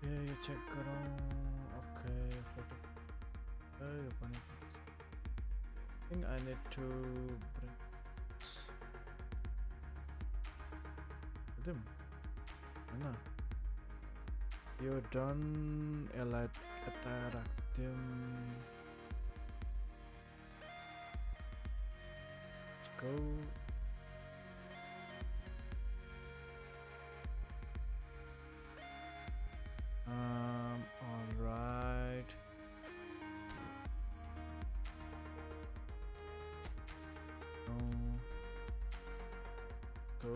Yeah, you check around. Okay, photo. Open it. I think I need to bring this. Them. Mana? You're done. Elite Ataractium. Let's go. All right. Go.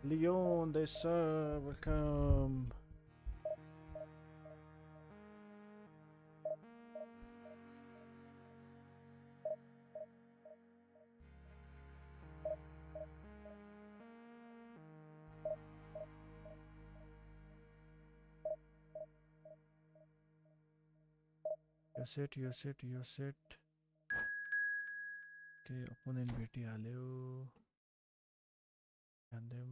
Leon, they sir, welcome. You're set. Okay, opponent भेटी हाल्यो. And then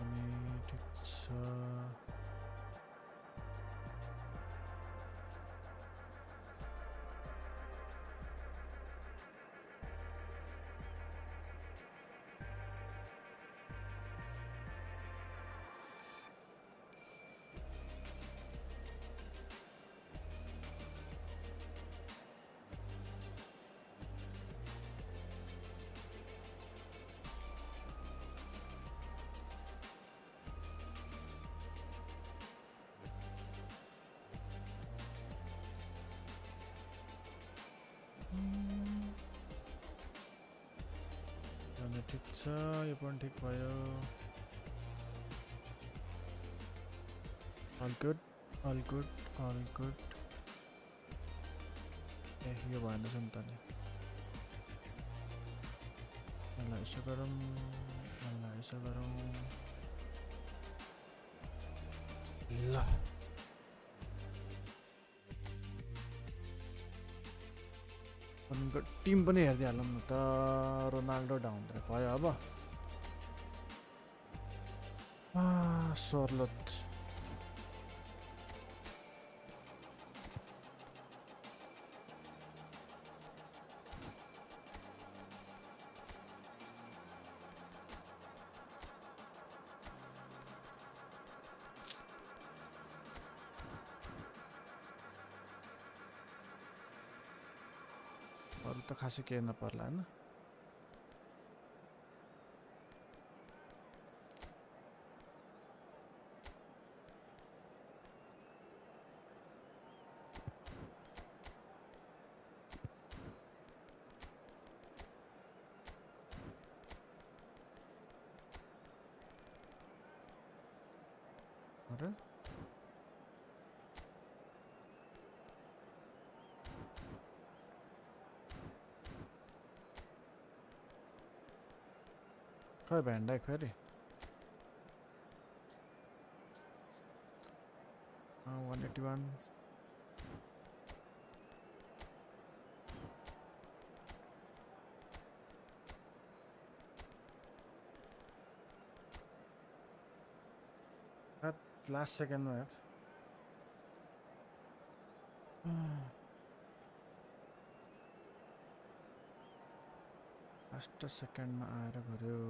अनि ठिक छ. अनि ठिक छ, यो पनि ठिक भयो. All good. यो भएन छ नि त नि. यसलाई यसो गरौँ. ल टिम पनि हेर्दै हालौँ न त. रोनाल्डो डाउन भयो अब. सोर्लोत अरू त खासै केही नपर्ला हैन. अरे खै भ्यान डाइक फेरि 181 लास्ट सेकेन्डमा यार लास्ट सेकेन्डमा आएर गर्यो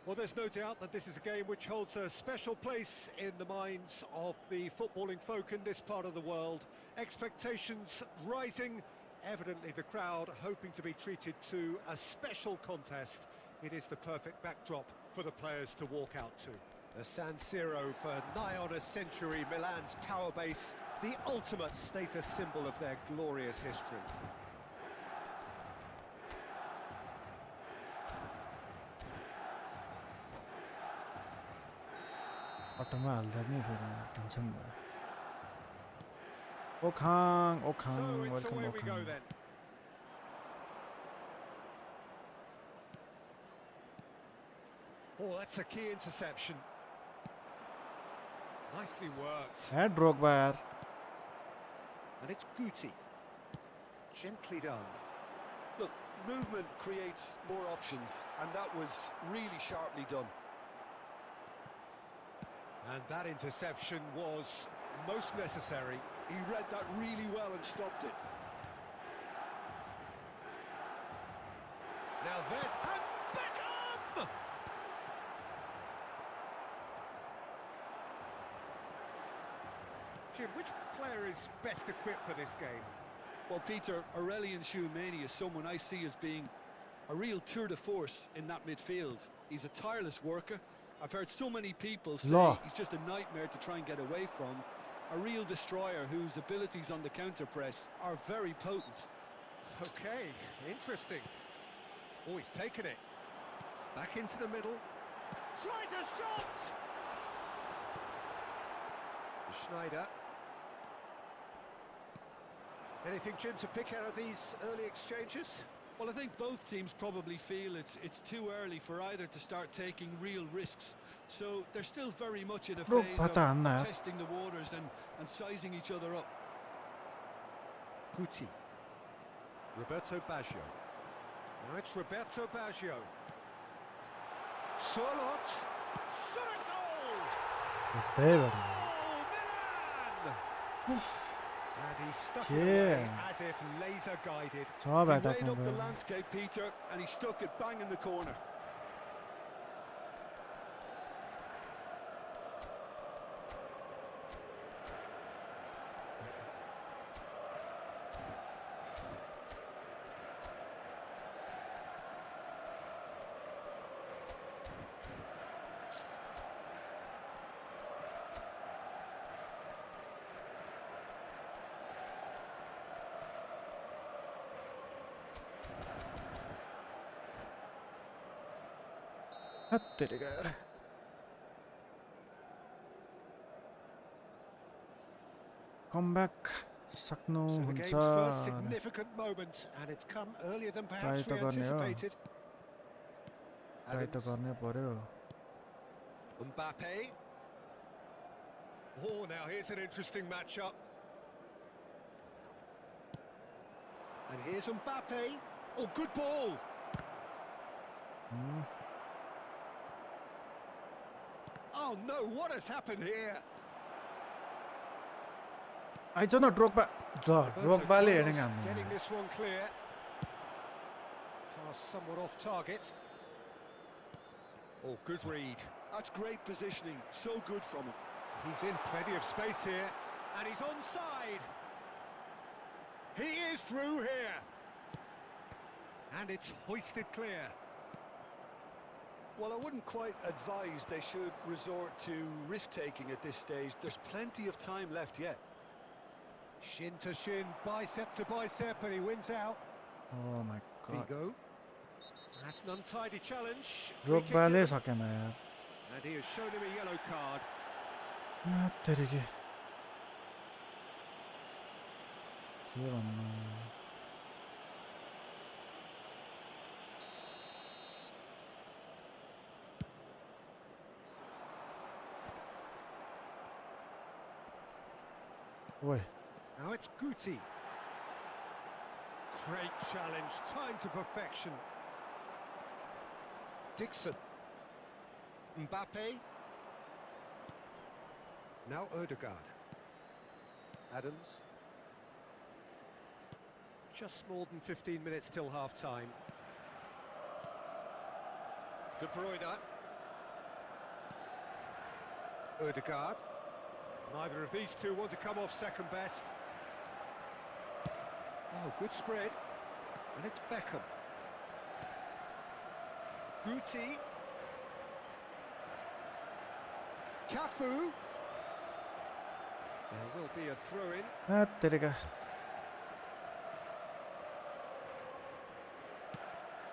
Well, there's no doubt that this is a game which holds a special place in the minds of the footballing folk in this part of the world. Expectations rising, evidently the crowd hoping to be treated to a special contest. It is the perfect backdrop for the players to walk out to. The San Siro for nigh on a century, Milan's power base, the ultimate status symbol of their glorious history. अटोमा हाल्दा नि फेरि tension भयो ओखाङ welcome ओखाङ Oh, that's a key interception. Nicely worked. Head Drogba यार And it's Guti. Gently done. Look, movement creates more options, and that was really sharply done. And that interception was most necessary. He read that really well and stopped it. Now there's... And Beckham! Jim, which player is best equipped for this game? Well, Peter, Aurelian Tchouameni is someone I see as being a real tour de force in that midfield. He's a tireless worker. I've heard so many people say he's just a nightmare to try and get away from. A real destroyer whose abilities on the counter-press are very potent. Okay, interesting. Oh, he's taken it. Back into the middle. Tries a shot! Schneider. Anything, Jim, to pick out of these early exchanges? Well, I think both teams probably feel it's too early for either to start taking real risks. So they're still very much in a phase of testing the waters and sizing each other up. Guti. Roberto Baggio. Now it's Roberto Baggio. Charlotte. Shot a goal! Milan! And he stuck it away as if laser guided. He laid up the landscape, Peter, and he stuck it bang in the corner. Come back. So the game's first significant moment, and it's come earlier than perhaps we anticipated. Mbappe. Oh, now here's an interesting matchup. And here's Mbappe. Oh, good ball. Oh no, what has happened here? I don't know, Drogba. Drogba getting this one clear. Pass somewhat off target. Oh, good read. That's great positioning. So good from him. He's in plenty of space here. And he's onside. He is through here. And it's hoisted clear. Well, I wouldn't quite advise they should resort to risk-taking at this stage. There's plenty of time left yet. Shin to shin, bicep to bicep, and he wins out. Oh my god. Figo. That's an untidy challenge. Drogba सकेन यार. And he has shown him a yellow card. तेरी के भन्नु Oi. Now it's Guti. Great challenge, time to perfection. Dixon. Mbappe. Now Odegaard. Adams. Just more than 15 minutes till half-time. De Bruyne. Odegaard. Neither of these two want to come off second best. Oh, good spread. And it's Beckham. Guti. Cafu. There will be a throw-in. तेरे का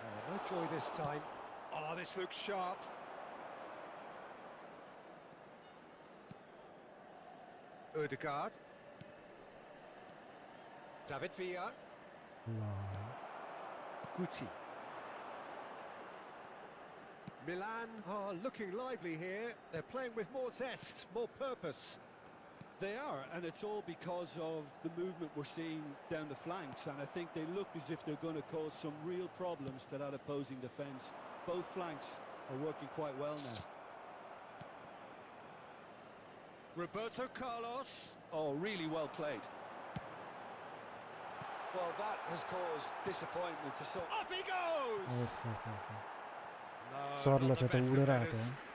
Oh, no joy this time. Oh, this looks sharp. Odegaard. David Villa. Guti. Milan are looking lively here. They're playing with more zest, more purpose. They are, and it's all because of the movement we're seeing down the flanks, and I think they look as if they're going to cause some real problems to that opposing defence. Both flanks are working quite well now. Roberto Carlos. Oh, really well played. Well, that has caused disappointment to some. Up he goes! No, Sorry, not the तो best उड़ of रहा headers. था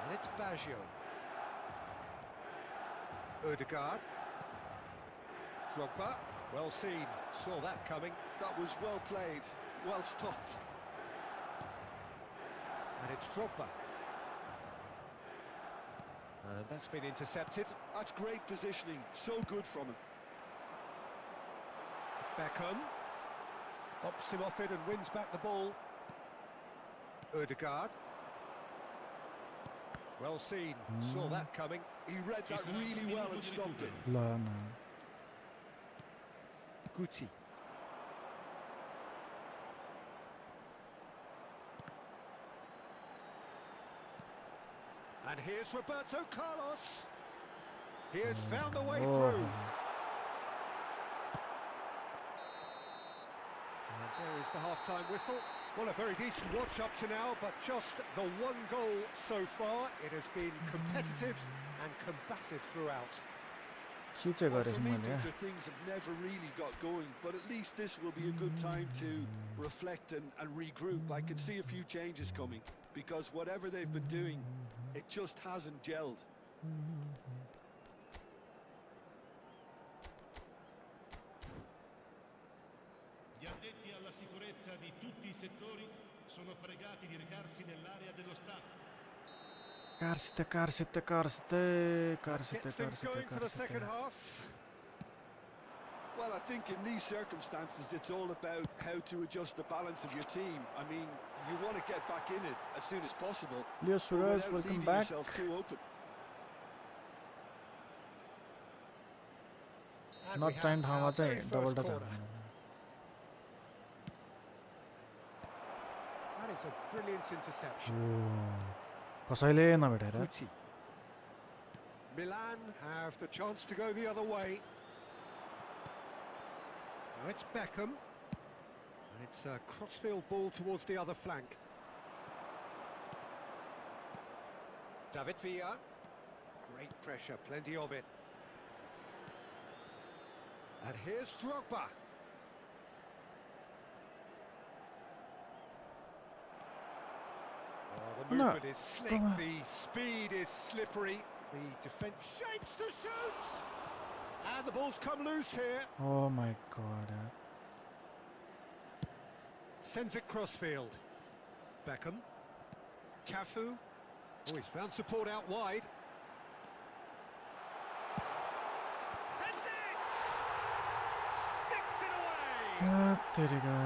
And it's Baggio. Odegaard. Drogba. Well seen. Saw that coming. That was well played, well stopped. And it's Drogba. And that's been intercepted. That's great positioning, so good from him. Beckham. Hops him off it and wins back the ball. Odegaard. Well seen. Saw that coming. He read that really well and stopped it. لا no. Guti. And here's Roberto Carlos. He has found a way through. And there is the half-time whistle. Well, a very decent watch up to now, but just the one goal so far. It has been competitive and combative throughout. खींचे Well, गरे for मैले me, things have never really got going, but at least this will be a good time to reflect and regroup. I can see a few changes coming, because whatever they've been doing, it just hasn't gelled. Gli addetti alla sicurezza di tutti i settori sono pregati di recarsi nell'area dello staff. Karsite Gets things going for the second half. Well, I think in these circumstances, it's all about how to adjust the balance of your team. I mean, you want to get back in it as soon as possible, Leo but Suarez, without welcome leaving back. yourself too open. And we Not have time our हामा very चाहिँ double first touch corner. That is a brilliant interception. कसैले नभेटेर Guti. Milan have the chance to go the other way. Now it's Beckham. And it's a crossfield ball towards the other flank. David Villa. Great pressure, plenty of it. And here's Drogba. Oh, the movement is slick, the speed is slippery, the defence shapes to shoot! And the ball's come loose here. Oh my god Sends it crossfield. Beckham. Cafu. Oh, he's found support out wide. Heads it! Sticks it away! तेरे का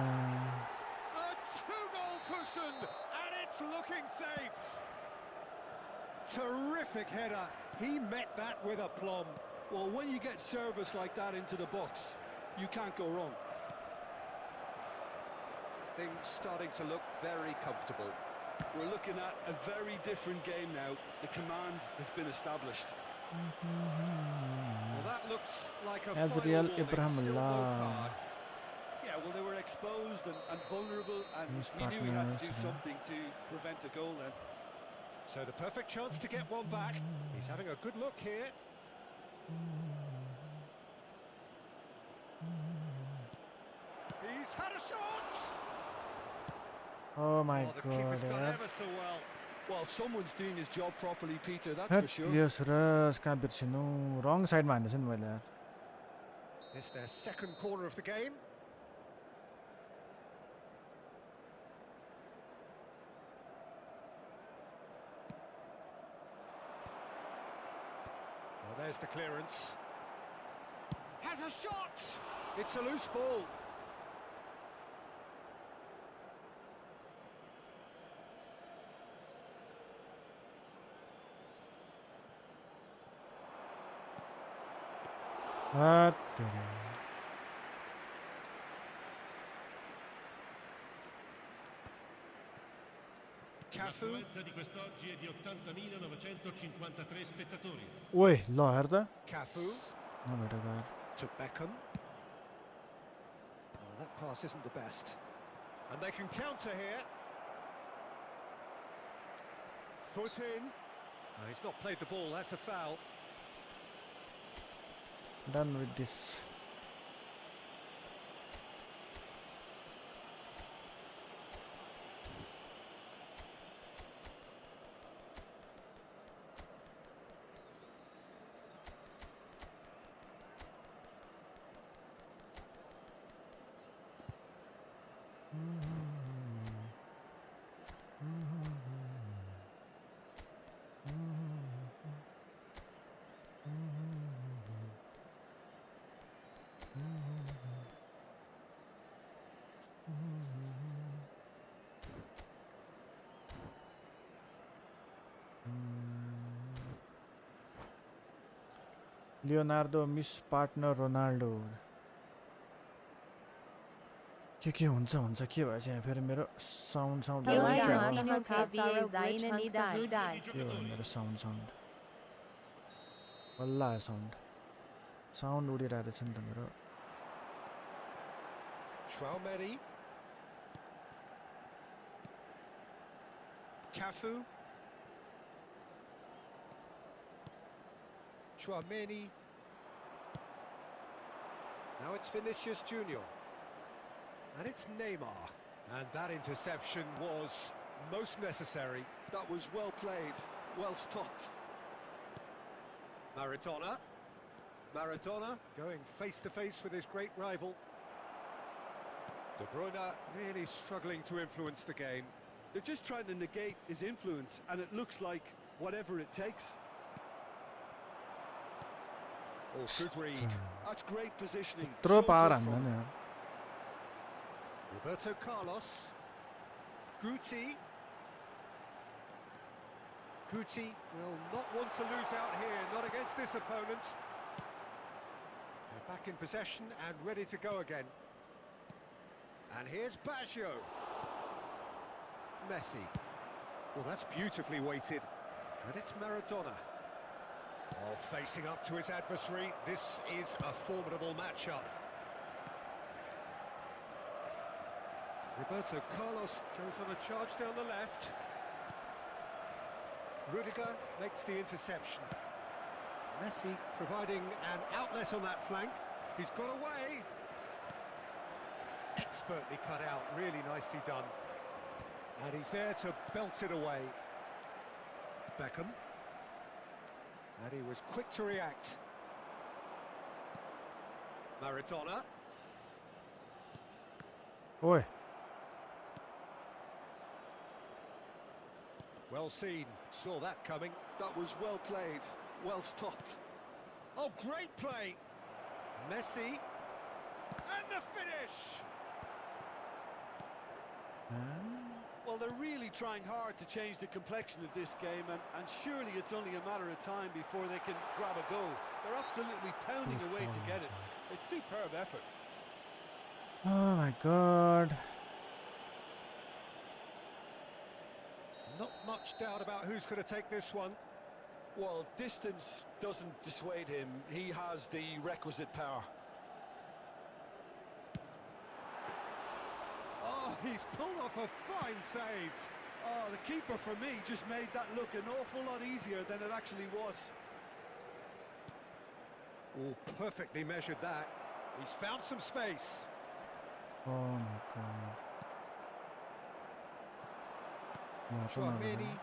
A two-goal cushion, and it's looking safe. Terrific header. He met that with aplomb. Well, when you get service like that into the box, you can't go wrong. Things starting to look very comfortable. We're looking at a very different game now. The command has been established. Well, that looks like a As final Real warning. Ibrahim Still no Allah. card. Yeah, well, they were exposed and vulnerable, and His he knew he had to do partners, something to prevent a goal then. So the perfect chance to get one back. He's having a good look here. He's had a shot! Oh my Oh, the god keeper's done यार. ever so well. Well, someone's doing his job properly, Peter, that's hat for sure. Leos रस कहाँ बिर्सिनु रङ साइडमा हान्दैछ नि मैले यार. It's their second corner of the game. Well, there's the clearance. Has a shot! It's a loose ball. Hat Cafu. L'affluenza di quest'oggi è di 80.953 spettatori. ओए ल हेर त Cafu नभेटेको यार. to Beckham. Oh, that pass isn't the best. And they can counter here. Foot in. Oh, he's not played the ball, that's a foul. Done with this. Leonardo miss partner Ronaldo. के हुन्छ हुन्छ के भएछ यहाँ फेरि मेरो sound sound Hello, के Yamaha हो Tasaro Glitch Hunsa Hudai. के भयो मेरो साउन्ड साउन्ड बल्ल आयो साउन्ड साउन्ड उडिरहेको रहेछ नि त मेरो. Schwalmeri. Cafu. Chouameni. Now it's Vinicius Junior. And it's Neymar. And that interception was most necessary. That was well played, well stopped. Maradona. Maradona going face to face with his great rival. De Bruyne really struggling to influence the game. They're just trying to negate his influence, and it looks like whatever it takes. Oh, good read. That's great positioning. यत्रो So power good हान्दैन from- यार. Roberto Carlos. Guti. Guti will not want to lose out here, not against this opponent. They're back in possession and ready to go again. And here's Baggio. Messi. Well, that's beautifully weighted. And it's Maradona. Oh, facing up to his adversary. This is a formidable matchup. Roberto Carlos goes on a charge down the left. Rudiger makes the interception. Messi providing an outlet on that flank. He's got away. Expertly cut out, really nicely done. And he's there to belt it away. Beckham. And he was quick to react. Maradona. ओए Well seen, saw that coming. That was well played, well stopped. Oh, great play! Messi. And the finish! Well, they're really trying hard to change the complexion of this game, and surely it's only a matter of time before they can grab a goal. They're absolutely pounding away to get it. It's superb effort. Oh my god. Not much doubt about who's going to take this one. Well, distance doesn't dissuade him. He has the requisite power. Oh, he's pulled off a fine save. Oh, the keeper, for me, just made that look an awful lot easier than it actually was. Oh, perfectly measured that. He's found some space. Oh my god. Chouameni.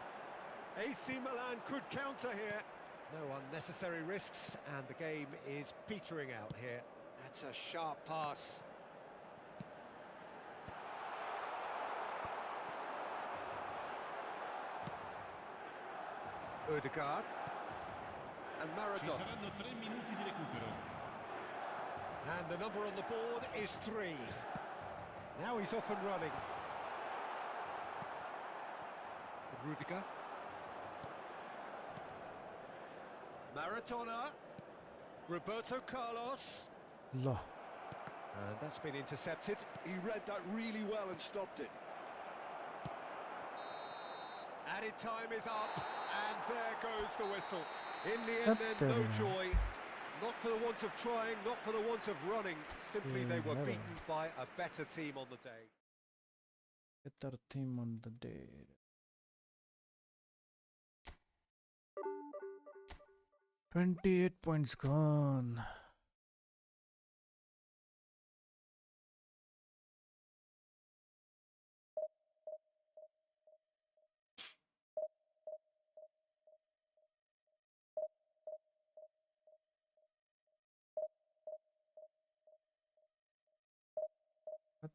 AC Milan could counter here. No unnecessary risks, and the game is petering out here. That's a sharp pass. Odegaard. And Ci Maradona. saranno 3 minuti di recupero. And the number on the board is 3. Now he's off and running. Rudiger. Maradona. Roberto Carlos. Allah. And that's been intercepted. He read that really well and stopped it. Added time is up, and there goes the whistle. In the end, then, no joy. Not for the want of trying, not for the want of running. Simply they were beaten by a better team on the day. Better team on the day. $28 points gone.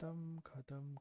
खत्म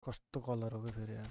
कस्तो colour हो क्या फेरि यार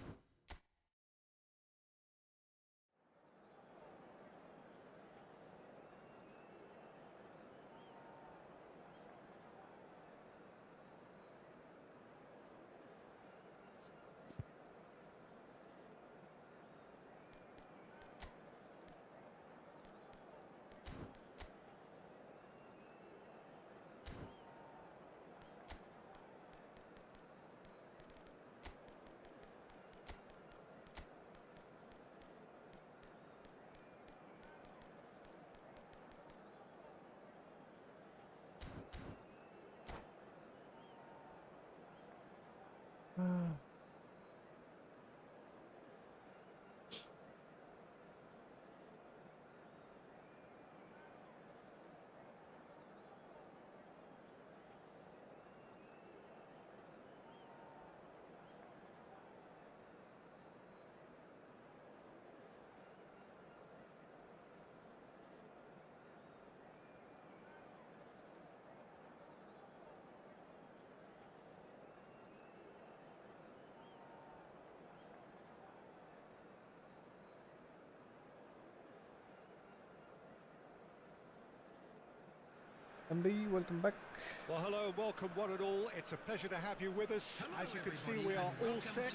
MB, welcome back. Well, hello and welcome one and all. It's a pleasure to have you with us. As you can see, we are all set.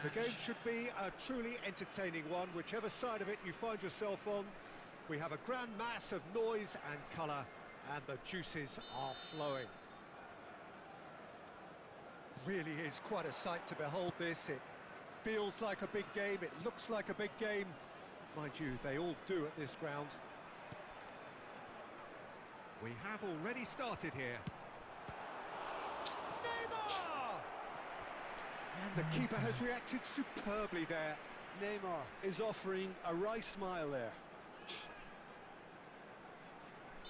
The game should be a truly entertaining one, whichever side of it you find yourself on. We have a grand mass of noise and colour, and the juices are flowing. Really is quite a sight to behold this. It feels like a big game, it looks like a big game. Mind you, they all do at this ground. We have already started here. Neymar! And the keeper has reacted superbly there. Neymar is offering a wry smile there.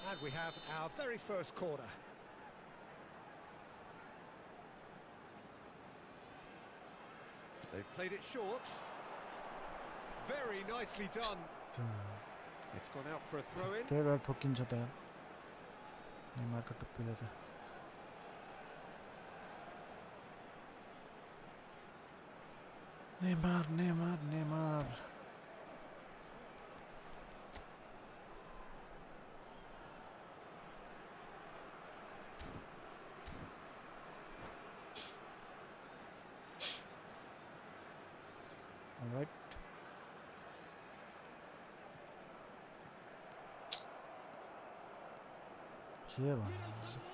And we have our very first corner. They've played it short. Very nicely done. It's gone out for a throw-in. त्यही ठोकिन्छ त यार नेमारको टुप्पीले त Neymar all right.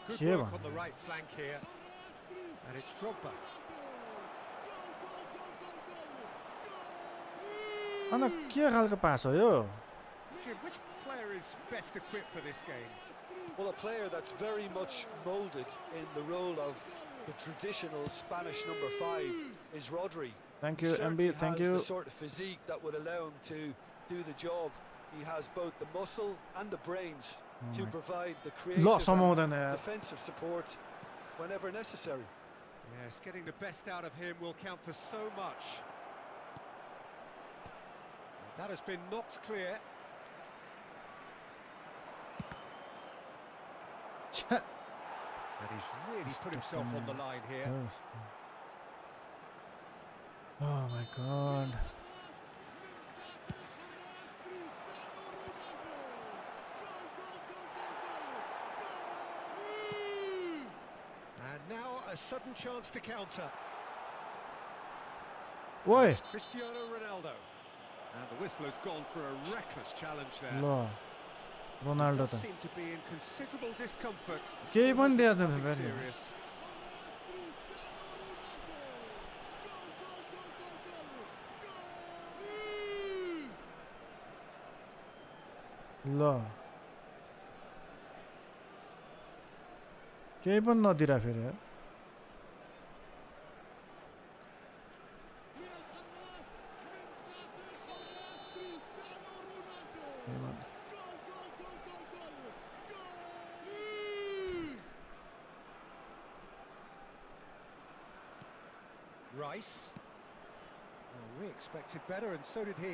Good work on the right flank here. And it's Drogba. Ana के खालको पास हो यो? Jim, which player is best equipped for this game? Well, a player that's very much moulded in the role of the traditional Spanish number 5 is Rodri. Thank you, Certainly MB. Thank has you. the sort of physique that would allow him to do the job. He has both the muscle and the brains to provide the creative and defensive support whenever necessary. Yes, getting the best out of him will count for so much. That has been knocked clear. And he's really put himself on the line here. Oh my God. And now a sudden chance to counter. Oi. Cristiano Ronaldo. And the whistle has gone for a reckless challenge there. Lo. Ronaldo They seem to be in considerable discomfort. केही पनि दिएन Nothing फेरि serious. ल केही पनि नदिरा फेरि यार Rice. Well, we expected better, and so did he.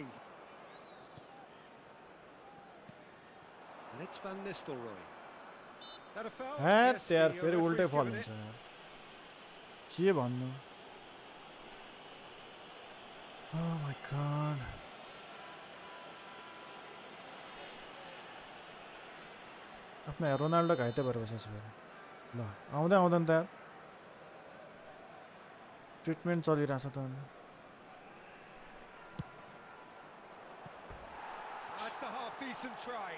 And it's Van Nistelrooy. That a foul? Hat Yes, यार the फेरि उल्टै referee's फल given हुन्छ it. यार के भन्नु Oh my God. आफ्नो रोनाल्डो घाइते भएर बसेछ फेरि ल आउँदै आउँदैन त यार ट्रिटमेन्ट चलिरहेछ त That's a half-decent try.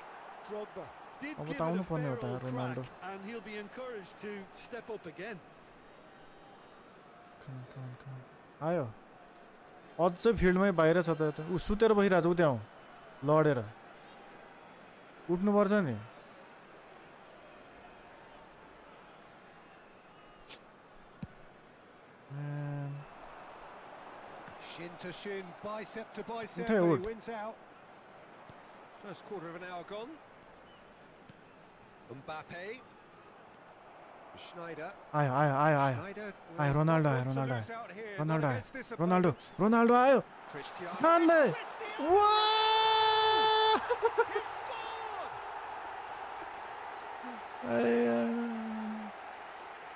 Drogba did अब give त it a आउनुपर्ने हो fair त यार old Ronaldo crack, and he'll be encouraged to step up again. आयो अझै फिल्डमै बाहिर छ त यता ऊ सुतेर बसिरहेछ ऊ त्यहाँ लडेर उठ्नुपर्छ नि Shin to shin, bicep to bicep, Okay, and he good. wins out. First quarter of an hour gone. Mbappe. Schneider. आयो आयो आयो आयो Schneider. आयो with रोनाल्डो not आयो one to रोनाल्डो lose आयो out here, रोनाल्डो not आयो against this Ronaldo opponent. Ronaldo आयो Cristiano. नान्दै Cristiano. वाह He scored!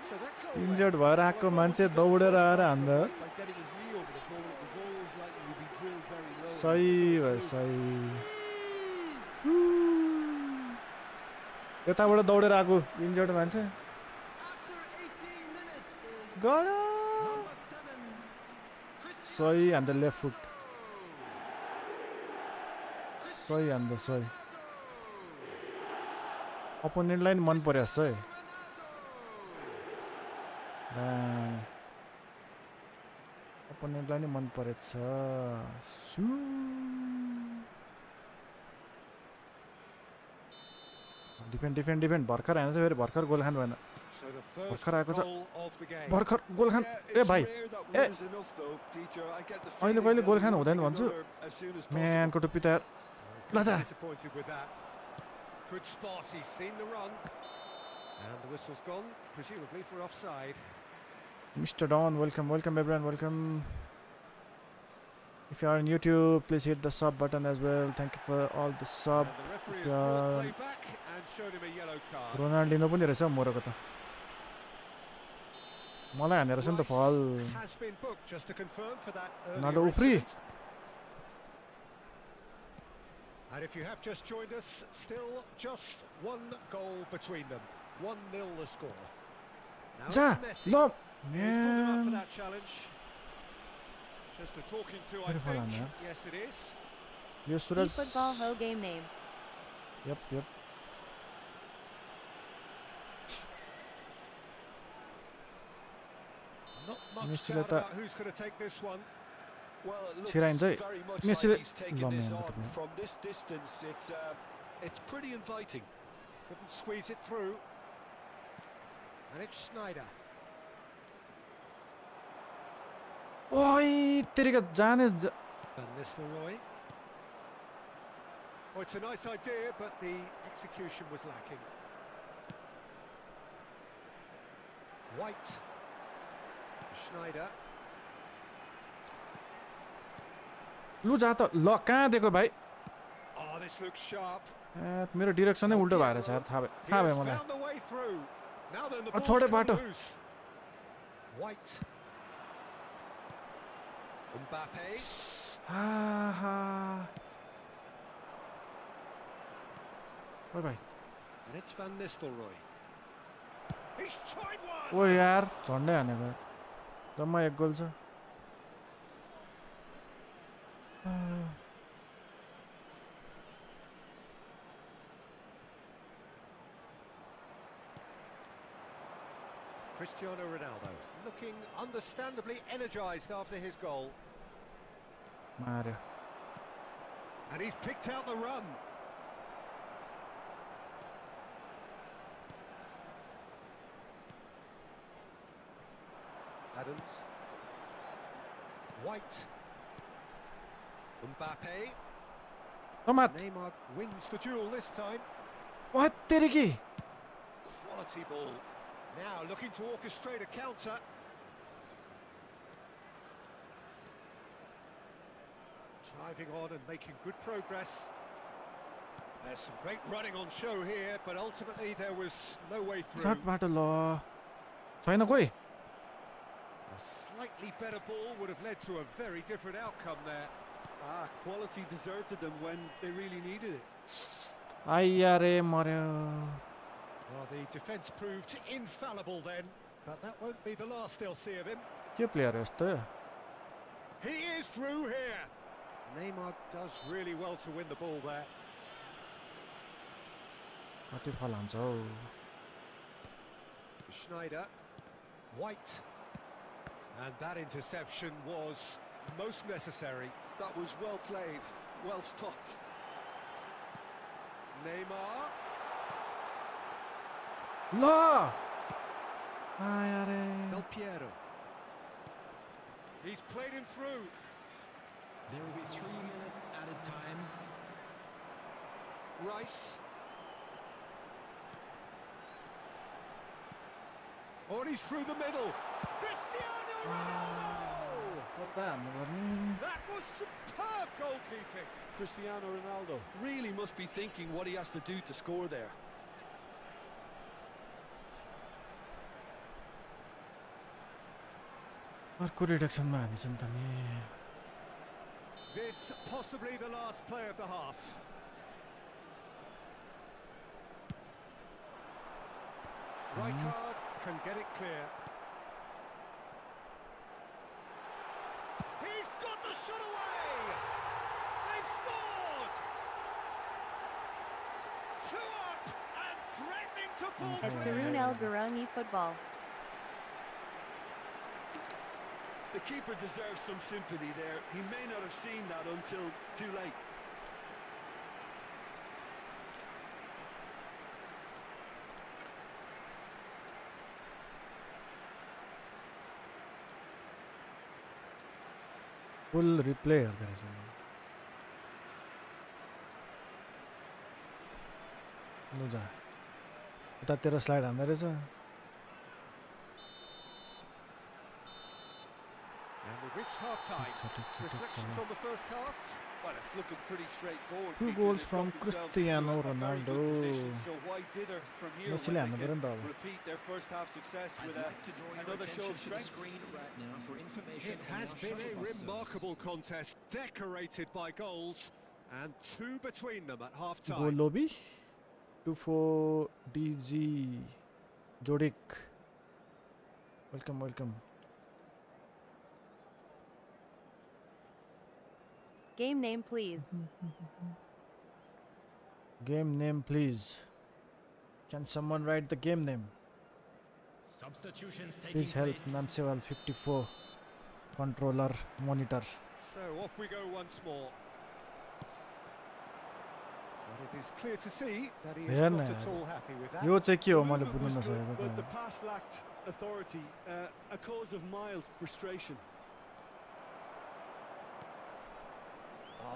So that goal injured भएर आएको मान्छे दौडेर आएर हान्दा By getting his knee over the ball, it was always likely to be drilled very low. सही भयो सही यताबाट दौडेर आएको इन्जर्ड मान्छे गयो सही हान्दा लेफ्ट फुट सही हान्दा सही अपोनेन्टलाई नि मन परेछ है अपोनेन्टलाई नि मन परेछ डिफेन्ड भर्खर हान्छ फेरि भर्खर गोल खानु भएन So the first भर्खर आएको छ goal of the game. भर्खर गोल खान ए भाइ ए अहिले कहिले गोल खान हुँदैन भन्छु म्यानको टुप्पी तयार He's gonna be disappointed with that. Good spot, he's seen the run. And the whistle's gone, presumably for offside. Mr. Don, welcome everyone, welcome. If you are on YouTube, please hit the sub button as well. Thank you for all the sub. And the referee If has you brought are play back and showed him a yellow card. Ronaldo पनि रहेछ मोरको त मलाई हानेर छ नि त फल Has been booked just to confirm for that Ronaldo earlier free. incident. And if you have just joined us, still just one goal between them. 1-0 the score. Now जा it's Messi. ल He's put him up for म्यान that challenge. Just a talking to, I Very well think. done, man. Yes, it is. यो Suraj eFootball Ho game name. Yup Not much Messi doubt ले त about who's going to take this one. Well, it looks छिराइन्छ है very much Messi like he's taking ल this म्यान on from this distance. It's pretty inviting. Couldn't squeeze it through. And it's Snyder. ओइ तेरिका जाने Van Nistelrooy. Oh, it's a nice idea, but the execution was lacking. White. Schneider. लु जा त ल कहाँ दिएको भाइ Oh, this looks sharp. मेरो डिरेक्सन नै उल्टो भएर छ यार थाहा He भयो has मलाई found the way through. Now then, the Oh, ball's छोडे come बाटो loose. White. Mbappe. ओइ भाइ And it's Van Nistelrooy. He's tried one. ओ यार झन्डै हानेको जम्मा एक गोल छ Cristiano Ronaldo looking understandably energized after his goal. मार्यो And he's picked out the run. Adams. White. Mbappe. टमाट Neymar wins the duel this time. वाह तेरिकी Quality ball. Now looking to orchestrate a counter. Driving on and making good progress. There's some great running on show here, but ultimately there was no way through. सर्टबाट ल छैन कोही A slightly better ball would have led to a very different outcome there. Quality deserted them when they really needed it. आइया रे मर्यो Well, the defence proved infallible then, but that won't be the last they'll see of him. के player हो यस्तो He is through here. Neymar does really well to win the ball there. कति फल हान्छ हौ Schneider. White. And that interception was most necessary. That was well played, well stopped. Neymar. ल आया रे Del Piero. He's played him through. There will be 3 minutes added time. Rice. Oh, and he's through the middle. Cristiano Ronaldo! कता हान्नु पर्ने That was superb goalkeeping. Cristiano Ronaldo really must be thinking what he has to do to score there. अर्को रिडक्सनमा हानेछ नि त नि This possibly the last play of the half. Rijkaard can get it clear. He's got the shot away! They've scored! 2 up and threatening to pull At through. Ronaldo Garang eFootball. The keeper deserves some sympathy there. He may not have seen that until too late. Full replay हेर्दो रहेछ लु जा उतातिर slide हान्दै रहेछ And we've reached half-time. Reflections on the first half? Well, it's looking pretty straightforward. 2 Peter. goals They've from got themselves Cristiano into a very good Ronaldo. position, so why dither from here Messi when हान्नु they पर्यो नि त can अब repeat their first half success I'd with like to draw your another show of attention to the strength? screen right now for information It on has our been a shuttle bus service. remarkable contest, decorated by goals, and 2 between them at half-time. Goal lobby 24 DG जोडिक welcome Game name, please. Game name please. Can someone write the game name? Substitutions taking Please help. place. Namsewal 54 controller monitor. So off we go once more. But it is clear to see that he is Hear not na at all happy with that. यो चाहिँ के हो The मैले movement बुझ्न was good, नसकेको but the त pass lacked authority, a cause of mild frustration.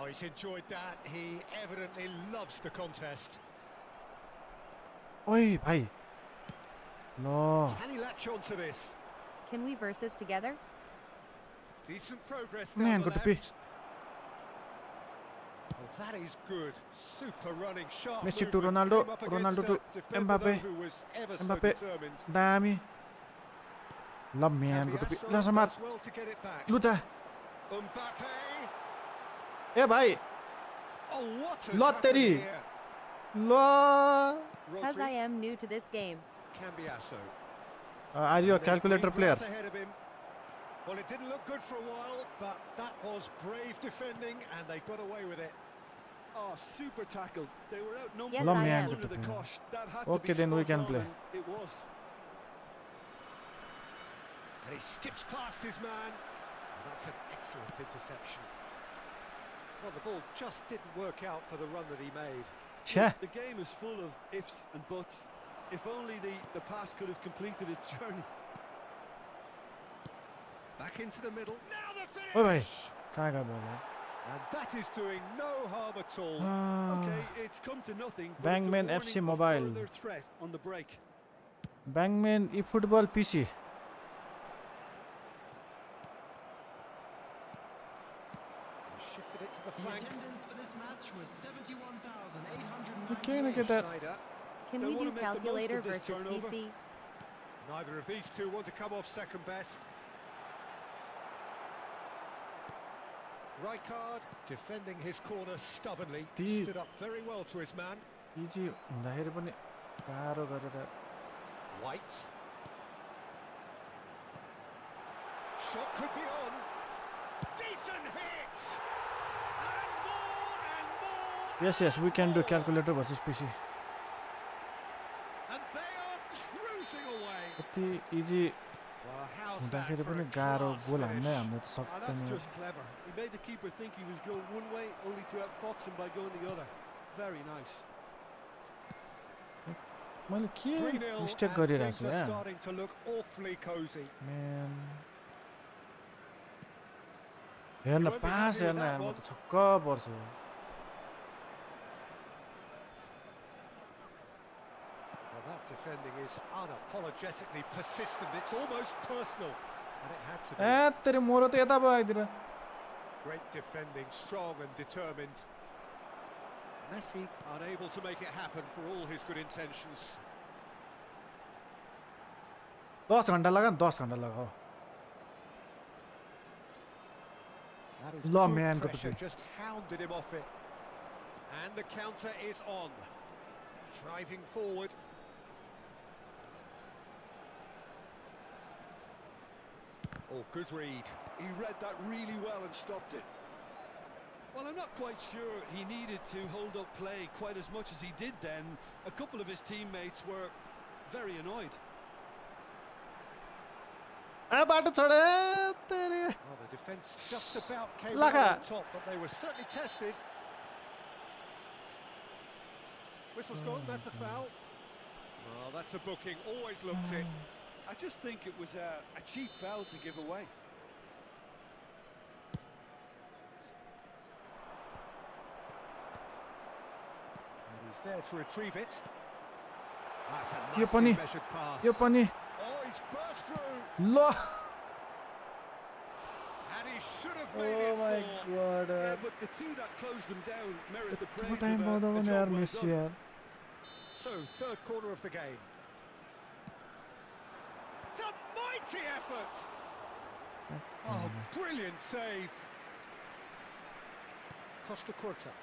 Oh, he's enjoyed that. He evidently loves the contest. ओइ भाइ ल Can he latch on to this? Can we versus together? Decent progress Man, down the got to be. left. Oh, that is good. Super running, sharp Messi to movement. Ronaldo, Came up against Ronaldo a to defender, Mbappe. though, who was ever so Mbappe. determined. दामी ल म्यानको टुपी ल समात Does well to get it back. लु त Mbappe. ए भाइ Oh, what has Lot happened teri. here? ल Because I Rodri. am new to this game. Cambiasso. Are you And there's calculator green player grass ahead of him. Well, it didn't look good for a while, but that was brave defending, and they got away with it. Oh, super tackle. They were outnumbered Yes, Lo I am. under the म्यानको cosh. That had to Okay, be then we spot can on, play. and it was. And he skips past his man. And that's an excellent interception. Well, the ball just didn't work out for the run that he made. छ्या The game is full of ifs and buts. If only the pass could have completed its journey. Back into the middle. Now the ओ भाइ finish! कहाँ गयो बल And that is doing no harm at all. Okay, it's come to nothing, but Bangman it's FC a warning Mobile. of further threat on the break. ब्याङम्यान eFootball PC He shifted it to the The flank. attendance for this match was You can't 71,898. get that. Schneider. Can They we wanna do make the most of calculator this versus turnover. PC? Neither of these two want to come off second best. Rijkaard defending his corner stubbornly. The- Stood up very well to his man. Easy हुँदाखेरि पनि गाह्रो गरेर White. Shot could be on. Decent hit! And more! Yes yes we can do calculator versus PC And they are cruising away. कति easy Well, how's that हुँदाखेरि for पनि a गाह्रो class goal हान्नै finish? हाम्रो त Ah, that's सक्दैन just clever. He made the keeper think he was going one way, only to outfox him by going the other. Very nice. मैले के 3-0 mistake and गरिरहेको things छु are यहाँ starting to look awfully cozy. म्यान हेर्न You won't be pass happy with हेर्न that यार म one. त छक्क पर्छु Well, that defending is unapologetically persistent. It's almost personal. And it had to be. ए तेरो मोरो त यता भयो आइदिएर Great defending, strong and determined. Messi unable to make it happen for all his good intentions. 10 घण्टा लगा 10 घण्टा लगा That is Lo, good man, got the pressure, ball. just hounded him off it. And the counter is on. Driving forward. Oh, good read. He read that really well and stopped it. Well, I'm not quite sure he needed to hold up play quite as much as he did then. A couple of his teammates were very annoyed. ए बाटो छोडे तेरे Well, the defence just about came Laka. out on top, but they were certainly tested. Whistle's gone, that's a foul. Well, that's a booking, always looked it. I just think it was a cheap foul to give away. And he's there to retrieve it. That's a Yo nicely pani. measured pass. यो पनि Oh, he's burst through. ल And he should have made Oh it my four. god Yeah, but the two that closed them down merit the यत्रो praise time of पाउँदा a पनि job यार well Messi done. यार So, third corner of the game. It's a mighty effort. Oh, brilliant save. Costa Curta.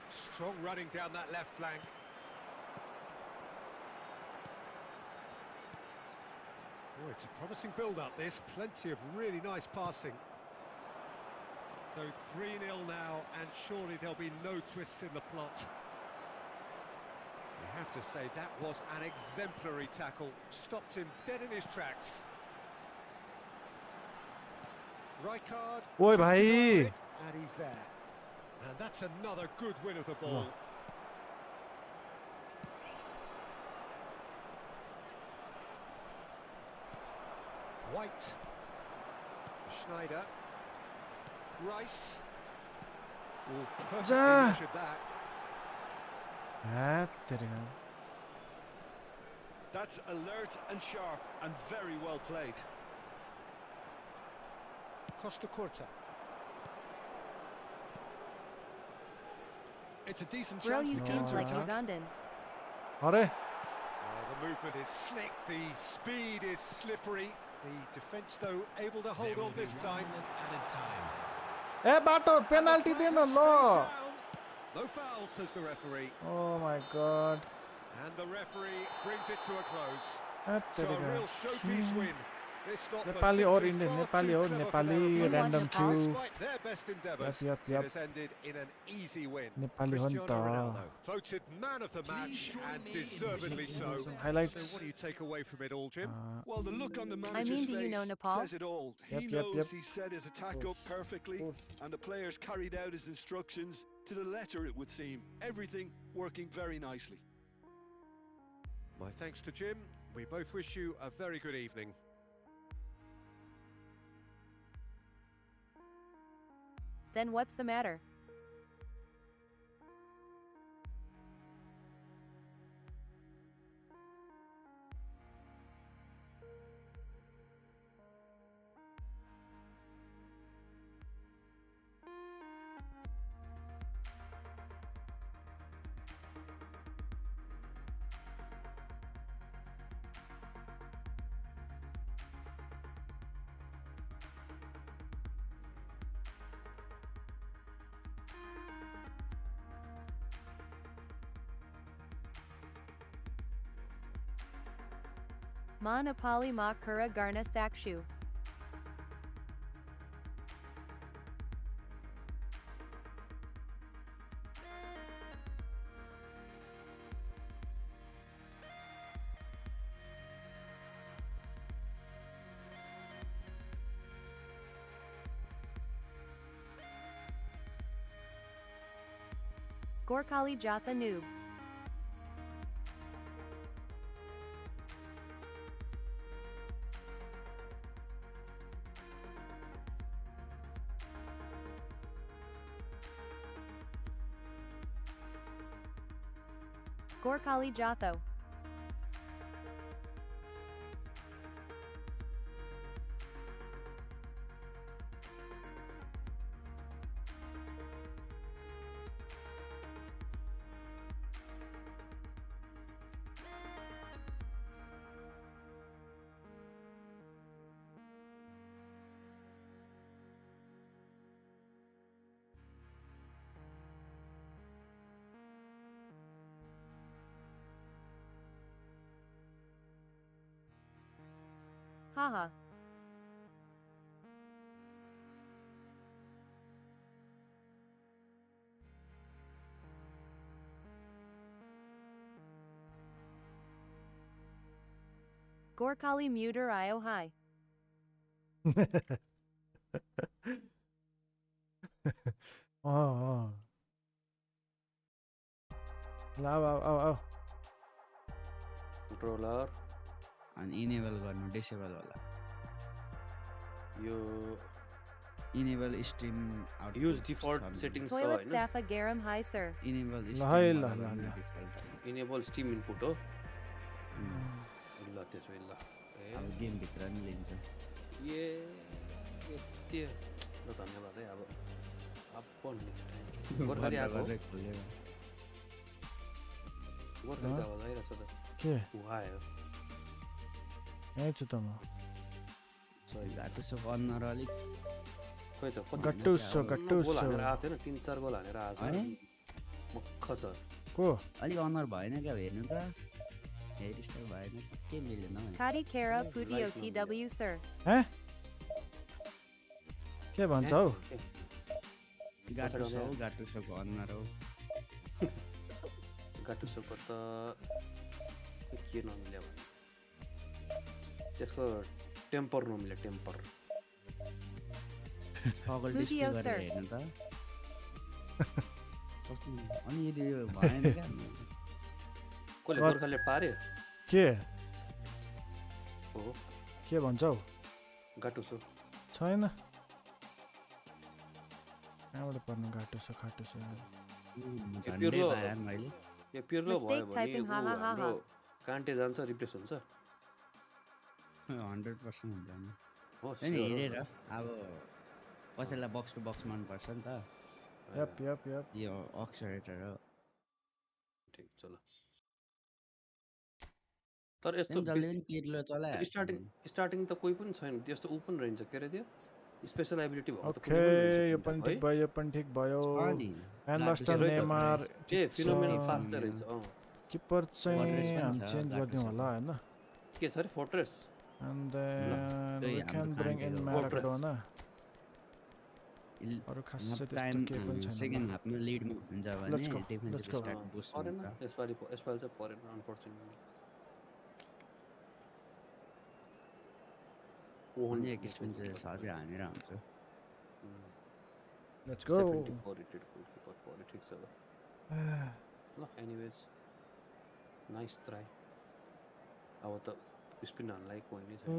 Strong running down that left flank. Oh, it's a promising build-up, this. Plenty of really nice passing. So 3-0 now, and surely there'll be no twists in the plot. You have to say, that was an exemplary tackle. Stopped him dead in his tracks. Rijkaard. Oi, touches bhai. over it, and he's there. And that's another good win of the ball. White. Schneider. Rice. Oh, perfectly Ja. measured that. ह्याट तेरेगा That's alert and sharp and very well played. Costa Curta. It's a decent Bro, chance you to seem counter like attack. Ugandan. अरे The movement is slick, the speed is slippery. The defence, though, able to hold There will on be this 1 time. minute added time. ए बाटो penalty And the दिन flag has ल stayed down. No foul, says the referee. Oh my god And the referee brings it to a close. ह्याट So a तेरेगा real showpiece win. This not Nepali for or simply Indian far Nepali too हो clever for Nepali their opponents. random Nepal. queue Despite their best endeavours, Yep. it has ended in an easy win. Nepali हो नि Cristiano त Ronaldo, voted man of the match, and deservedly so. Some highlights. So what do you take away from it all, Jim? Well, the look on the I manager's mean, do you know face Nepal? says it all. He Yep. knows he set his attack up perfectly, course. and the players carried out his instructions to the letter, it would seem. Everything working very nicely. My thanks to Jim. We both wish you a very good evening. Then what's the matter? Ma Napali Ma Kura Garna Sakshu. Gorkali Jatha Noob. Gorkali Jatho. Haha. Gorkali Muter Io Hi. अँ ल अब अब controller अनि enable गर्नु disable होला यो enable stream use default settings छ Toilet हैन Safa Garam Hi Sir. Enable ल है ल ल ल इनेबल स्टिम इनपुट हो ल त्यसो ल अब गेम भित्र नि लिन्छ यति ल धन्यवाद है अब गोर्खाली आएको गोर्खाली आवाज आइरहेको छ त के आयो यहीँ छु त म गाटुसो कर्नर अलिक खोइ त गट्टुसो गोल हानेर आएको छैन 3-4 गोल हानेर आएको छ मक्ख छ को अलिक अनर भएन क्या हेर्नु त हेयर स्टाइल भएन के मिलेन Kari Kara Putio TW sir. हैं के भन्छ हौ गाटुसो कर्नर हो गाटुसोको त के नमिल्यो भने त्यसको टेम्पर नमिल्यो टेम्पर पगल Lucio डिस्प्ले sir. गरेर हेर्नु त कस्तो अनि यदि यो भएन क्या कसले गोर्खाले पार्यो के हो के भन्छ हौ गाटुसो छैन कहाँबाट पर्नु गाटुसो खाटुसो झन्डै पाएँ मैले यो पिर्लो भयो Mistake भने typing, ha, ha, ha, हाम्रो कान्टे जान्छ रिप्लेस हुन्छ 100% हुँदैन हो अनि हेरेर अब कसैलाई बक्स टु बक्स मनपर्छ नि त यप यप यप यो अक्सरेटर हो ठिक छ ल तर यस्तो जसले पनि पिर्लो चलायो स्टार्टिङ त कोही पनि छैन त्यस्तो ऊ पनि रहन्छ के अरे त्यो स्पेशल एबिलिटी भएको त ओके यो पनि ठिक भयो यो पनि ठिक भयो ह्यान्डमास्टर नेमार ए फिनोमेनल फास्ट रहेछ किपर चाहिँ हामी चेन्ज गरिदिउँ होला हैन के छ रे fortress and then we can bring in Maradona अरु खासै त्यस्तो केही पनि छैन सेकेन्ड हाफमा लिडमा हुन्छ भने डिफेन्सिभ स्ट्याट बुस्ट परेन हुन्छ यसपालि चाहिँ परेन अनफर्चुनेटली अनि एक स्पिन चाहिँ सधैँ हानेर हुन्छ लेट्स गो 74 रेटेड गोलकिपर परे ठिक छ ल एनीवेज नाइस ट्राई अब त स्पिन हान्नलाई कोही नै छैन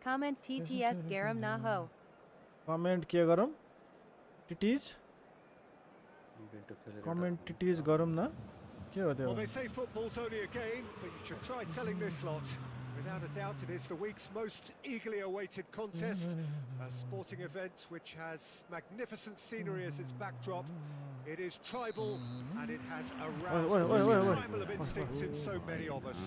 Comment TTS Garam na ho. Comment के गरौँ टिटिज कमेन्ट टिटिज गरौँ न के हो त्यो Well, they say football's only a game, but you should try telling this lot. Without a doubt, it is the week's most eagerly awaited contest. A sporting event which has magnificent scenery as its backdrop. It is tribal and it has aroused the most primal of instincts in so many of us.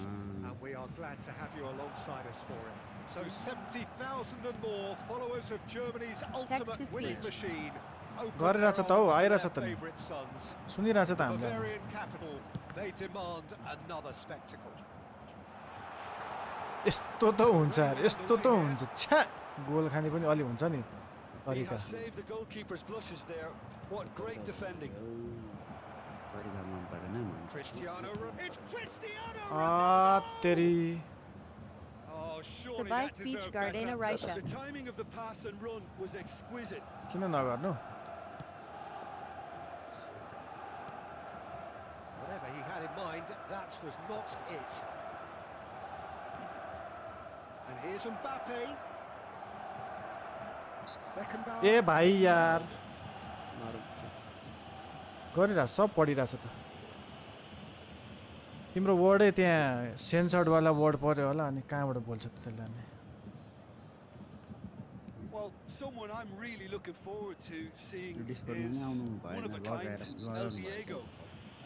And we are glad to have you alongside us for it. So 70,000 and more followers of Germany's ultimate winning machine. गरिरहेछ त हौ आइरहेछ त सुनिरहेछ त हामीलाई Bavarian capital, they demand another spectacle. यस्तो त हुन्छ यार यस्तो त हुन्छ छ्या गोल खाने पनि अलि हुन्छ नि He तरिका has saved the goalkeeper's blushes there. What great defending. तरिका मन परेन Cristiano Ronaldo. It's Cristiano uh Ronaldo. तेरी Oh, surely Sabai that speech deserved Gardena better. Raisha. The timing of the pass and run was exquisite. किन नगर्नु Whatever he had in mind, that was not it. And here's Mbappe. Beckenbauer. ए भाइ यार गरिरहेछ सब पढिरहेछ त तिम्रो वर्डै त्यहाँ सेन्सर्डवाला word पऱ्यो होला अनि कहाँबाट बोल्छ त त्यसलाई अनि Well, someone I'm really looking forward to seeing Discord is आउनु one of a भएन kind, El Diego.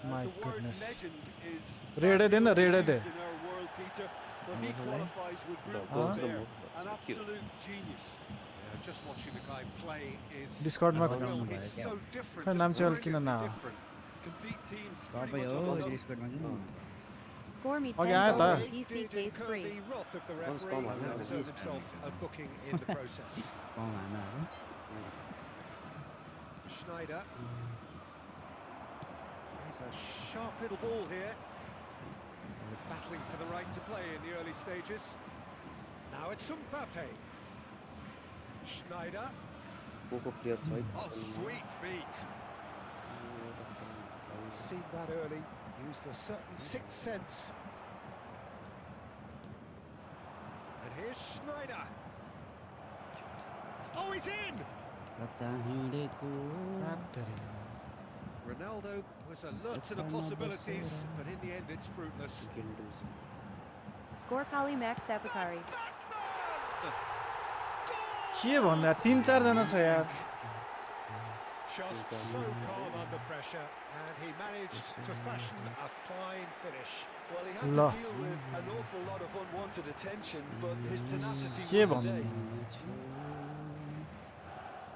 My The word goodness. legend is रेडै दे न रेडै दे used in our world, Peter, but he qualifies with room to spare. An absolute genius. Yeah, just watching the guy play is. डिस्कर्डमा Well, he's so different. खै नाम चाहिँ अहिले किन brilliantly न different. Can beat teams तपाईँ pretty much हो on his own. डिस्कर्डमा किन Score me 10 Okay, आयो त goals He PC did case incur free. the wrath of the Once referee come on, and yeah, deserved himself a booking in the process. कम हान्नु Schneider. He's a sharp little ball here. Battling for the right to play in the early stages. Now it's Mbappe. Schneider. को player छ है Oh, sweet feet. He's seen that early. Used a certain sixth sense. And here's Schneider. Oh, he's in! कता हिँडेको Ronaldo was alert to the possibilities, but in the end it's fruitless. Gorkali Max Sapakari. के भन्दा 3-4 जना छ यार Just so calm under pressure, and he managed to fashion a fine finish. Well, he had to deal with an awful lot of unwanted attention, but his tenacity के won the भन्नु day.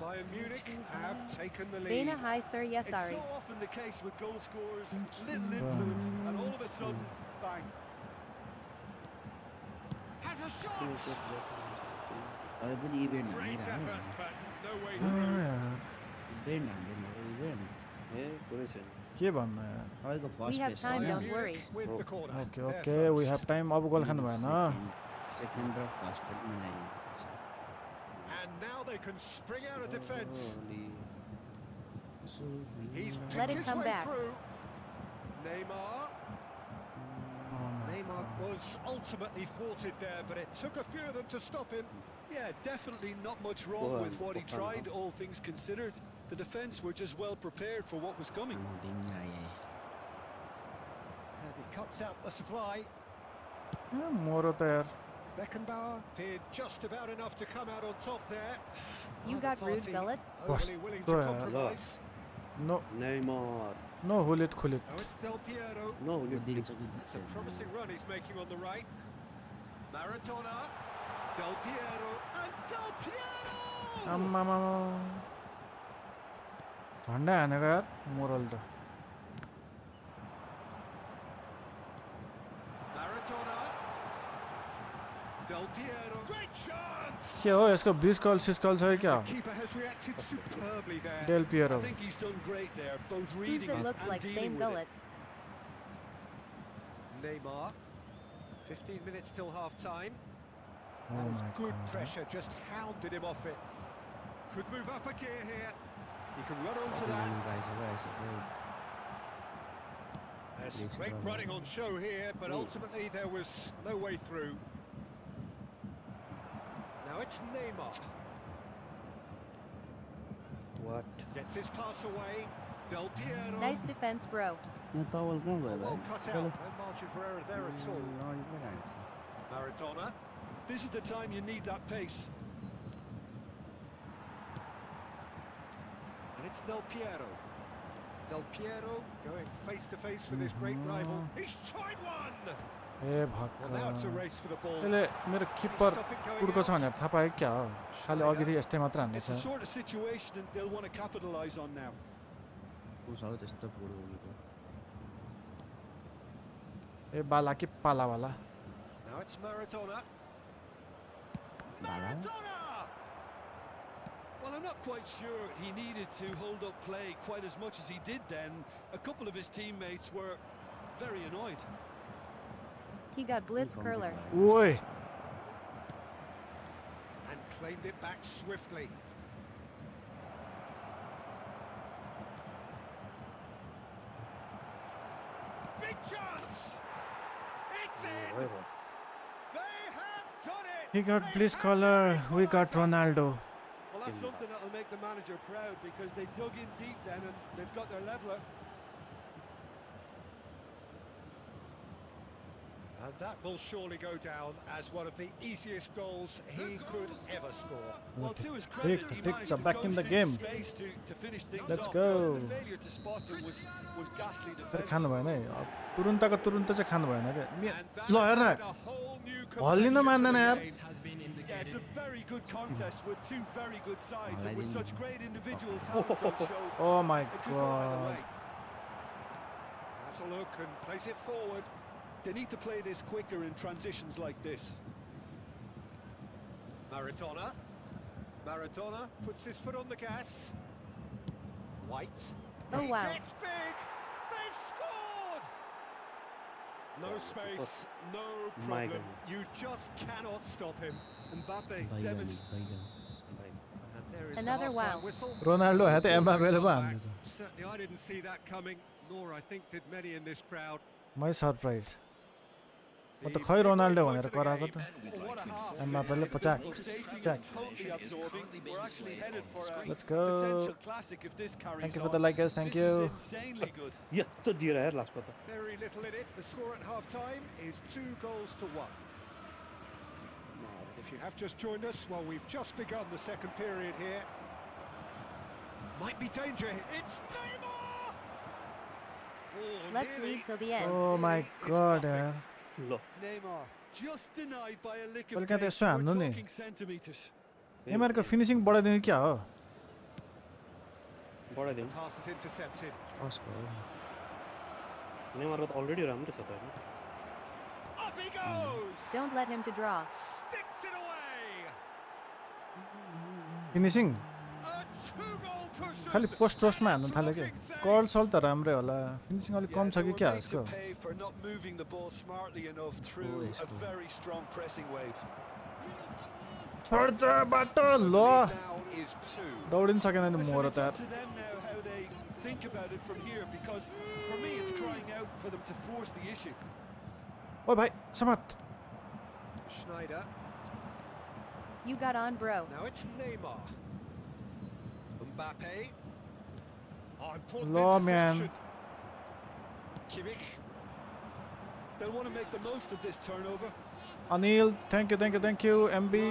Bayern Munich have taken the lead. Bena Hi Sir It's Yesari. so often the case with goal scorers, little influence, and all of a sudden, bang. Has a shot! अरे पनि event Great हानिरहेको effort, but no way through. Event हान्दैन event के भन्नु यार तपाईँको We first have pace time, Bayern don't worry. Munich with the corner. Okay They're okay we first. Have time अब goal खानु भएन सेकेन्ड र फर्स्ट पनि मिलाइदिनु And now they can spring out of defence. He's पर्छ Let picked it his come way back. through. Neymar. Neymar was ultimately thwarted there, but it took a few of them to stop him. Yeah, definitely not much wrong with what he tried, all things considered. The defence were just well prepared for what was coming. And he cuts out the supply. मोरो त यार Beckenbauer did just about enough to come out on top there. You Either got rude, party gullet. overly willing to Kस्तो यार compromise. No Neymar. No हुलित खुलित Oh, it's Del Piero. No, It's a promising run he's making on the right. Maradona. Del Piero. And Del Piero! आम्मामा झन्डा हानेको यार moral त Maradona. Del Piero. Great chance! के हो यसको 20 कल 6 कल छ कि क्या Keeper has reacted superbly there. Del Piero I think he's done great there, both Who's reading that it looks and like dealing same with it. gullet? Neymar. 15 minutes till half time. Oh That was my good God. pressure, just hounded him off it. Could move up a gear here. He can run onto that. There's great running on show here, but ultimately there was no way through. Now it's Neymar. What? Gets his pass away. Del Piero. Nice defense, bro. यो तवल कहाँ गयो Well cut out. No margin for error there at all. Maradona. This is the time you need that pace. And it's Del Piero. Del Piero going face to face with his great rival. He's tried one! A Well, now it's a भक्क race for the ball. यसले मेरो किपर उड्को छ भनेर थाहा पायो क्या हो खालि अघि यस्तै मात्र हान्ने It's छ the sort of situation that they'll want to capitalise on now. त्यस्तो पुरो ए बाला कि Palawala Now it's Maradona. Bala? Maradona! Well, I'm not quite sure he needed to hold up play quite as much as he did then. A couple of his teammates were very annoyed. He got blitz curler. ओइ And claimed it back swiftly. Big chance! It's in! They have done it! he got They please have color we equalised. got Ronaldo Well, that's something that'll make the manager proud because they dug in deep then and they've got their leveller. And that will surely go down as one of the easiest goals he could ever score. Well, to his credit, he managed to back in the ghost game. space to finish things Let's off. go. The failure to spot him was ghastly तर defense. खानु भएन है अब तुरुन्तको तुरुन्त चाहिँ खानु भएन क्या And that ल हेर न added a whole new हल्लिन complexion to मान्दैन the यार game. Yeah, it's a very good contest with two very good sides and with such great individual talent on show. oh my It could go either god way. Has a look and plays it forward. They need to play this quicker in transitions like this. Maradona. Maradona puts his foot on the gas. White. Oh, wow. Gets big. They've scored. No space, no problem. You just cannot stop him. Mbappe demonstrates. And there is Another the half-time wow. whistle. Ronaldo है त एम्बापेले पो Back. हान्दैछ Certainly I didn't see that coming, nor I think did many in this crowd. my surprise म त खै Ronaldo भनेर Into the कराएको game. त Oh, what a half. एम्बापेले It's पचाक Pulsating पचाक and totally absorbing. We're actually headed for a Let's go. potential classic if this carries Thank you for on. the like guys, thank This is you. insanely good. यस्तो दिएर यार लास्टमा त Very little in it. The score at half-time is 2-1. If you have just joined us, well, we've just begun the second period here. Might be danger. It's Neymar! Oh, Let's nearly. lead till the end. Oh my Nearly is god nothing. यार ल Neymar just denied by a lick Well, of can't they tape. swim, We're don't they? talking centimeters. नेमारको finishing बढाइदिनु क्या हो बढाइदिउँ Pass is intercepted. कसको हो नेमारको त already राम्रै छ त होइन Up he goes! Don't let him to draw. Sticks it away! Finishing A two-goal cushion! खालि पोस्ट रोस्टमा हान्नु थाल्यो क्या कर्ल सल त राम्रै होला फिनिसिङ अलिक कम छ they कि were क्या made यसको to pay for not moving the ball smartly enough through yes, a very strong pressing wave. छोड्छ बाटो ल Now is two. दौडिन सकेन नि Listen, मोर it's त up to them now how they think about it from here, because for me it's crying out for them to force the issue. ओ भाइ समात Schneider. You got on, bro. Now it's Neymar. Mbappe. Oh, important Law, man. interception. Kimmich. They'll want to make the most of this turnover. Anil thank you MB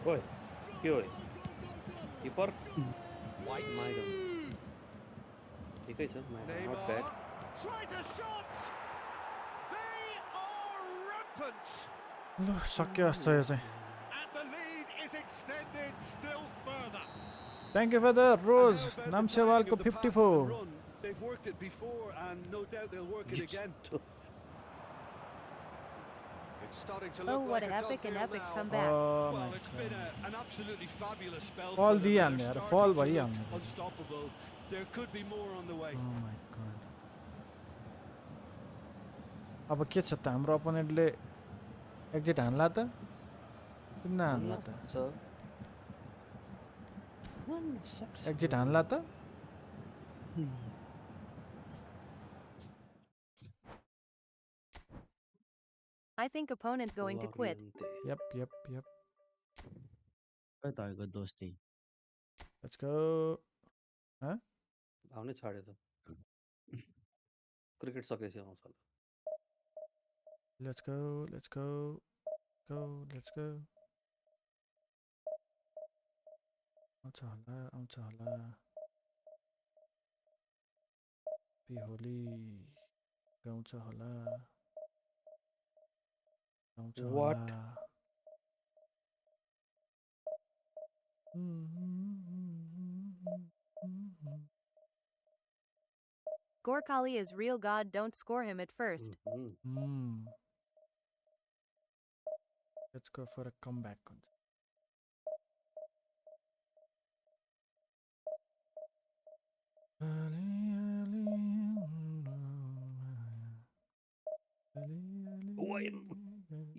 ओए के हो किपर White. माइगन ठिकै छ माइगन नट Neymar. Bad Tries a shot. They are rampant. ल सक्यो जस्तो यो चाहिँ And the lead is extended still further. Thank you for the rose And how about the नामसेवालको timing of the pass 54 and run? They've worked it before and no doubt they'll work it again. It's starting to Oh, look what like an a done epic and deal epic now. comeback. Oh Well, my it's been god an absolutely fabulous spell Fall for them. दिइहाल्ने They're यार, starting fall to look भइहाल्ने। unstoppable. There could be more on the way. Oh my god अब के छ त हाम्रो अपोनेन्टले exit हान्ला त किन हान्ला त exit हान्ला त I think opponent going to quit. Yup खै तपाईँको दोस्ती लेट्स गो आउनै छाड्यो त क्रिकेट सकेपछि आउँछ होला लेट्स गो आउँछ होला बिहोली गाउँछ होला What? Gorkali is real god, don't score him at first. Let's go for a comeback.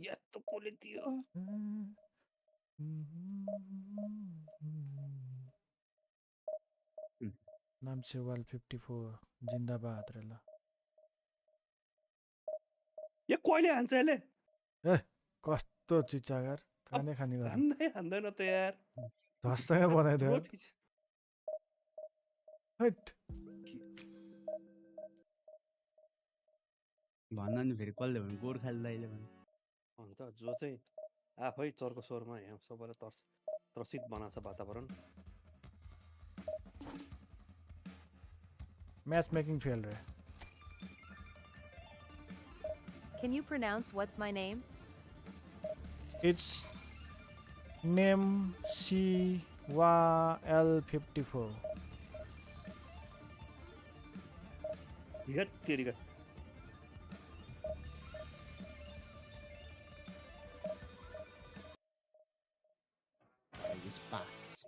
यस्तो कोले थियो नामसेवाल 54 जिन्दाबाद रे ल यो कहिले हान्छ यसले ए कस्तो चिचागर खाने गरेर हान्दैन त यार धस्सँग बनाइदियो हट भन्न नि फेरि कसले भन्नु गोर्खाली दाइले भन्नु अन्त जो चाहिँ आफै चर्को स्वरमा यहाँ सबैलाई त्रसित बनाएको छ वातावरण मैच मेकिंग फेल रे Can you pronounce what's my name? It's name CYL54 हेट तेरिका This pass.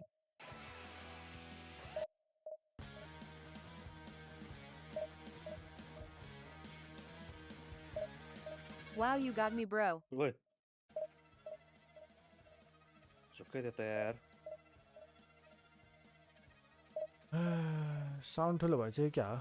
Wow, you got me, bro. ओए चुक्कै थियो त यार साउन्ड ठुलो भएछ कि क्या हो?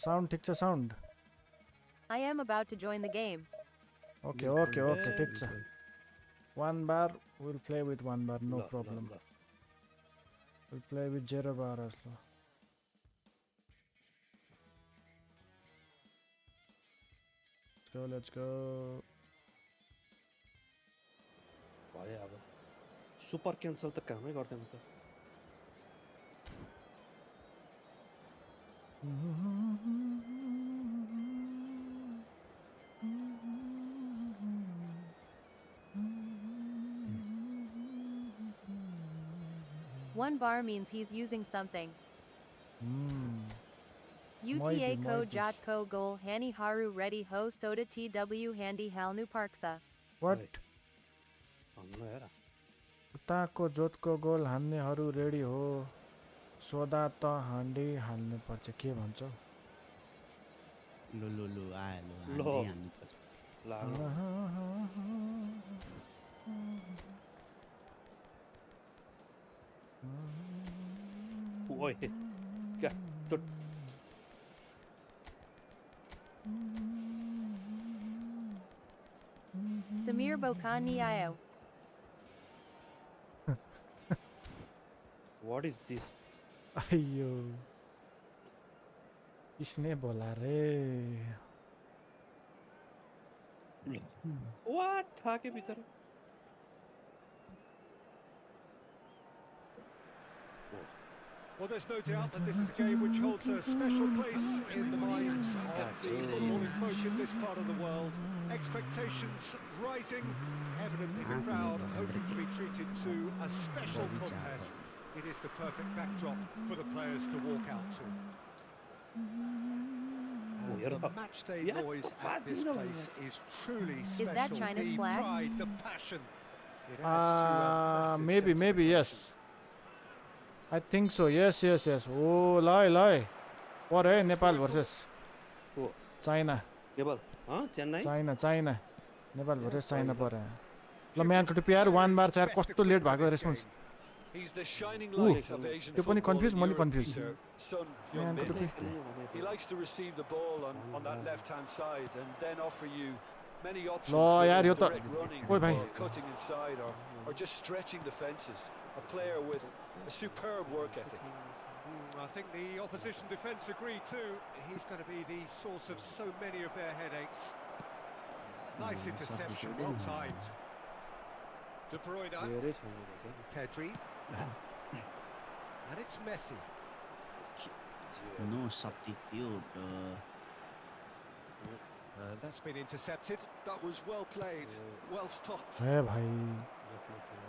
Sound ठिक छ sound. I am about to join the game. Okay, ठिक छ. One bar, we'll play with one bar, no problem. We'll play with 0 bar also. Let's go. भयो अब सुपर क्यान्सल त कामै गर्दैन त One bar means he's using something. UTA ko jot ko goal hani haru ready ho soda tw handy halnu parksa. What? भन्नु हेर उताको जोतको गोल हान्नेहरू ready हो सोदा त हान्डी हाल्नु पर्छ के भन्छौ लो आयो लो हान्नु पर्छ ओए क्या तो Samir Bokani ayo. What is this? अयो किसने बोला रे What था के बिचारा Well, there's no doubt that this is a game which holds a special place in the minds of the footballing folk in this part of the world. Expectations rising, evidently the crowd hoping to be treated to a special contest. It is the perfect backdrop for the players to walk out to. And the matchday noise at this place is truly special. Is that China's the flag? pride, the passion. It adds to a massive maybe sense of yes occasion. I think so yes oh lie what है Nepal versus China Nepal Chennai China Nepal versus China परे ल म्यानको टुपी यार one bar चाहिँ यार कस्तो late भएको response He's the shining light of Asian त्यो पनि football confused in म नि Europe, confused Peter. Son म्यानको Heung-min. टुपी He likes to receive the ball on that left-hand side and then offer you many options, Lo, whether yaar, it's yo to- direct running Oi, bhai. or cutting inside or just stretching the fences. A player with a superb work ethic. I think the opposition defence agree too. He's going to be the source of so many of their headaches. Nice interception, well timed. De Bruyne, Pedri, and it's Messi. No substitute. And that's been intercepted. That was well played, well stopped. है भाइ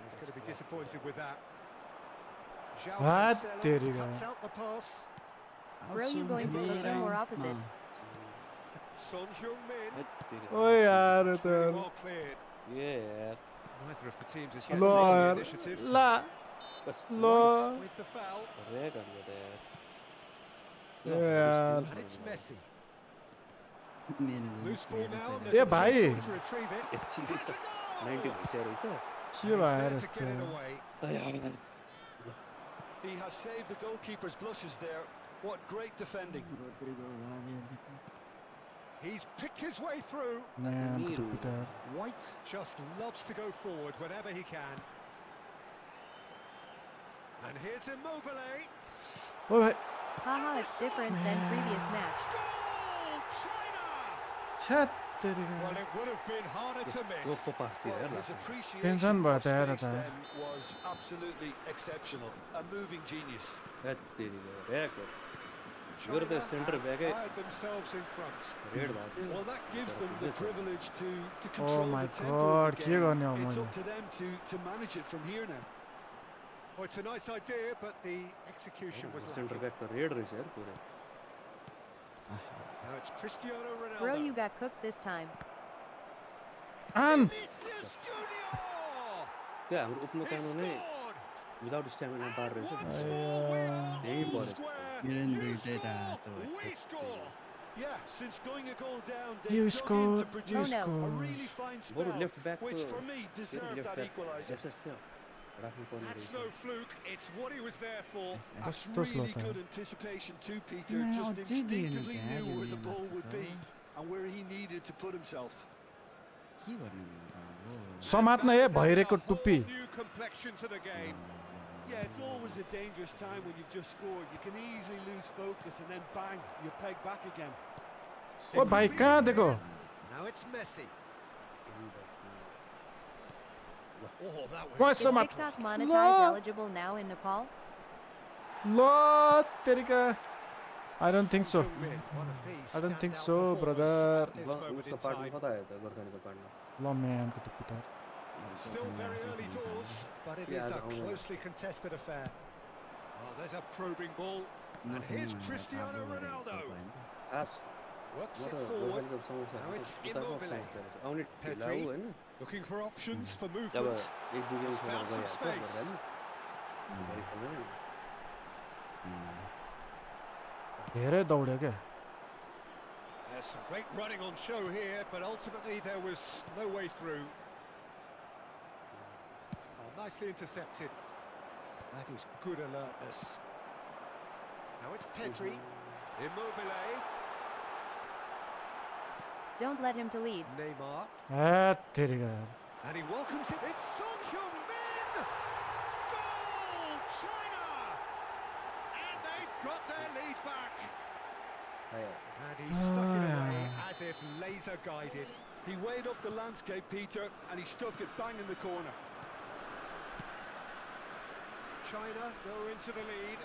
He's going to be disappointed with that. João Ah, Cancelo तेरी cuts guy. out the pass. Bro, you going to Cooking or opposite? Son Heung-min, ओए यार त really well cleared. Yeah. Neither of the teams has yet low taken the यार initiative. ला बस लो With the foul, रे कर देते यार यार and it's Messi. मेरो Loose ball now. and A there's a भाइ chance to retrieve it. It's Has a goal! 90 भइसक्यो रहेछ के He's भयो there to यस्तो get it away. He has saved the goalkeeper's blushes there. What great defending. He's picked his way through. म्यानको टुपी त यार White just loves to go forward whenever he can. And here's Immobile. ओ भाइ Haha, it's different than previous match. Goal! China! छ्यात तेरी गाय Well, it would have been harder to miss. रोको party Well, यार his Tension appreciation भयो of त यार space त। then was absolutely exceptional. A moving genius. तेरी रे कर China You're the centre have back, fired themselves in front. Red भएको Well, that gives them the privilege to Oh control my the tempo God, of the के गर्ने हो game. It's मैले? up to them to manage it from here now. Well, it's a nice idea, but the execution was centre lacking. Back त red रहेछ यार पुरै Now it's Cristiano Ronaldo. Bro, you got cooked this time. आन Vinicius Junior! क्या हाम्रो उप्नो He काममा नै scored! Without stamina बार रहेछ Once more, we're यही on पऱ्यो square. मेरो You दुइटै score, रातो we score. Yeah, since going a goal down, You they dug in scored, to you produce a scored. really fine बरु spell, left back which for me deserved that equaliser. SS छ That's no fluke, it's what he was there for. That's तो slow really था good anticipation too, Peter. नहीं, Just और जी दिए instinctively नहीं knew where the क्या ball would be तो and where he needed to put himself. के गर्ने भनेको समात्न ए भइरेको टुप्पी New complexion to the game. Yeah, it's always a dangerous time when you've just scored. You can easily lose focus and then bang, you're pegged back again. ओ भाइ कहाँ देखो Now it's Messi. Oh, that What? was Is Somat- TikTok No. monetized eligible now in Nepal? ल तेरिका I don't think so. I don't think so, brother. उसको पार्टमा कता आयो त गोर्खालीको पार्टमा ल म्यानको टुप्पी त Still very early doors, but it is a closely contested affair. Oh, there's a probing ball. And here's Cristiano Ronaldo. Us Works म it त forward. गोर्खालीको समस्या Now it's उताको Immobile. समस्या रहेछ आउने ढिला Pedri. हो हैन Looking for options for जब movement. एक दुई गेम खेलेर Found some गइहाल्छ space. गोर्खाली धेरै खेल्दैन धेरै दौड्यो क्या There's some great running on show here, but ultimately there was no way through. Oh, nicely intercepted. That is good alertness. Now it's Pedri. Immobile. Don't let him to lead. Neymar. तेरिका And he welcomes it. It's Son Heung-min! Goal! China! And they've got their lead back. आयो And he stuck it away as if laser guided. He weighed up the landscape, Peter, and he stuck it bang in the corner. China go into the lead.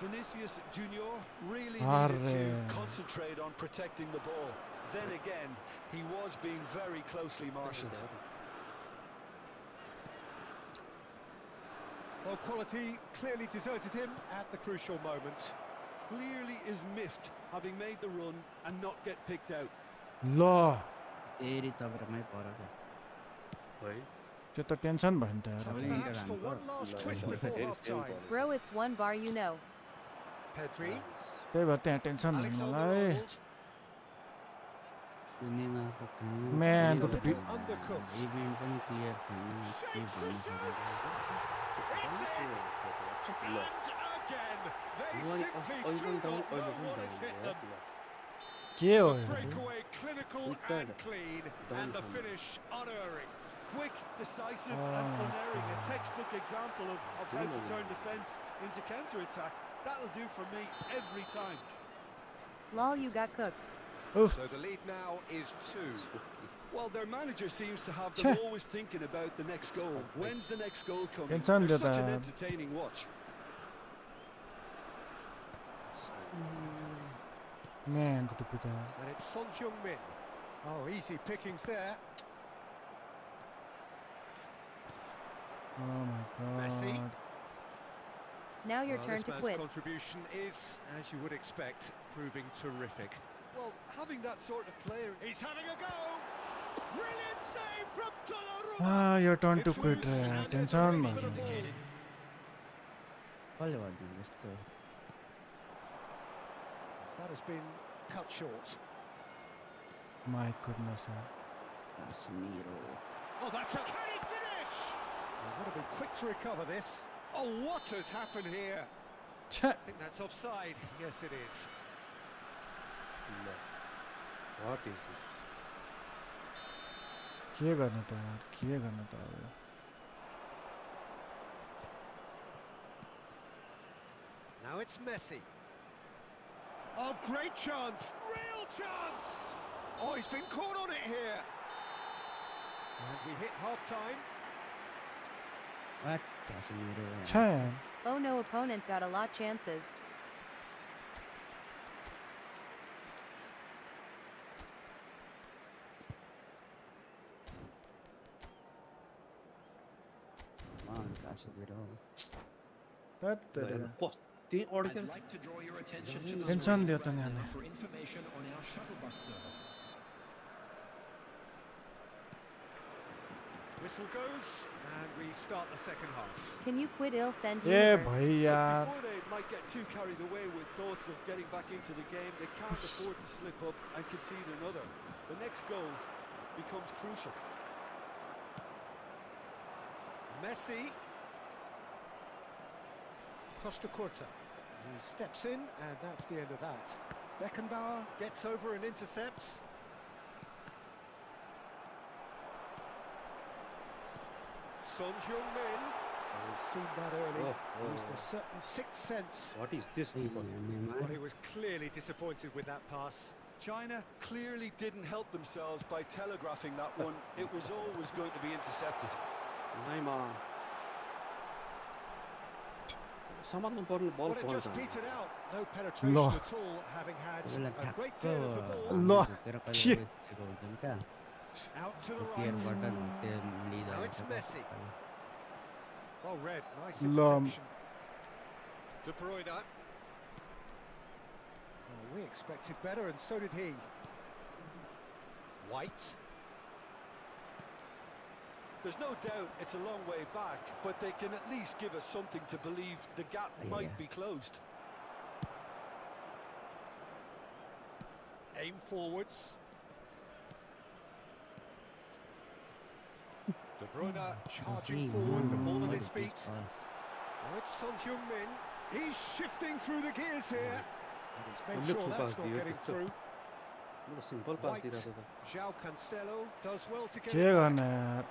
Vinicius Junior really needed to Arre. concentrate on protecting the ball. Then again, he was being very closely marshalled. Well, quality clearly deserted him at the crucial moment. Clearly is miffed, having made the run and not get picked out. ल फेरि तपाईँमै पर क्या है त्यो त tension भयो नि त यार सबैले Perhaps इन्टर for हान्नु one last Like, twist like, before like, half-time. Bro, it's one bar you know. Pedri. त्यही भएर त्यहाँ टेन्सन भयो Alexander मलाई Arnold. नेमारको काम म्यानको It's a टुप्पी little undercooked. Event पनि क्लियर छैन के Shapes to भन्नु shoot. सक्दैन It's in. ल And again, they Why- simply oh, you do don't not know- oh, you know don't what know, has hit yeah, them. के हो The yo? breakaway clinical Good turn. and clean, and the Done. finish unerring. Quick, decisive Oh and my unerring. A God. textbook example of how to Brilliant. turn defence into counter-attack. That'll do for me every time. Lol, you got cooked. Oof. So the lead now is 2. Well, their manager seems to have Cheh. them always thinking about the next goal. When's the next goal coming? Tension They're did such an that. entertaining watch. म्यानको टुप्पी त And it's Son Heung-min. Oh, easy pickings there. Oh my Messi. god Now your Well, turn this to man's quit. contribution is, as you would expect, proving terrific. Well, having that sort of player... He's having a go! Brilliant save from Donnarumma! your turn to It's quit loose, and there's a tension race for भयो the ball. कसले गरिदिनु यस्तो That has been cut short. my goodness यार काश्मीरो Oh, that's a... Can he finish? Well, would have been quick to recover this. Oh, what has happened here? छ्या I think that's offside. Yes, it is. ल what is this के गर्नु त यार के गर्नु त अब Now it's Messi. Oh, great chance. Real chance. Oh, he's been caught on it here. And we hit half-time. वाट काश्मीरो छ्या यार Oh no, opponent got a lot chances. काश्मीरो That ल हेर्नु कस त्यही अड्केर I'd like to draw your attention to the tension दियो त यहाँले for information on our shuttle bus service. Whistle goes, and we start the second half. Can you quit ill send A universe? भाइ But यार before they might get too carried away with thoughts of getting back into the game, they can't afford to slip up and concede another. The next goal becomes crucial. Messi. Costa Curta. He steps in, and that's the end of that. Beckenbauer gets over and intercepts. Son Heung-min. He's seen that early. Used a certain sixth sense. What is this? Well, he was clearly disappointed with that pass. China clearly didn't help themselves by telegraphing that one. It was always going to be intercepted. Neymar. Someone ball Well, it just petered out. No penetration No. at all, having had a great deal of the ball. No. Shit. Out to the right. Now it's Messi. Well read, nice Lum. interception. De Bruyne. Oh, we expected better, and so did he. White. There's no doubt it's a long way back, but they can at least give us something to believe the gap might be closed. Aim forwards. De Bruyne charging forward, the ball at his feet. Now it's Son Heung-min. He's shifting through the gears here. And he's made sure that's not getting through. Simple pass White. João Cancelo does well to get के it back. गर्ने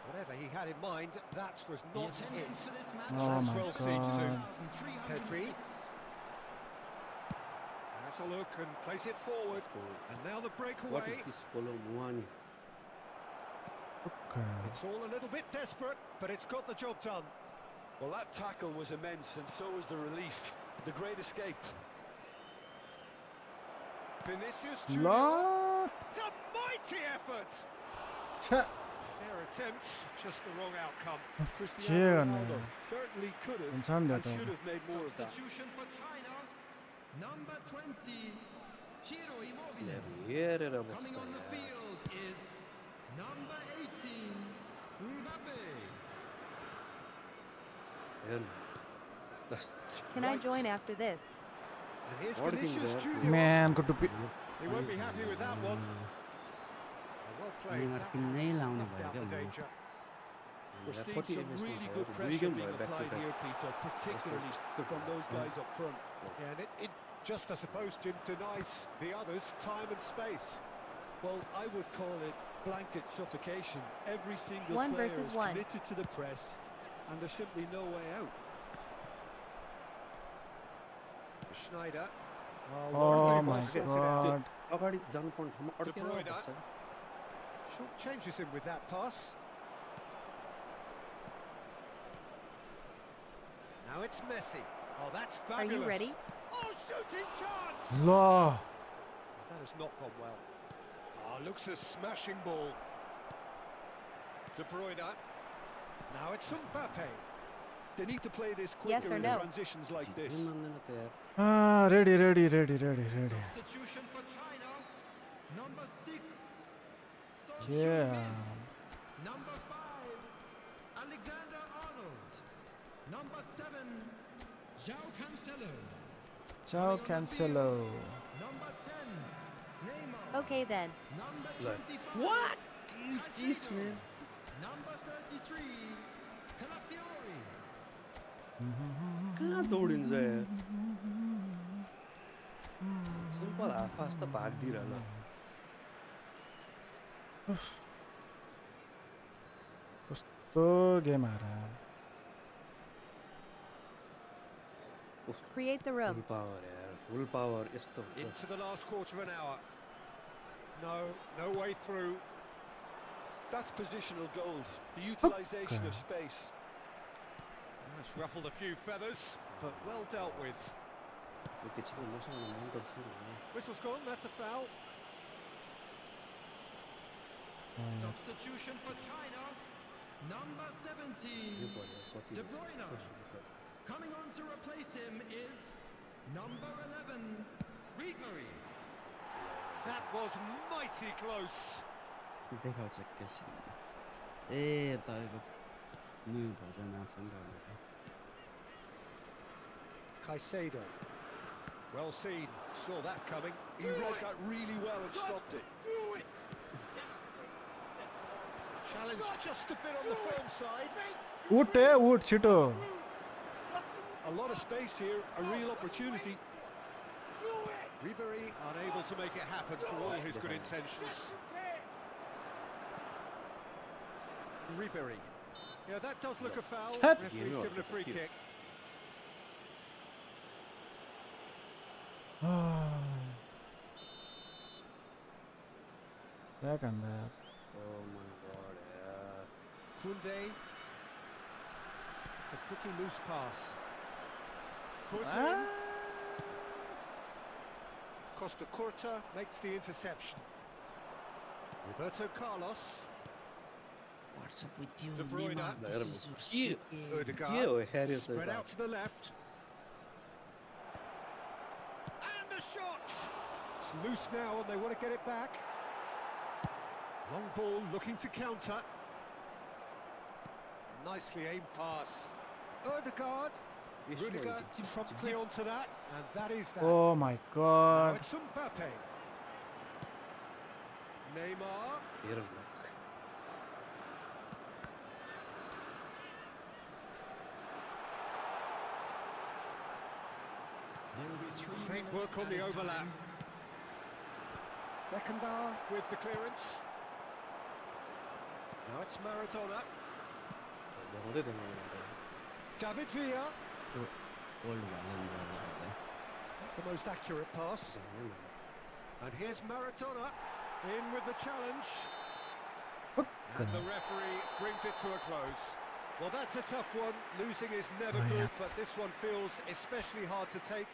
Whatever he had in mind, that was The not attendance it. for this match Oh is my well seen God. too. 3,306. Pedri. Has a look and plays it forward. And now the What breakaway. is this? Polo Muani. It's all a little bit desperate, but it's got the job done. Well, that tackle was immense, and so was the relief. The great escape. Vinicius Junior. لا It's a mighty effort. 차 Fair attempt, just the wrong outcome. Cristiano Ronaldo Ronaldo certainly could have 괜찮은데 and 또 should have made more of that. Substitution for China. Number 20, Ciro Immobile. Ribery Coming on the field is number 18, Mbappe. Can I join after this? And here's What do you think Vinicius there? Junior. Man को टुप्पी He won't be happy with that one. Well played. Neymar That किन्नै has लाउने snuffed out भयो the क्या danger. We're seeing some really good pressure being applied here, Peter, particularly from those guys up front. Yeah, and it just, I suppose, denies the others time and space. Well, I would call it blanket suffocation. Every single One player versus is one. committed to the press, and there's simply no way out. Schneider. Oh wonderfully my sorted out. God अगाडि जानु पर्ने ठाउँमा De अड्केर Bruyne. बस्छ। Short changes him with that pass. Now it's Messi. Oh, that's Are fabulous. you ready? Oh, shooting chance! لا That has not gone well. Oh, looks a smashing ball. De Bruyne. Now it's Mbappe. They need to play this Yes quicker or in no? transitions like this. मान्दैन त यार। Ready ready ready ready ready Substitution for China. Number 6, Son के Heung-min. Number 5, Alexander Arnold. Number 7, João Cancelo. चाओ क्यान्सेलो Number 10, Neymar. Okay then. Number Like, 25, What is this, Takefusa. man? Number 33, Calafiori. कहाँ दौडिन्छ यार? Simple half past त भाग्दिरह ल। कस्तो game आएर Create the full room. Power यार, full power यस्तो हुन्छ। Into the last quarter of an hour. No way through. That's positional gold, the utilisation of space. That's ruffled a few feathers, but well dealt with. Okay छ मसँग माउन्टर छ नि। Whistle's gone, that's a foul. Substitution for China. Number 17, कति De Bruyne. Coming on to replace him is number 11, Ribery. That was mighty close. देखाउँछ केसी ए तपाईँको new version आएको छ नि त Caicedo. Well seen, saw that coming. He read that really well and stopped it. Challenge just a bit on the firm side. Wood chito. A lot of space here, a real opportunity. Ribery unable to make it happen for all his good intentions. Ribery. Yeah, that does look a foul. Referee's given a free kick. Second. Oh my god, yeah. Kunde. It's a pretty loose pass. Foot in. Costa Curta makes the interception. Roberto Carlos. What's up with you, De Bruyne. Neymar? This is your shit. Odegaard. Spread out to the left. And the shot! It's loose now and they want to get it back. Long ball looking to counter. Nicely aimed pass. Odegaard. Rudiger promptly onto that, and that is that. Oh my Now god. it's Mbappe. Neymar. Great work on the overlap. Beckenbauer with the clearance. Now it's Maradona. David Villa. Old Wallen. The most accurate pass. And here's Maradona in with the challenge. And the referee brings it to a close. Well, that's a tough one. Losing is never good, but this one feels especially hard to take.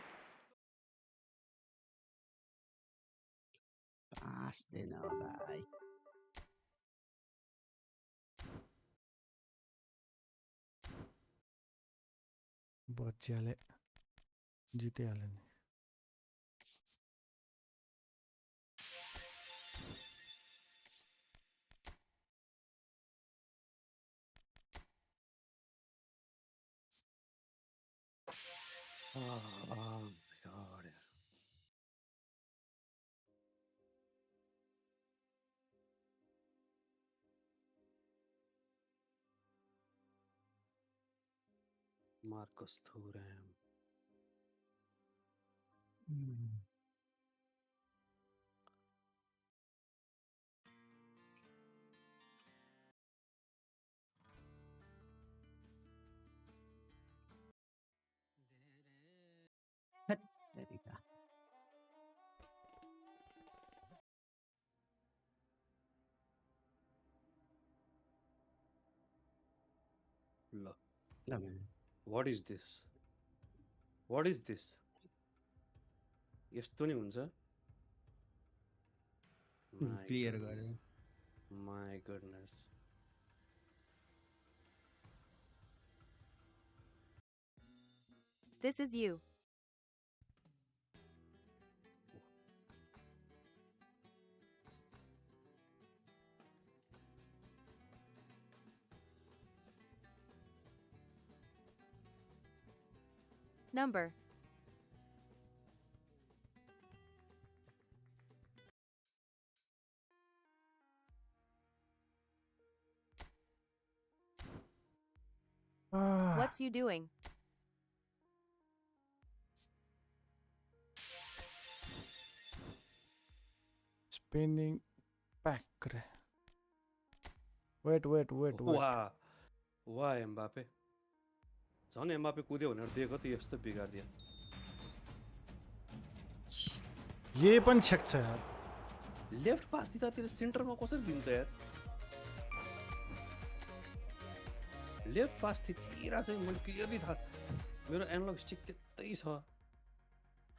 Pass de no, bye. बच्चाले जितिहाल्यो नि Oh my god. Marcus Thuram. There you go. Look. What is this? What is this? यस्तो नि हुन्छ? Clear गरे. My goodness. This is you. Number. What's you doing? Spinning back. Wait. Wow. Why Mbappe? झन् Mbappe कुद्यो भनेर दिएको त यस्तो बिगार्दियो ये पनि छेक्छ यार लेफ्ट पास दिँदा त्यो सेन्टरमा कसरी दिन्छ यार लेफ्ट पास थिचिरा चाहिँ मैले क्लियरली थाहा मेरो एनालग स्टिक त्यतै छ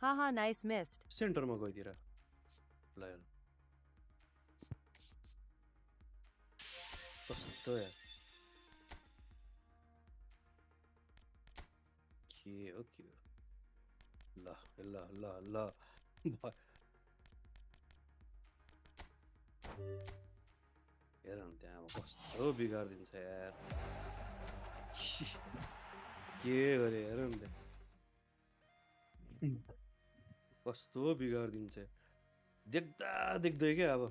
Haha, nice missed. सेन्टरमा गइदिएर ल यार कस्तो यार के ल हेर न त्यहाँ अब कस्तो बिगारिदिन्छ यार के गरे हेर न कस्तो बिगारिदिन्छ देख्दै क्या अब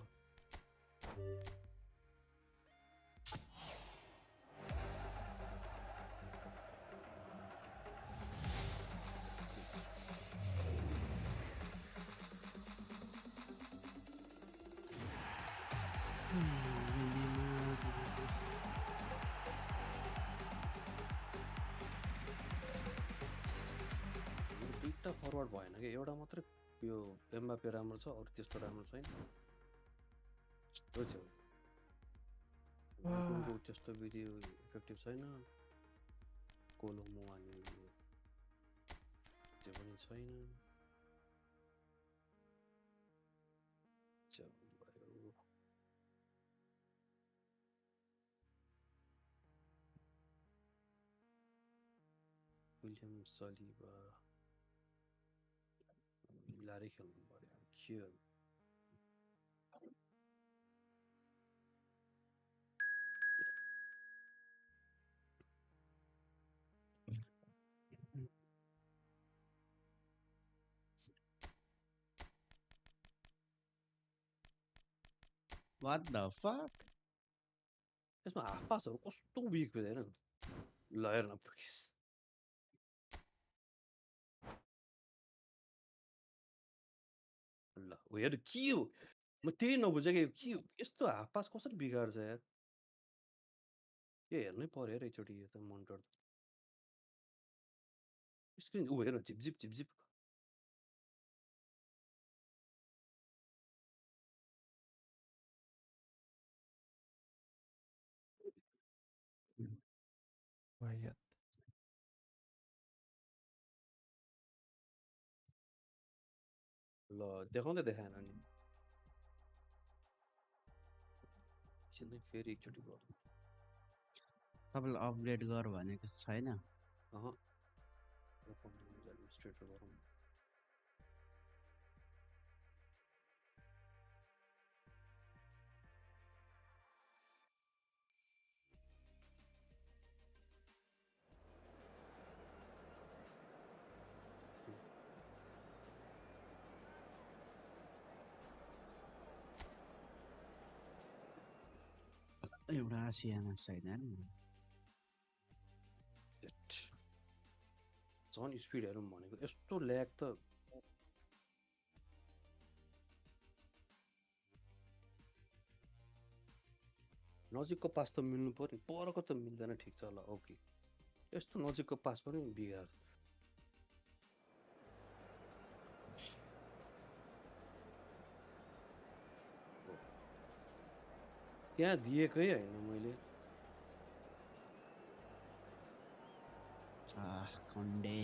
दुईटा फरवर्ड भएन कि एउटा मात्रै यो एमबापे राम्रो छ अरु त्यस्तो राम्रो छैन त्यस्तो थियो कुनको त्यस्तो भिडियो इफेक्टिभ छैन कोलोमो अनि त्यो पनि छैन विलियम सलिबा लारी खेल्नु पर्यो के What the fuck? यसमा हाफ पासहरु कस्तो विक हुँदैन ल हेर्न प्लिज ल हेर के हो म त्यही नबुझेको के यस्तो हाफ पास कसरी बिगार्छ यार यो हेर्नै पर्यो यार एकचोटि यो त मोनिटर स्क्रिन उ हेर झिपझिप झिपझिप वायत ल देखाउँदै देखाएन नि सिधै फेरि एकचोटि गर्नु तपाईँले अपग्रेड गर भनेको छैन अह एडमिनिस्ट्रेटर गरौँ एउटा आसियाना छैन नि झन् स्पिड हेरौँ भनेको यस्तो ल्याग त नजिकको पास त मिल्नु पर्यो परको त मिल्दैन ठिक छ ल ओके यस्तो नजिकको पास पनि बिगार्छ त्यहाँ दिएकै हैन मैले कन्डे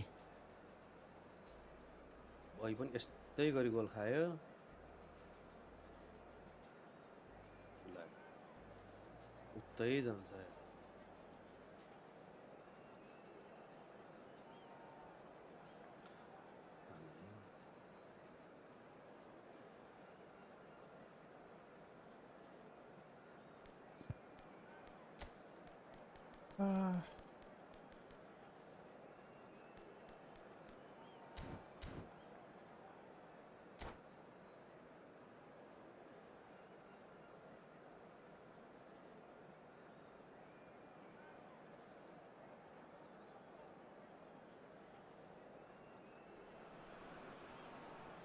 भइ पनि यस्तै गरी गोल खायो उतै जान्छ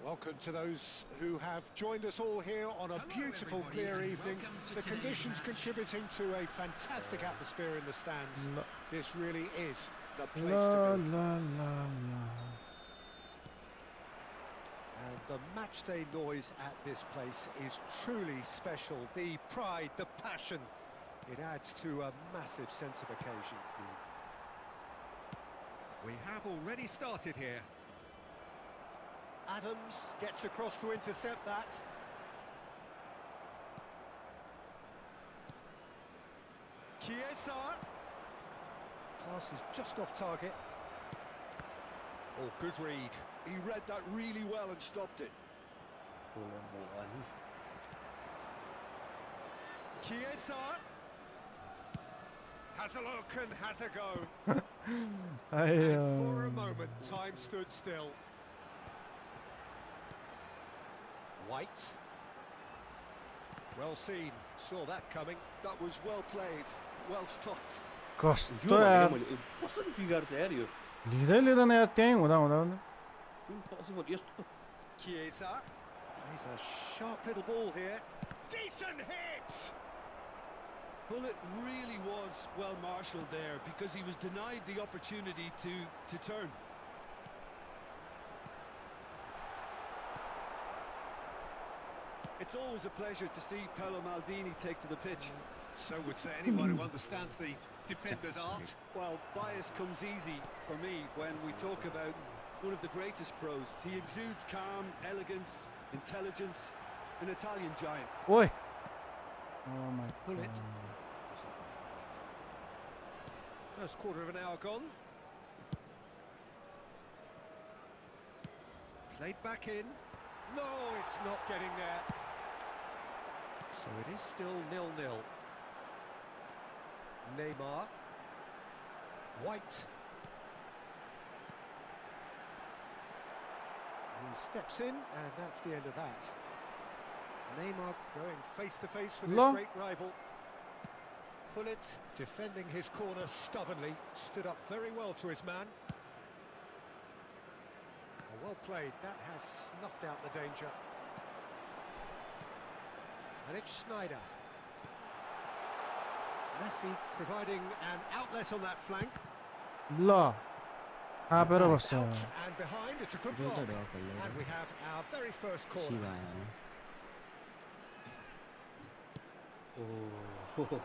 Welcome to those who have joined us all here on a beautiful, clear evening. The conditions contributing to a fantastic atmosphere in the stands. This really is the place to be. And the matchday noise at this place is truly special. The pride, the passion, it adds to a massive sense of occasion. We have already started here. Adams gets across to intercept that. Chiesa. Pass is just off target. Oh, good read. He read that really well and stopped it. Chiesa. Has a look and has a go. And for a moment, time stood still. White. Well seen. Saw that coming. That was well played. Well stopped. कस्तो यार कसरी बिगार्छ यार यो लिँदैन यार त्यही हुँदा impossible यस्तो Chiesa. He's a sharp little ball here. Decent hit! Well, it really was well marshalled there because he was denied the opportunity to turn. It's always a pleasure to see Paolo Maldini take to the pitch. So would say anyone who understands the defender's art. Well, bias comes easy for me when we talk about one of the greatest pros. He exudes calm, elegance, intelligence, an Italian giant. Oi! Oh my Pull it. god. First quarter of an hour gone. Played back in. No, it's not getting there. So it is still 0-0. Neymar. White. He steps in, and that's the end of that. Neymar going face-to-face with his great rival. Pullet defending his corner stubbornly, stood up very well to his man. Well played, that has snuffed out the danger. And it's Snyder. Messi providing an outlet on that flank. La. Out and behind, it's a good block. And we have our very first corner. Oh.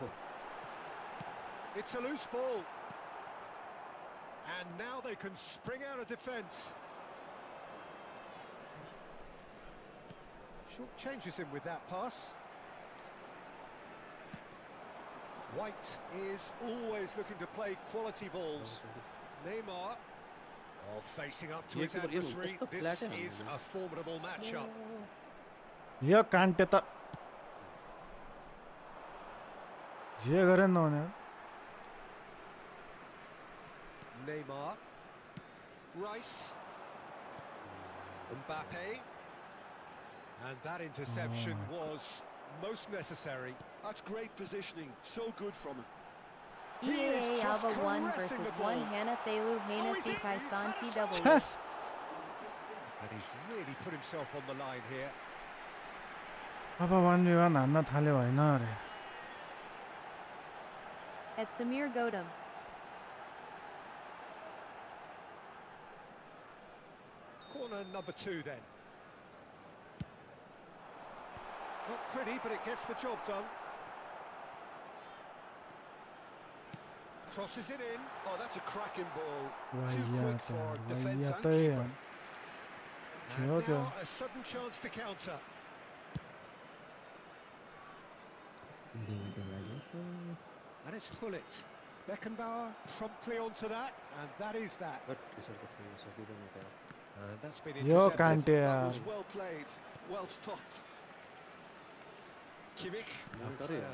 It's a loose ball. And now they can spring out of defence. Short changes him with that pass. White is always looking to play quality balls. Neymar, facing up to his adversary. This is a formidable matchup. Yeah, can't get the. Neymar, Rice, Mbappe, and that interception was most necessary. That's great positioning, so good from him. EAA Alba 1 versus 1 Hannah Thelu Hana Thikai Santi double. And he's really put himself on the line here. Papa 1v1 हान्न थाल्यो हैन अरे. At Samir Godam. Corner number 2 then. Not pretty, but it gets the job done. Crosses it in. Oh, that's a cracking ball. Too Vaya quick for defence and ta keeper. And now a sudden chance to counter. And it's Hullet. Beckenbauer promptly onto that, and that is that. That's been intercepted. That was well played, well stopped. Kimmich,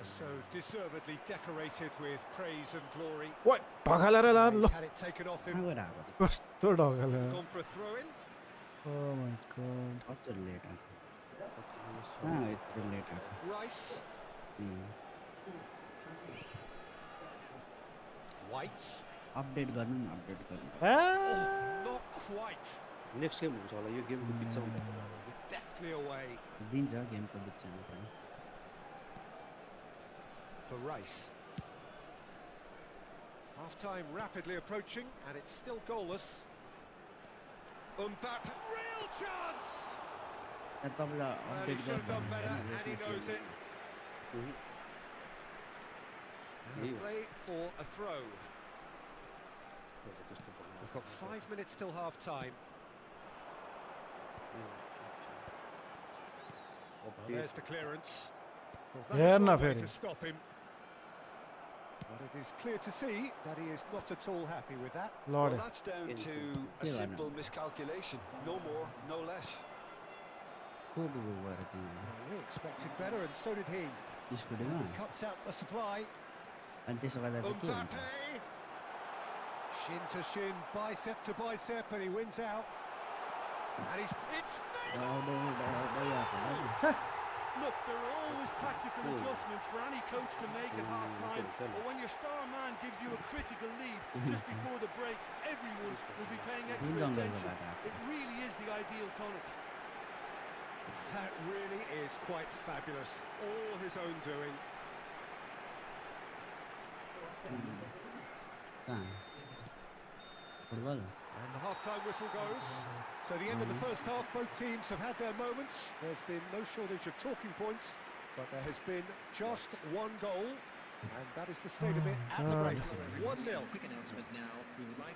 so deservedly decorated with praise and glory. What? He's had it taken off him. He's gone for a throw-in. Oh my god. Rice. White. Update garden. Not quite. Next game हुन्छ होला यो गेमको बिचमा Deftly away. दिन्छ गेमको बिचमा पनि. For Rice. Half-time rapidly approaching, and it's still goalless. Mbappe, real chance! तपाईँलाई He update should have done better, गर्नु and he knows it. And a play for a throw. We've got 5 minutes till half-time. Well, there's the clearance. Well, that's one way to stop him. But it is clear to see that he is not at all happy with that. Well, that's down to a simple miscalculation. No more, no less. Kubo We expected better, and so did he. He cuts out the supply. Mbappe! Shin to shin, bicep to bicep, and he wins out. And it's Neymar! Look, there are always tactical adjustments for any coach to make at half-time, but when your star man gives you a critical lead just before the break, everyone will be paying extra attention. It really is the ideal tonic. That really is quite fabulous. All his own doing. Football. And the half-time whistle goes. So the end of the first half, both teams have had their moments. There's been no shortage of talking points, but there has been just one goal, and that is the state of it at the break. 1-0.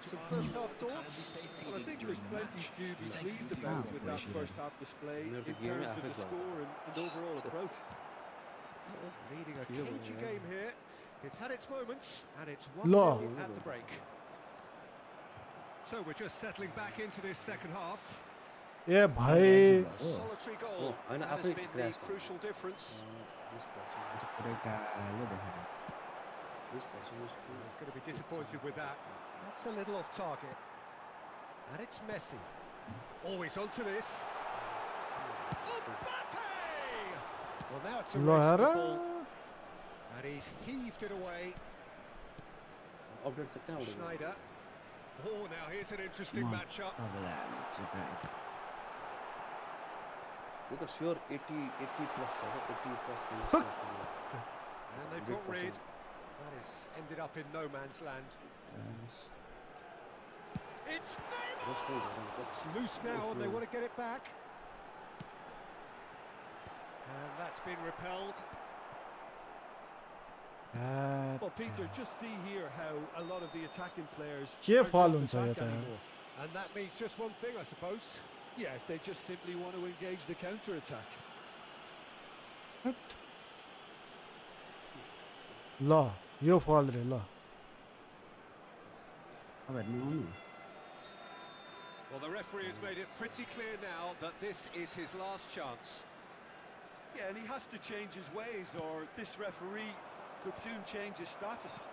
Some first half thoughts? Well, I think there's plenty to be pleased about with that first half display in terms of the score and overall approach. Leading a cagey game here. It's had its moments, and it's 1-0 at the break. So we're just settling back into this second half. Yeah, bhai. Solitary goal. That has been the crucial difference. He's going to be disappointed with that. That's a little off target. And it's Messi. Always onto this. Mbappe! Well, now it's a race for the ball. And he's heaved it away. Schneider. Oh, now here's an interesting matchup. Sure 80 plus, 80 plus. And they've got rid. That has ended up in no man's land. It's Neymar! It's loose now and they want to get it back. And that's been repelled. Well, Peter, just see here how a lot of the attacking players के aren't fall jumping हुन्छ back यता anymore. And that means just one thing, I suppose. Yeah, they just simply want to engage the counter-attack. ल यो फल रे ल Well, the referee has made it pretty clear now that this is his last chance. Yeah, and he has to change his ways, or this referee could soon change his status.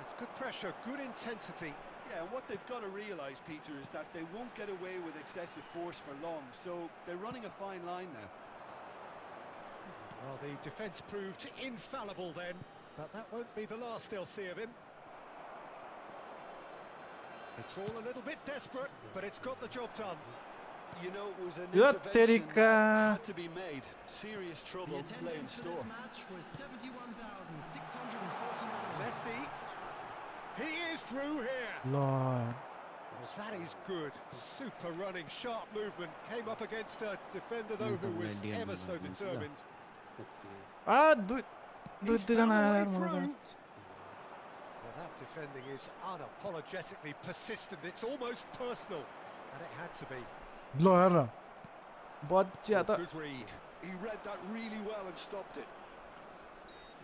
It's good pressure, good intensity. Yeah, and what they've got to realise, Peter, is that they won't get away with excessive force for long, so they're running a fine line now. Well, the defence proved infallible then, but that won't be the last they'll see of him. It's all a little bit desperate, but it's got the job done. You know, it was an Yeah, intervention Terika. that had to be made. Serious trouble lay in store. Messi. He is through here. ल That is good. Super running, sharp movement. Came up against a defender, though, who was ever so determined. दुई जना आएर मलाई Well, that defending is unapologetically persistent. It's almost personal, and it had to be. ल हेर न बच्चा त Good read. He read that really well and stopped it.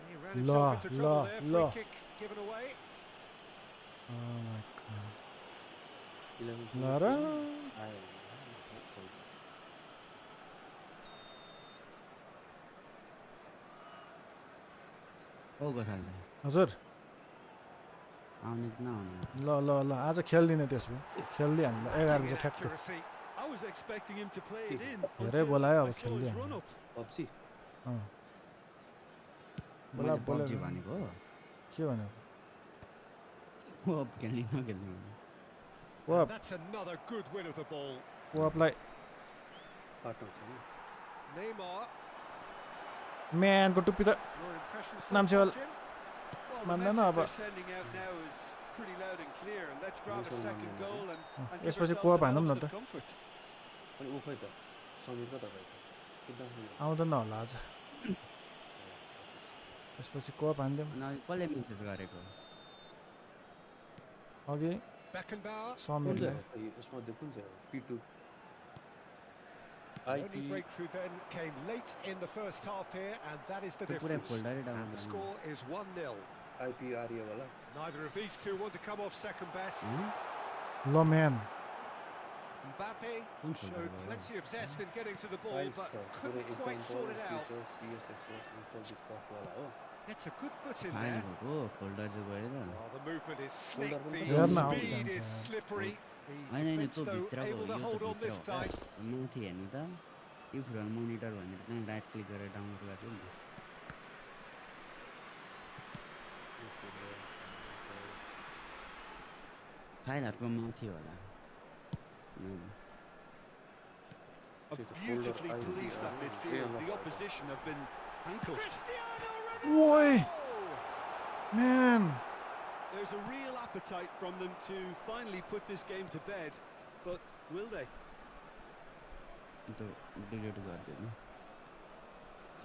He ran himself into trouble there. la. Free kick given away. Oh my god ल र हजुर ल ल ल आज खेल्दिनँ त्यसमा खेल्दै हामीलाई 11 बजे ठ्याक्क Accuracy. I was expecting him to play it in धेरै until बोलायो I अब saw खेल्दै his हामी run-up. PUBG बोला बोला भनेको के भने अब खेल्ने नखेल्ने वाप That's another good win of the ball. वापलाई पार्टनर छ नि Neymar. म्यानको टुप्पी त Your impression so Nam far, Chewel. Jim? Well, the Mandan message अब they're sending out now is pretty loud and clear. Let's grab a second goal and give यसपछि ourselves cope a हान्नौँ न moment त of comfort. अनि ऊ खोइ त समीर कता गयो एकदम आउँदैन होला आज यसपछि कोप हान्दिउँ अनि कसले मेसेज गरेको अघि Beckenbauer. कुन समीरले चाहिँ यसमा चाहिँ कुन चाहिँ P2 The only breakthrough then came late in the first half here, and that is the त्यो पुरै difference. फोल्डरै down And the score is 1-0. IP आर्य वाला Neither of these two want to come off second best. ल म्यान Mbappe Good showed football. plenty of zest in getting to the ball, files but छ पुरै couldn't quite sort it out. PS Xbox install discord वाला हो It's a good foot in fine there. भएको folder चाहिँ गएर Oh, the movement is slick, Folder the Yeah, no, speed it's is on, slippery. The होइन होइन defence, त्यो though, भित्रको able to yo hold त on this भित्र time. हो माथि हेर्नु त यो फुटबल मोनिटर भनेर त्यहाँ राइट क्लिक गरेर डाउनलोड गरेको नि फाइलहरूको माथि होला Beautifully policed that midfield. The opposition have been handcuffed. Cristiano ओइ Ronaldo! म्यान There's a real appetite from them to finally put this game to bed, but will they? तो डिलीट कर देना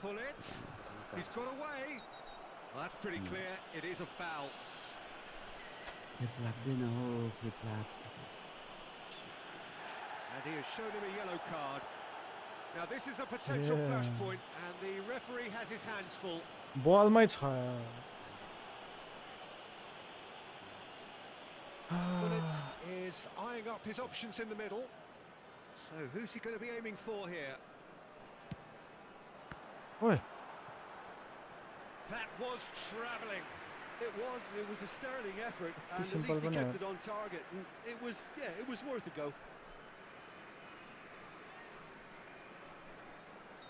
Pull it. He's got away. Well, that's pretty clear. It is a foul. फिर flag देना हो फिर flag And he has shown him a yellow card. Now this is a potential flashpoint, and the referee has his hands full. Ball my child. Bullet is eyeing up his options in the middle. So who's he going to be aiming for here? Oi. That was travelling. It was a sterling effort, and at simple least he one, kept yeah. it on target. And it was worth a go.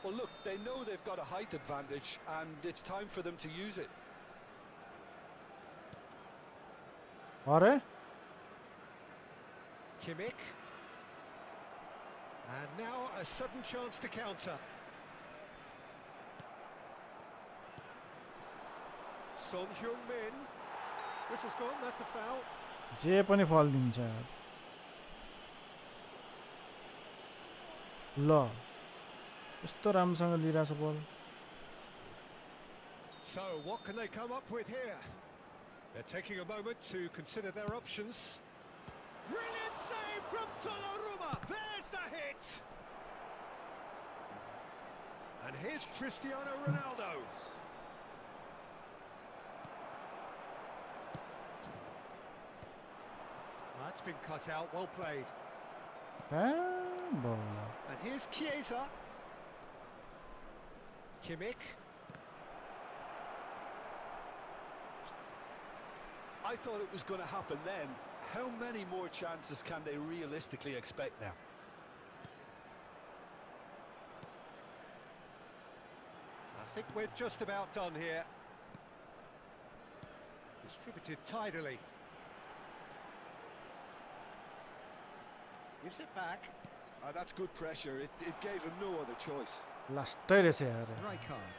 Well, look, they know they've got a height advantage, and it's time for them to use it. Are? Kimmich. And now a sudden chance to counter. Son Heung-min. Whistle's gone, that's a foul. जे पनि फल दिन्छ ल यस्तो राम्रोसँग लिइरहेछ बल So what can they come up with here? They're taking a moment to consider their options. Brilliant save from Donnarumma. There's the hit. And here's Cristiano Ronaldo. That's been cut out, well played. बल And here's Chiesa. Kimmich. I thought it was going to happen then. How many more chances can they realistically expect now? I think we're just about done here. Distributed tidily. Gives it back. That's good pressure. It gave him no other choice. लास्टै रहेछ यार Right card.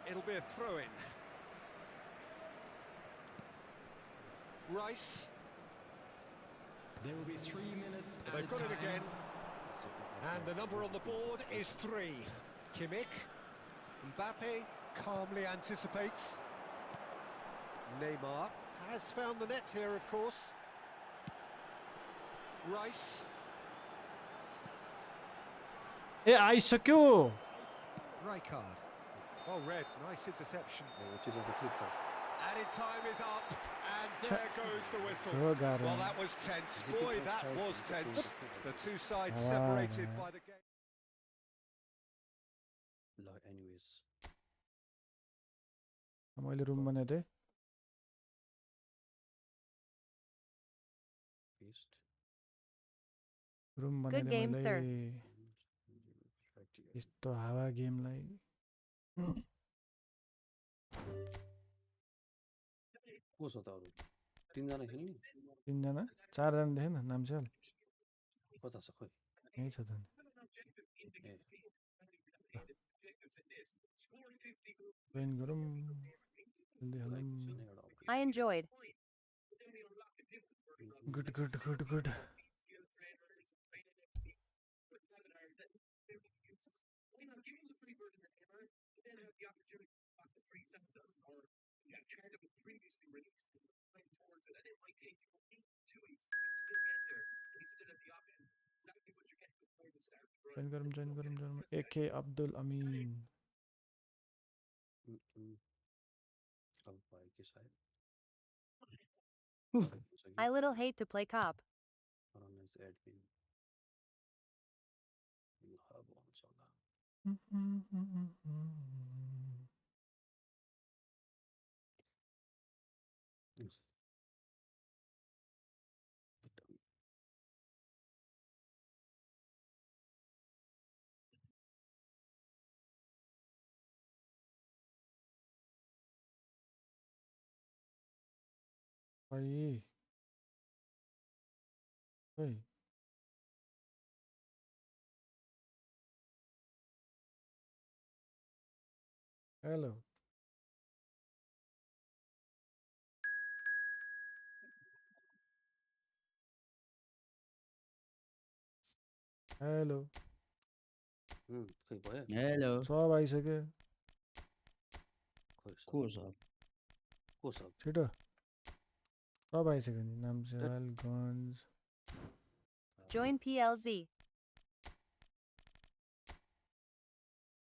It'll be a throw-in. Rice. There will be 3 minutes. They've got it again. And the number on the board is 3. Kimmich. Mbappe calmly anticipates. Neymar has found the net here, of course. Rice. ए आइसक्यो Right card. Well read. Nice interception. चीज़ों को ठीक था Added time is up. And there goes the whistle. Oh, got Well, it. that was tense. Boy, that was tense. The two sides Wow. separated by the game. ल anyways मैले room बनाइदिएँ feast room Good बनाइदिएँ game, sir. मैले यस्तो हावा गेमलाई को छ त अरु तीनजना खेल्ने तीनजना चारजना देखेन नाम चाहिँ कता छ खोइ यही छ त नि ए जोइन गरौँ जल्दी हालौँ I enjoyed. Good good good good join गरौँ एके अब्दुल अमीन अब भयो कि सायद I little hate to play cop. run as admin will have भन्छ होला Oi. Oi. Hello. हेलो खै भयो हेलो सब आइसक्यो खोइ सब को सब को सब छिटो सब आइसक्यो नि नाम्चेवालगञ्ज Join PLZ.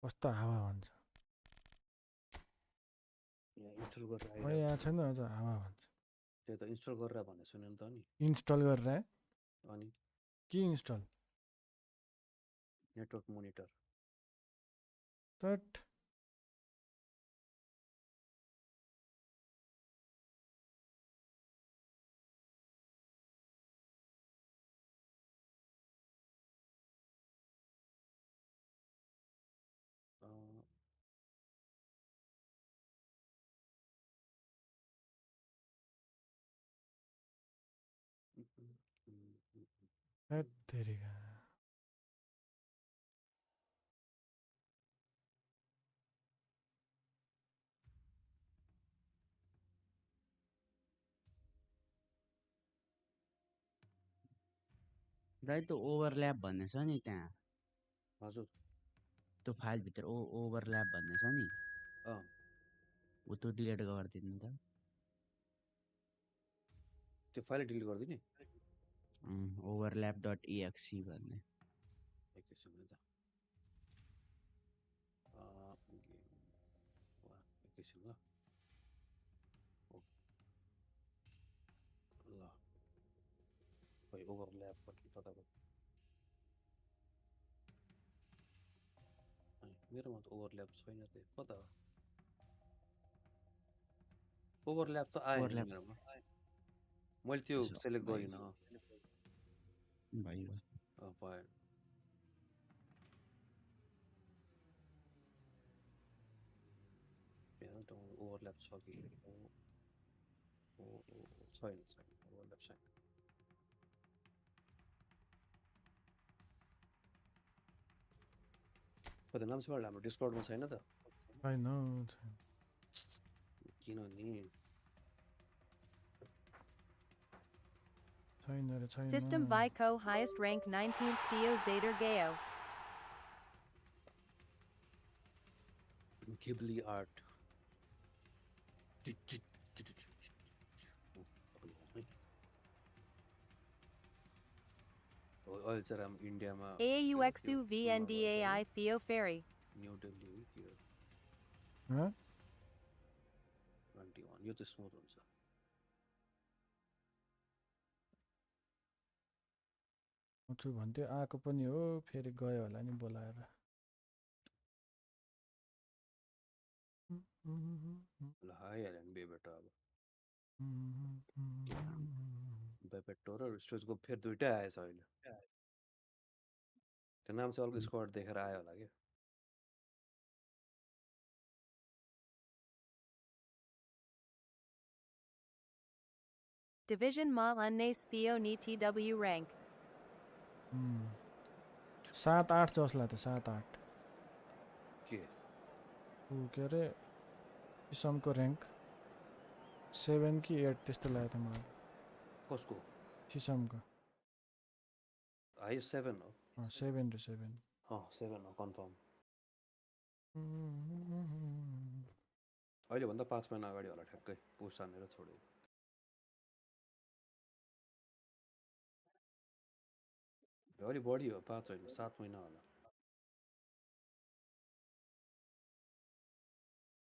कस्तो हावा भन्छ यहाँ इन्स्टल गरेर म आइरहेको यहाँ छैन अझ हावा भन्छ त्यो त इन्स्टल गरेर भने सुने नि त नि इन्स्टल गरेर अनि के इन्स्टल नेटवर्क मोनिटर तट हेत्तेरिका दाइ त्यो ओभरल्याप भन्ने छ नि त्यहाँ हजुर त्यो फाइलभित्र ओभरल्याप भन्ने छ नि अँ ऊ त्यो डिलिट गरिदिनु त त्यो फाइल डिलिट गरिदिने ओभरल्याप डट इएक्सी भन्ने एकैछिन है त एकैछिन ल ल खै ओभरल्याप भन्ने कता गयो मेरोमा त ओभरल्याप छैन त्यो कता हो ओभरल्याप त आएन नि मेरोमा मैले त्यो सेलेक्ट गरिनँ भयो भयो हेर्नु त ओभरल्याप छ कि छैन ओभरल्याप छैन कता नाम्चेवाल हाम्रो डिस्कर्डमा छैन त छैन किन नि छैन रे छैन System Vico highest rank 19th Theo Zader Gayo. Ghibli art अहिले चाहिँ हाम्रो इन्डियामा AUXU VNDAI Theo Ferry. New daily के हो 21 यो त स्मुथ हुन्छ छु भन्थ्यो आएको पनि हो फेरि गयो होला नि बोलाएर ल आइहाल्यो नि बेबेटो अब बेबेटो र स्टोजको फेरि दुइटै आएछ अहिले त्यो नाम चाहिँ अर्को स्क्वाड देखेर आयो होला क्या Division Ma Unnace Theo Ni TW rank. 7-8 जसलाई त 7-8 के के अरे सिसमको ऱ्याङ्क 7 कि 8 त्यस्तो लागेको थियो मलाई कसको सिसमको हाइएस्ट 7 हो 7 र 7 7 हो कन्फर्म अहिले भन्दा 5 महिना अगाडि होला ठ्याक्कै पोस्ट हानेर छोड्यो अलि बढी हो 5 होइन 7 महिना होला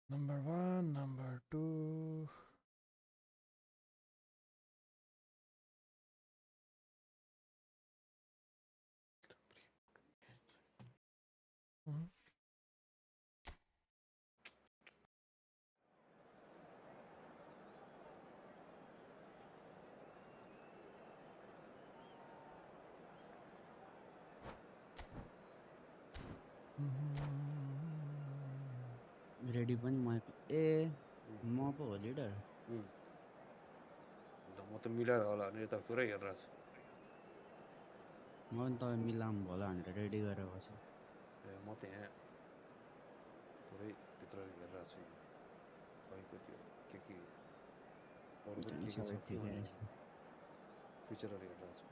नम्बर 1 नम्बर 2 रेडी पनि म म पो हो लिडर म त मिलाएर होला नि यता पुरै हेरिरहेको छु म पनि तपाईँ मिलाउनु होला भनेर रेडी गरेर बसेँ म त यहाँ पुरै भित्र हेरिरहेको छु भएको त्यो के अरू पनि के सबै छ ठिकै रहेछ फिचरहरू हेरिरहेको छु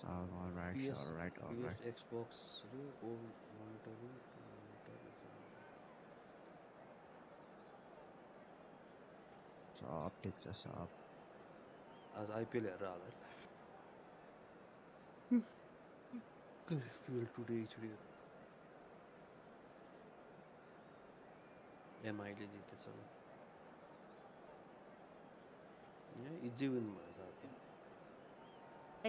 all right, PS all right, all PS right. Xbox रे ओ monitoring सब ठिक छ सब आज IPL हेरेर होला FPL टुडे छिडियो MI ले जितेछ यहाँ इजी विन भएछ त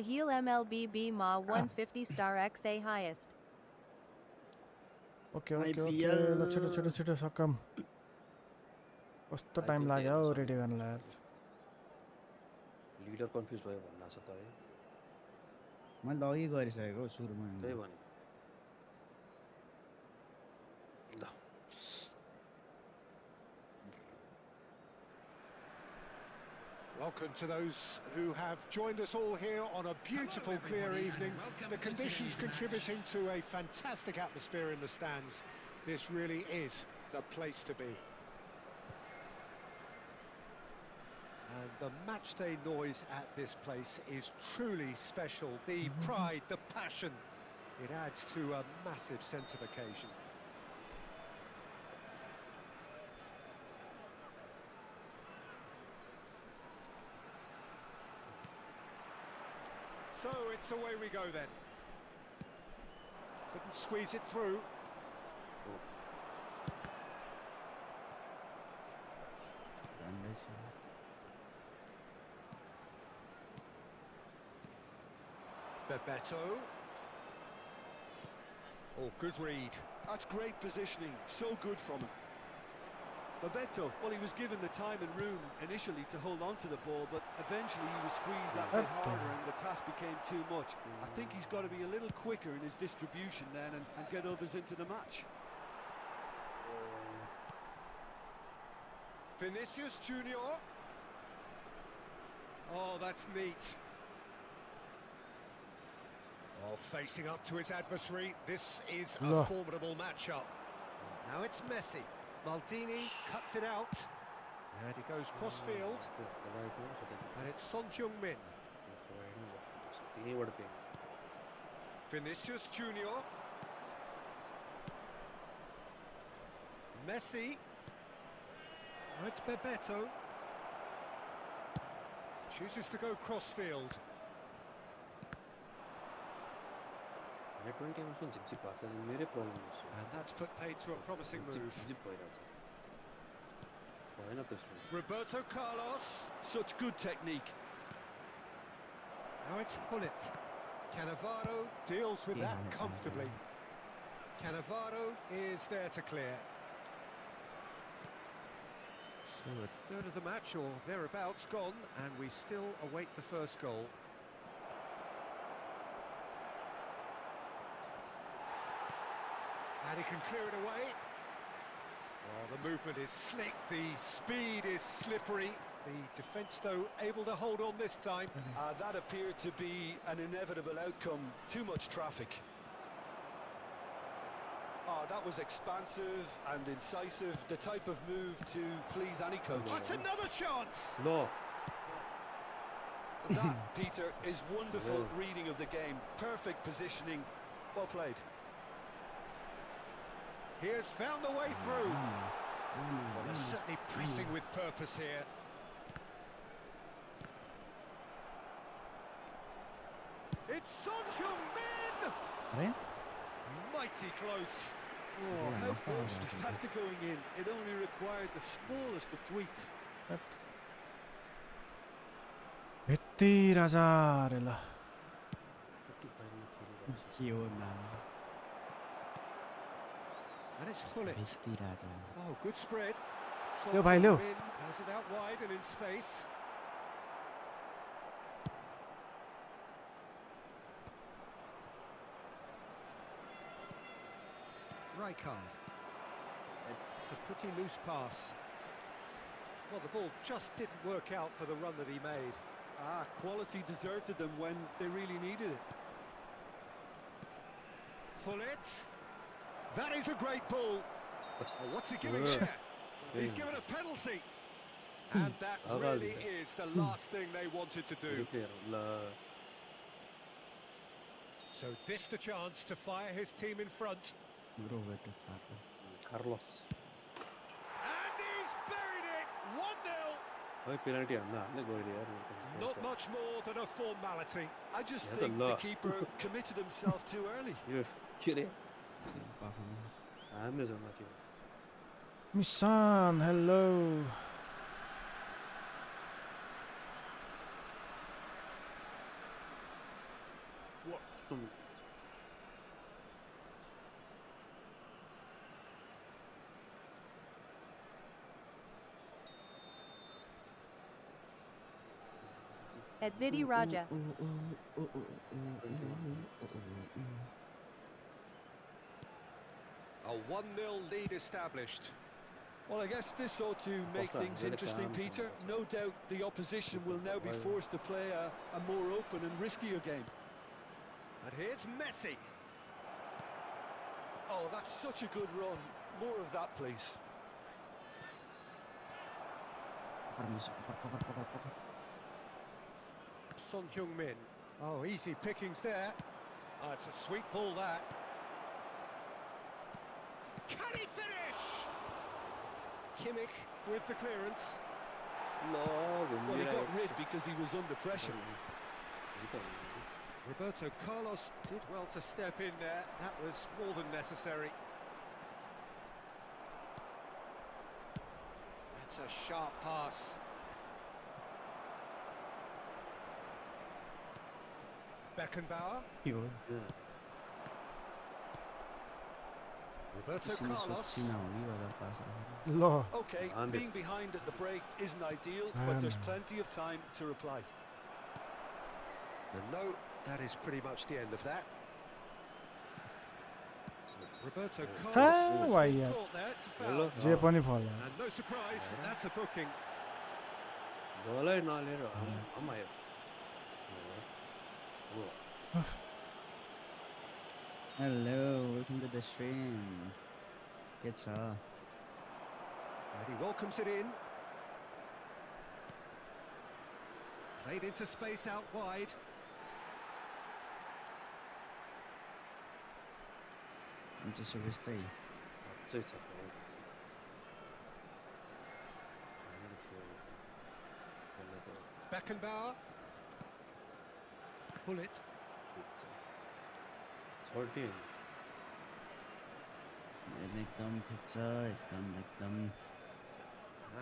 Ahil MLBB Ma 150 star XA highest. Okay, okay, okay. IPL ल छिटो छिटो छिटो सकम कस्तो टाइम लाग्यो हौ रेडी गर्नलाई यार लिडर कन्फ्युज भयो भन्ना छ त है मैले लगि गरिसकेको सुरुमा त्यही भने ल Welcome to those who have joined us all here on a beautiful, clear evening. The conditions contributing to a fantastic atmosphere in the stands. This really is the place to be. And the matchday noise at this place is truly special. The pride, the passion, it adds to a massive sense of occasion. So it's away we go then. Couldn't squeeze it through. Bebeto. Oh, good read. That's great positioning, so good from him. Bebeto, well, he was given the time and room initially to hold on to the ball, but eventually he was squeezed that bit harder and the task became too much. I think he's got to be a little quicker in his distribution then and get others into the match. Vinicius Junior. Oh, that's neat. Oh, facing up to his adversary. This is a formidable matchup. Now it's Messi. Maldini cuts it out. And he goes cross-field. And it's Son Heung-min. Vinicius Junior. Messi. Now it's Bebeto. Chooses to go cross-field. And that's put paid to a promising move. Roberto Carlos. Such good technique. Now it's Hullet. Cannavaro deals with that comfortably. Cannavaro is there to clear. So a third of the match or thereabouts gone, and we still await the first goal. And he can clear it away. Oh, the movement is slick, the speed is slippery. The defence, though, able to hold on this time. That appeared to be an inevitable outcome. Too much traffic. Oh, that was expansive and incisive. The type of move to please any coach. That's another chance! No. That, Peter, is wonderful reading of the game. Perfect positioning. Well played. He has found the way through. Well, they're certainly pressing with purpose here. It's Son Heung-min! Mighty close. Oh, how close was that to going in? It only required the smallest of tweaks. भित्ती राजा रे ल And it's Hullet. Oh, good spread. Leo bhai, Leo. Has it out wide and in space. Rijkaard. It's a pretty loose pass. Well, the ball just didn't work out for the run that he made. Quality deserted them when they really needed it. Hullet. That is a great ball. Oh, what's he giving there? He's given a penalty. And that really is the last thing they wanted to do. So this the chance to fire his team in front. Bro, where to park? Carlos. And he's buried it! 1-0! Why penalty anna? Alle goyri yaar. Not much more than a formality. I just Yes, think the Allah. keeper committed himself too early. You kire. Bakın. Ande zanmati. Misan, hello. What some Advidi Raja. A 1-0 lead established. Well, I guess this ought to make things interesting, Peter. No doubt the opposition will now be forced to play a more open and riskier game. And here's Messi. Oh, that's such a good run. More of that, please. Son Heung-min. Oh, easy pickings there. Oh, it's a sweet ball, that. Can he finish? Kimmich with the clearance. No, Well, he got rid because he was under pressure. Roberto Carlos did well to step in there. That was more than necessary. That's a sharp pass. Beckenbauer. Roberto Carlos. Law. Okay, being behind at the break isn't ideal, but there's plenty of time to reply. And no, that is pretty much the end of that. Roberto Carlos. Why yeah? Caught there, it's a foul. Je pani phala. And no surprise, that's a booking. Goal na lera. Amaya. Hello, welcome to the stream. It's And he welcomes it in. Played into space out wide. just a stay. Beckenbauer. Pull it. 13.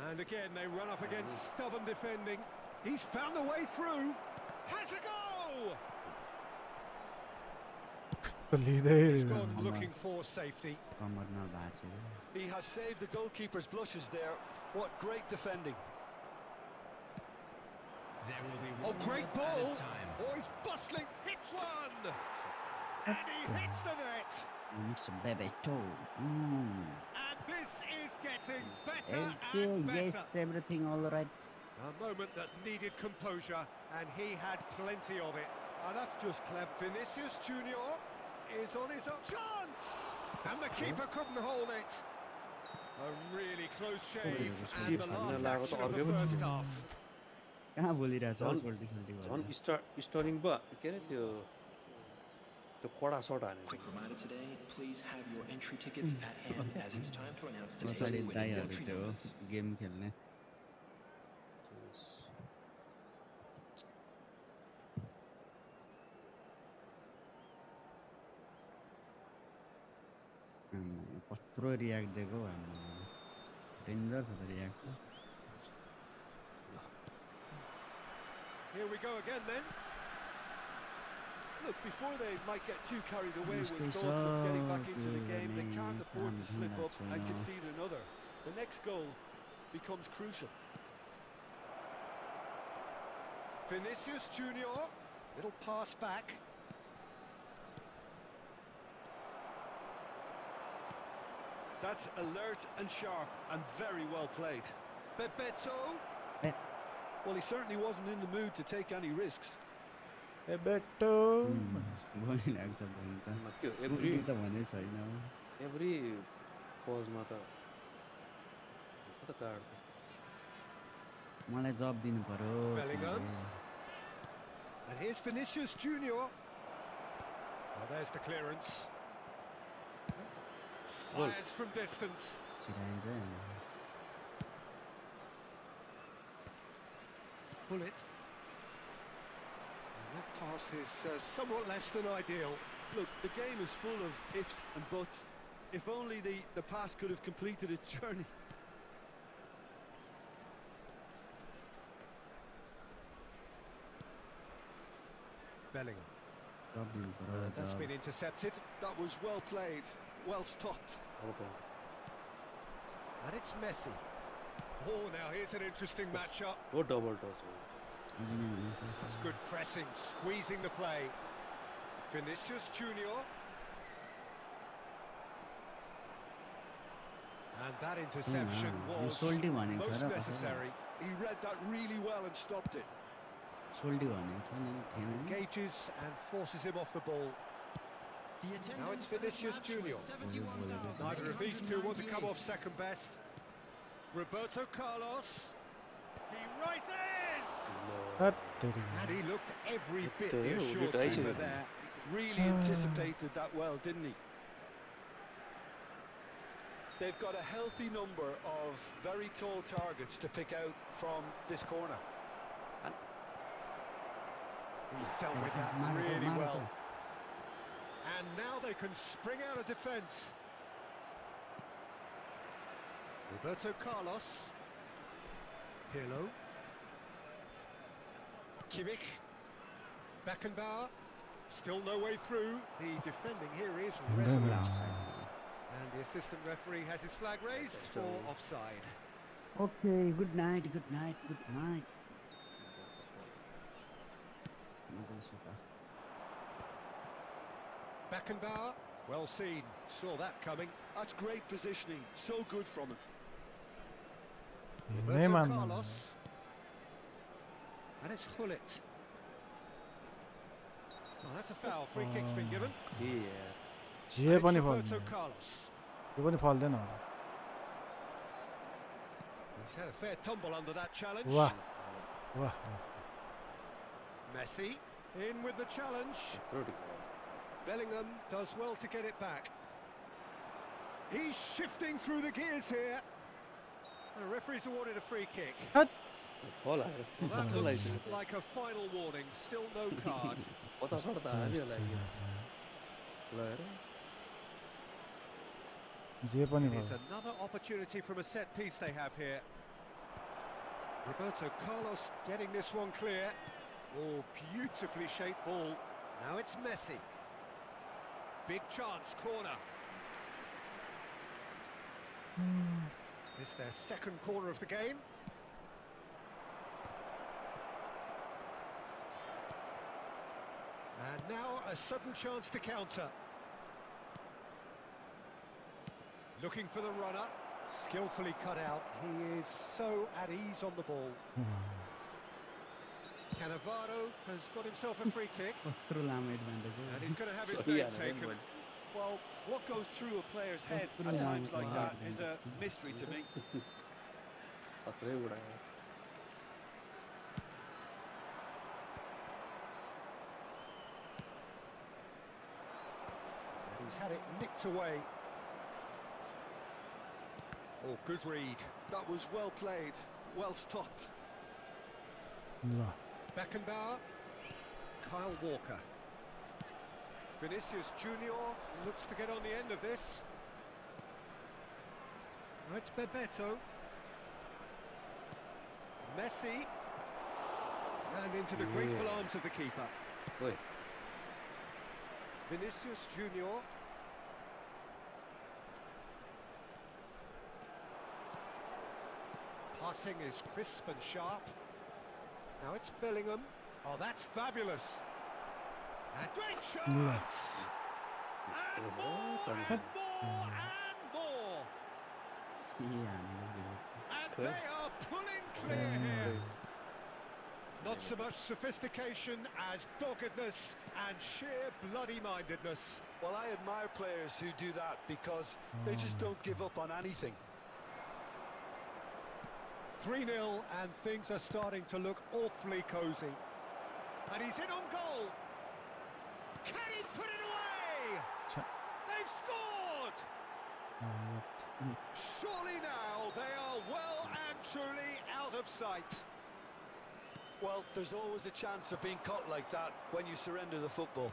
And again they run up against stubborn defending. He's found a way through. Has a go! He's gone looking for safety. He has saved the goalkeeper's blushes there. What great defending. Oh, great ball! Oh, he's bustling, hits one! And he hits the net! Some baby toe. And this is getting better and better. Yes, everything all right. A moment that needed composure, and he had plenty of it. That's just clever. Vinicius Junior is on his own chance! And the keeper couldn't hold it. A really close shave, and the last action of the first half. कहाँ बोलिरहेछ sterling बा के अरे त्यो कडा shirt हाने Quick reminder today, please have your entry tickets at hand as it's time to announce today's winning entry numbers. Game खेल्ने कत्रो react दिएको डेन्जर छ त react Here we go again then. Look, before they might get too carried away with thoughts of getting back into the game, they can't afford to slip up and concede another. The next goal becomes crucial. Vinicius Junior, little pass back. That's alert and sharp and very well played. Bebeto. Well, he certainly wasn't in the mood to take any risks. Bebeto. Every pause mata. What's the card? मलाई जब दिनु पर्यो Bellingham. And here's Vinicius Junior. Oh, there's the clearance. Goal. Fires from distance. 지라인자. Pull it. And that pass is somewhat less than ideal. Look, the game is full of ifs and buts. If only the pass could have completed its journey. Bellingham. 더블 That's 걸어줘. been intercepted. That was well played, well stopped. Okay. And it's Messi. Oh, now here's an interesting matchup. What double toss? That's good pressing, squeezing the play. Vinicius Junior. And that interception was सोल्टी भनेको most छ र necessary. He read that really well and stopped it. सोल्टी भनेको छ नि थिएन नि Engages and forces him off the ball. The Now it's attendance for this Vinicius match Junior. was 71,000. Neither of these two want to come off second best. Roberto Carlos. He rises! And he looked every bit What the the assured hell? keeper there. Really anticipated that well, didn't he? They've got a healthy number of very tall targets to pick out from this corner. He's dealt with that really well. And now they can spring out of defence. Roberto Carlos. Pirlo. Kimmich. Beckenbauer. Still no way through. The defending here is resolute. And the assistant referee has his flag raised for offside. Okay, good night, good night, good night. Beckenbauer, well seen, saw that coming. That's great positioning, so good from him. Roberto Neymar. Carlos. And it's Hullet. Oh, that's a foul, free kick's been given. Yeah. J And पनि it's फल्दैन Roberto Carlos. यो पनि फल्दैन अब He's had a fair tumble under that challenge. वाह वाह Messi in with the challenge. Pretty. Bellingham does well to get it back. He's shifting through the gears here. The referee's awarded a free kick. Ball Well, that looks like a final warning. Still no card. पता पड़ता है नहीं लगी लहर जे पनि It's भयो another opportunity from a set piece they have here. Roberto Carlos getting this one clear. Oh, beautifully shaped ball. Now it's Messi. Big chance, corner. It's their second corner of the game. And now a sudden chance to counter. Looking for the runner. Skillfully cut out. He is so at ease on the ball. Cannavaro has got himself a free kick. And he's going to have his name taken. Well, what goes through a player's head at times like that is a mystery to me. पत्रे उड़ाया And he's had it nicked away. Oh, good read. That was well played, well stopped. ल Beckenbauer. Kyle Walker. Vinicius Junior looks to get on the end of this. Now it's Bebeto. Messi. And into the grateful arms of the keeper. Wait. Vinicius Junior. Passing is crisp and sharp. Now it's Bellingham. Oh, that's fabulous. And great chance! And more, and more, and more! And they are pulling clear here. Not so much sophistication as doggedness and sheer bloody-mindedness. Well, I admire players who do that because they just don't give up on anything. 3-0 and things are starting to look awfully cosy. And he's in on goal. Can he put it away? they've scored! Surely now they are well and truly out of sight. Well, there's always a chance of being caught like that when you surrender the football.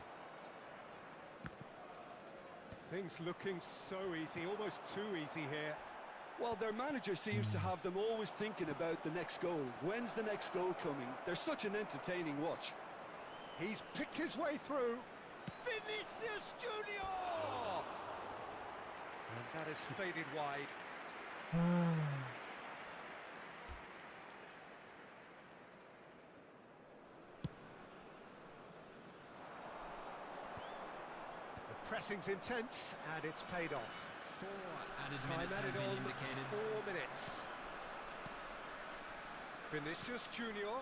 Things looking so easy, almost too easy here. Well, their manager seems to have them always thinking about the next goal. When's the next goal coming? They're such an entertaining watch. He's picked his way through. Vinicius Junior! And that is faded wide. The pressing's intense and it's paid off. 4 added Time minutes has added been on, indicated. 4 minutes. Vinicius Junior,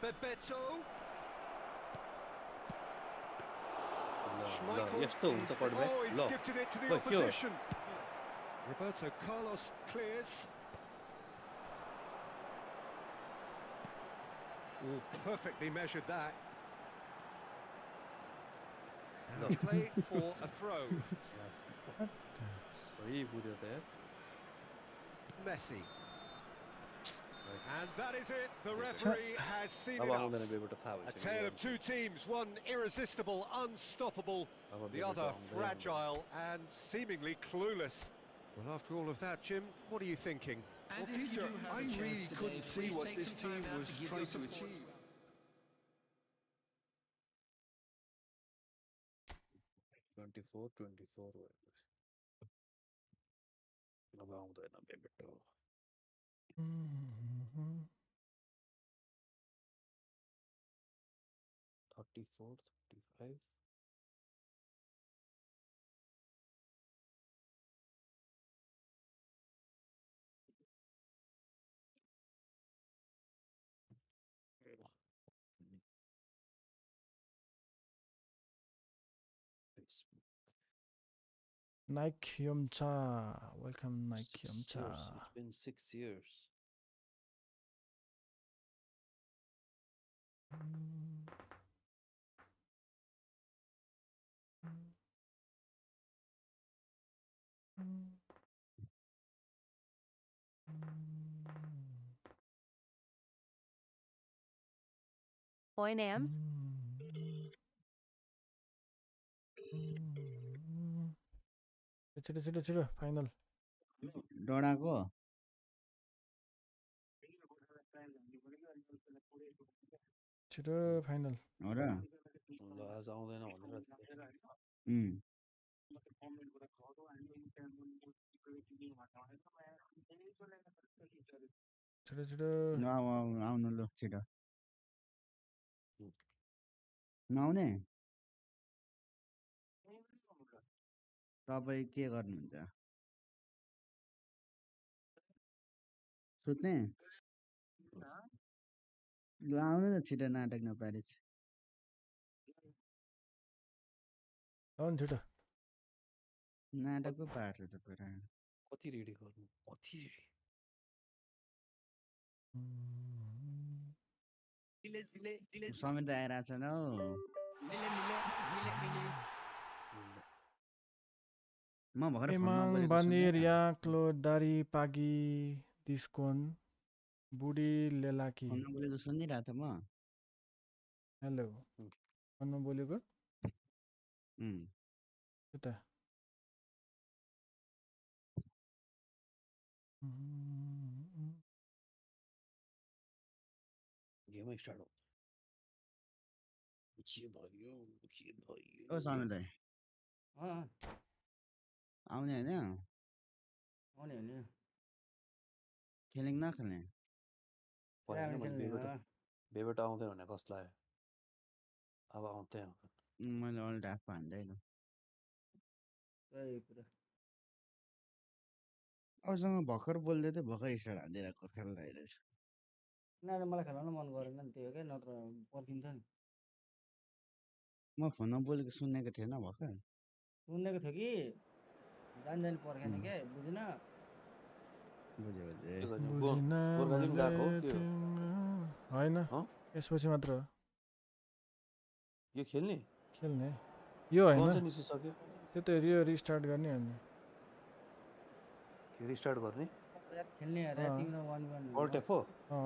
Bebeto. Schmeichel यस्तो हुन्छ is- quarterback. oh, he's ल gifted it to the ल के हो opposition. Roberto Carlos clears. Oh, perfectly measured that. Now No. play for a throw. सही बुझ्यो त यार Messi. And that is it. The referee has seen अब enough. आउँदैन बेबाट थाहा A भइसक्यो tale of two teams, one irresistible, unstoppable, अब the बेबाट other आउँदैन। fragile and seemingly clueless. Well, after all of that, Jim, what are you thinking? And Well, if you Peter, do have I a chance really today, couldn't see please what take this some time team out was to give trying your to support. achieve. Twenty-four अब आउँदैन बेबाट 34 35 Nike Yomcha. Welcome, Nike Yomcha. years. It's been 6 years. Oinams? छिटो final डडाको छिटो final हो र ल आज आउँदैन भनेर छिटो आउनु ल छिटो नआउने तपाईँ के गर्नुहुन्छ सुत्ने ल आउनु न छिटो नाटक नपारिस आउनु छिटो नाटक पो पार्छ तपाईँ कति रेडी गर्नु कति रेडी समेत आइरहेछ न हौ म भर्खर फोनमा Emang बोलेको banir सुन्दैन ya klo dari pagi diskon budi lelaki. फोनमा बोलेको सुनिरहेको थिएँ म Hello. फोनमा बोलेको उता गेमै स्टार्ट हो के भयो ओ समेत दाइ आउने होइन आउने होइन खेल्ने कि नखेल्ने परेन मैले बेबाट आउँदैन भने कसलाई अब आउँदै आउँदैन मैले अल्ट एफ हान्दैन त्यही कुरा अरूसँग भर्खर बोल्दै थिएँ भर्खर स्टार्ट हानिदिरहेको खेल्न आइरहेछ किनभने मलाई खेल्न मन गरेन नि त्यो क्या नत्र पर्खिन्छ नि म फोनमा बोलेको सुनेको थिएन भर्खर सुनेको थियो कि जान पर्खेन क्या बुझिन बुझ्यो गोर्खा जिम गएको हो के हो होइन यसपछि मात्र यो खेल्ने खेल्ने यो होइन गन्छ निसिसक्यो त्यो त रिस्टार्ट गर्ने अनि के रिस्टार्ट गर्ने यार खेल्ने अरे अँ। तिम्रो 1v1 अल्ट एफ हो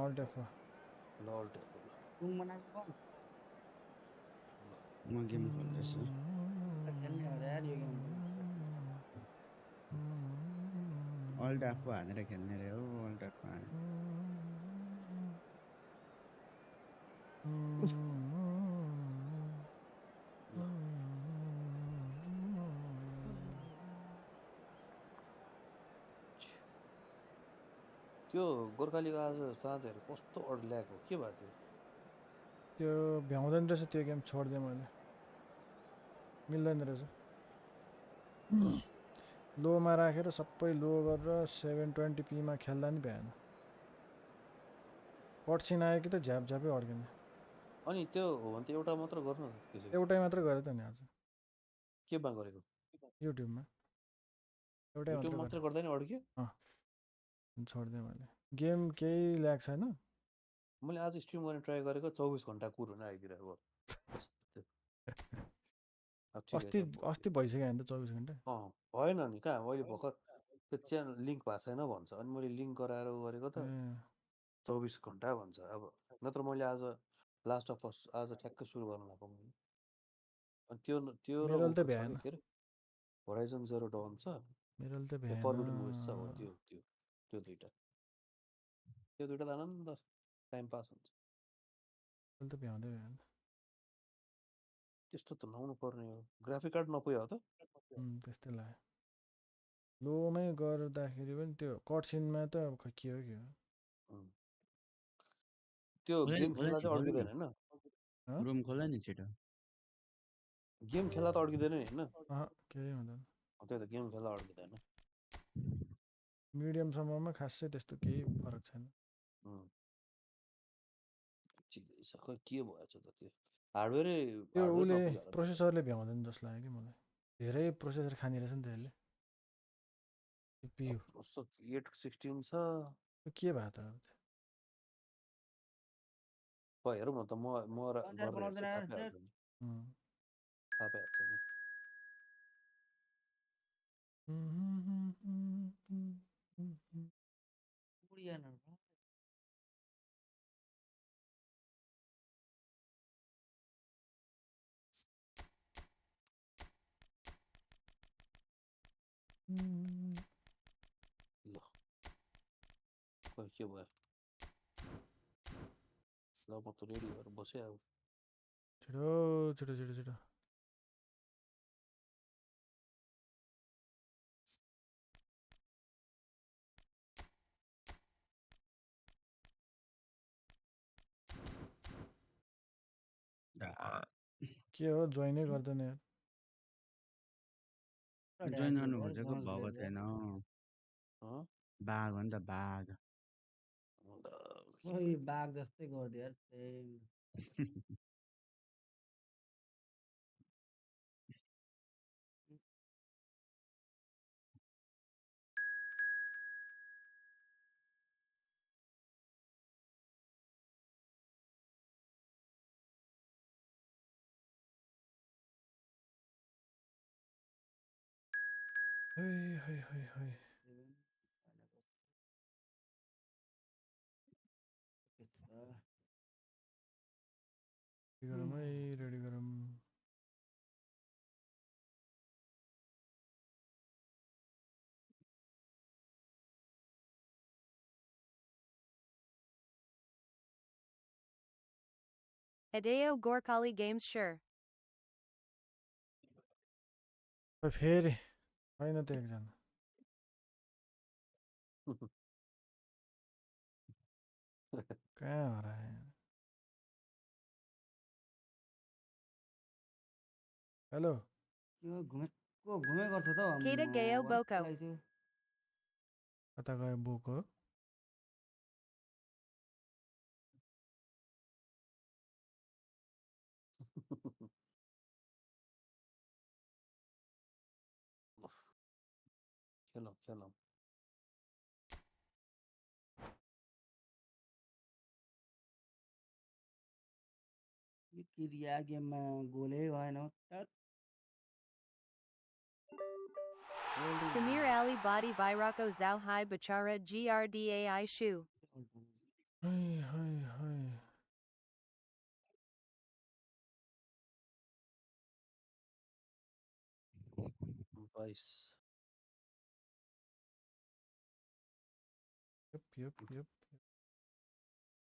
अल्ट एफ ल अल्ट एफ ल रुम बनाएको बन म गेम खोल्दैछु खेल्ने अरे यार यो गेम अल्ट एफ हानेर खेल्ने रे हो अल्ट एफ हाने त्यो गोर्खालीको आज साँझहरू कस्तो अड्ल्याक हो के भएको थियो त्यो भ्याउँदैन रहेछ त्यो गेम छोडिदिएँ मैले मिल्दैन रहेछ लोमा राखेर सबै लो गरेर 720p मा खेल्दा नि भ्याएन कटसिन आयो कि त झ्याप झ्यापै अड्किने अनि त्यो हो भने त एउटा मात्र गर्नु न त्यसो एउटै मात्र गरेँ त नि आज केमा गरेको युट्युबमा एउटै युट्युब मात्र मात्र गर्दा नि अड्क्यो छोडिदिएँ मैले गेम केही ल्याक छैन मैले आज स्ट्रिम गर्ने ट्राई गरेको 24 घन्टा कुर हुन आइदिरहेको अस्ति अस्ति भइसक्यो भने त 24 घन्टा भएन नि कहाँ मैले भर्खर त्यो च्यानल लिङ्क भएको छैन भन्छ अनि मैले लिङ्क गराएर गरेको त 24 घन्टा भन्छ अब नत्र मैले आज लास्ट अफ अस आज ठ्याक्कै सुरु गर्नु भएको मैले अनि त्यो र मेरो त उको छ भ्याएन कि के अरे होराइजन जेरो डन छ मेरो त भ्याएन फर्बिडन वेस्ट छ हो त्यो दुइटा त आनन्द टाइम पास हुन्छ मैले त भ्याउँदै भ्याएन त्यस्तो त नहुनु पर्ने हो ग्राफिक कार्ड नपुग्यो हो त त्यस्तै लाग्यो लोमै गर्दाखेरि पनि त्यो कटसिनमा त खै के हो त्यो गेम खेल्दा चाहिँ अड्किँदैन होइन रुम खोल नि छिटो गेम खेल्दा त अड्किँदैन नि होइन केही हुँदैन त्यही त गेम खेल्दा अड्किँदैन मिडियमसम्ममा खासै त्यस्तो केही फरक छैन खै के भएछ त त्यो हार्डवेयरै त्यो हार्डवेयर उसले नपुग्यो होला प्रोसेसरले भ्याउँदैन जस्तो लाग्यो कि मलाई धेरै प्रोसेसर खाने रहेछ नि त यसले CPU 816 छ के भयो त हेरौँ न त म गरेर हेर्छु थाहा पाइहाल्छ नि थाहा पाइहाल्छ नि ल खै के भयो ल म त रेडी भएर बसेँ अब छिटो छिटो छिटो छिटो के हो जोइनै गर्दैन यार जोइन गर्नु खोजेको भएको थिएन बाघ हो नि त बाघ बाघ जस्तै गरिदियो यार सेम रेडी गरौँ Hideo Gorkali Games sure. फेरि होइन त एकजना कहाँ हराए हेलो घुमे गर्छ त Kata Gayo Boko. कता गयो बोको खेलौँ क्रिया गेममा गोलै भएन Samir Ali Body Virako Zhao Hai Bachara Grdai Shu. Hi. Vice. Yep.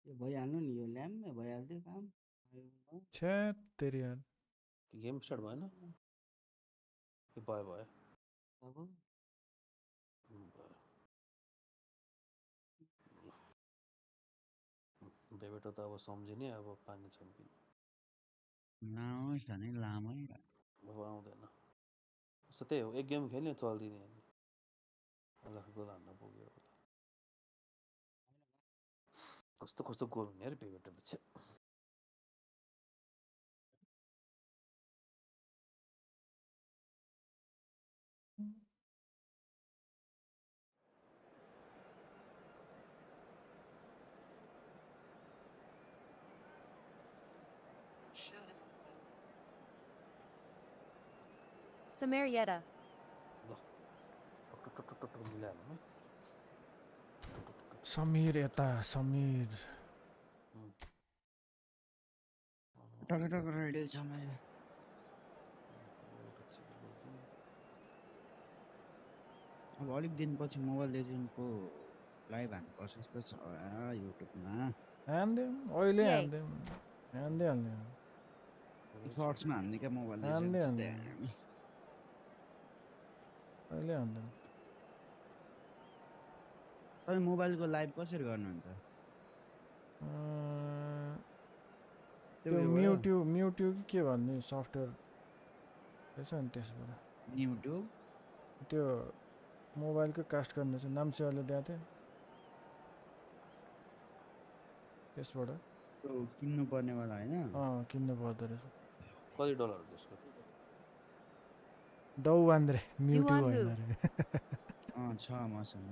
यो भइहाल्नु नि यो ल्याम्मै भइहाल्थ्यो काम छ्या तेरी यार गेम स्टार्ट भएन भयो अब बेबेटो त अब सम्झिने अब पानी छैन कि लामो छ नि लामै अब आउँदैन कस्तो त्यही हो एक गेम खेल्ने चल्दिने अलग गोल हान्न पुग्यो कस्तो गोल हुने अरे बेबेटो त छ्या Samir Yetta. टक मिलायो भने समीर यता समीर टक रेडी छ मैले अब अलिक दिनपछि मोबाइल लेजेन्डको लाइभ हान्नुपर्छ जस्तो छ युट्युबमा हान्दिउँ अहिले हान्दिउँ सर्ट्समा हान्ने क्या मोबाइल हान्दै लेजेन्ड हान्दै अहिले हान्दिउँ तपाईँ मोबाइलको लाइभ कसरी गर्नुहुन्छ त्यो म्युट्युब के भन्ने सफ्टवेयर रहेछ नि त्यसबाट युट्युब त्यो मोबाइलको कास्ट गर्ने चाहिँ नाम चाहिँ अहिले दिएको थियो त्यसबाट किन्नु पर्नेवाला होइन किन्नु पर्दो रहेछ कति डलर त्यसको डौ बान्द्रे म्युट्युब होइन अरे छ मसँग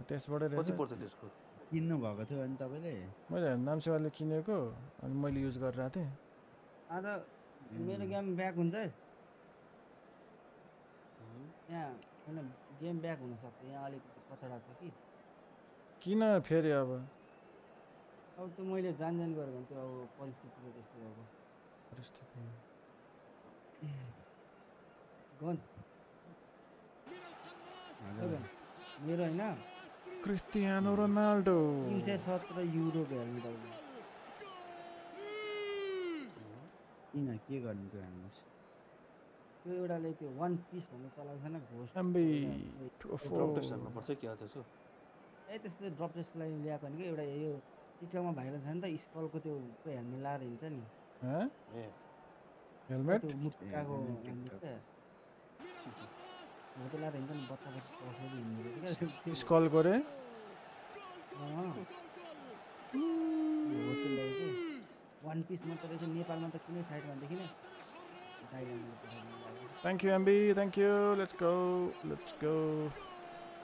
त्यसबाट कति पर्छ त्यसको किन्नु भएको थियो अनि तपाईँले मैले नामसेवाले किनेको अनि मैले युज गरिरहेको थिएँ आज मेरो गेम ब्याक हुन्छ है यहाँ होइन गेम ब्याक हुनसक्छ यहाँ अलिकति कचडा छ कि किन फेरि अब त्यो मैले जान गरेको भने त्यो अब परिस्थितिले त्यस्तो भएको परिस्थिति गन्ज मेरो होइन क्रिस्टियानो रोनाल्डो 317 युरो भ्यालु किन के गर्नु त्यो हेर्नुहोस् त्यो एउटाले त्यो वान पिस भन्ने चलाएको छैन घोस्ट पर्छ क्या त्यसो ए त्यस्तो ड्रप टेस्टको लागि ल्याएको नि क्या एउटा यो टिकटकमा भाइरल छ नि त स्कलको त्यो हेल्मेट लाएर हिँड्छ नि हेलमेट त्यो मुक्काको हो त्यो लाएर हिँड्छ नि बच्चा हिँड्ने स्कल गरे वान पिस मात्र रहेछ नेपालमा त कुनै साइडमा देखिन Thank you, MB. Thank you. Let's go.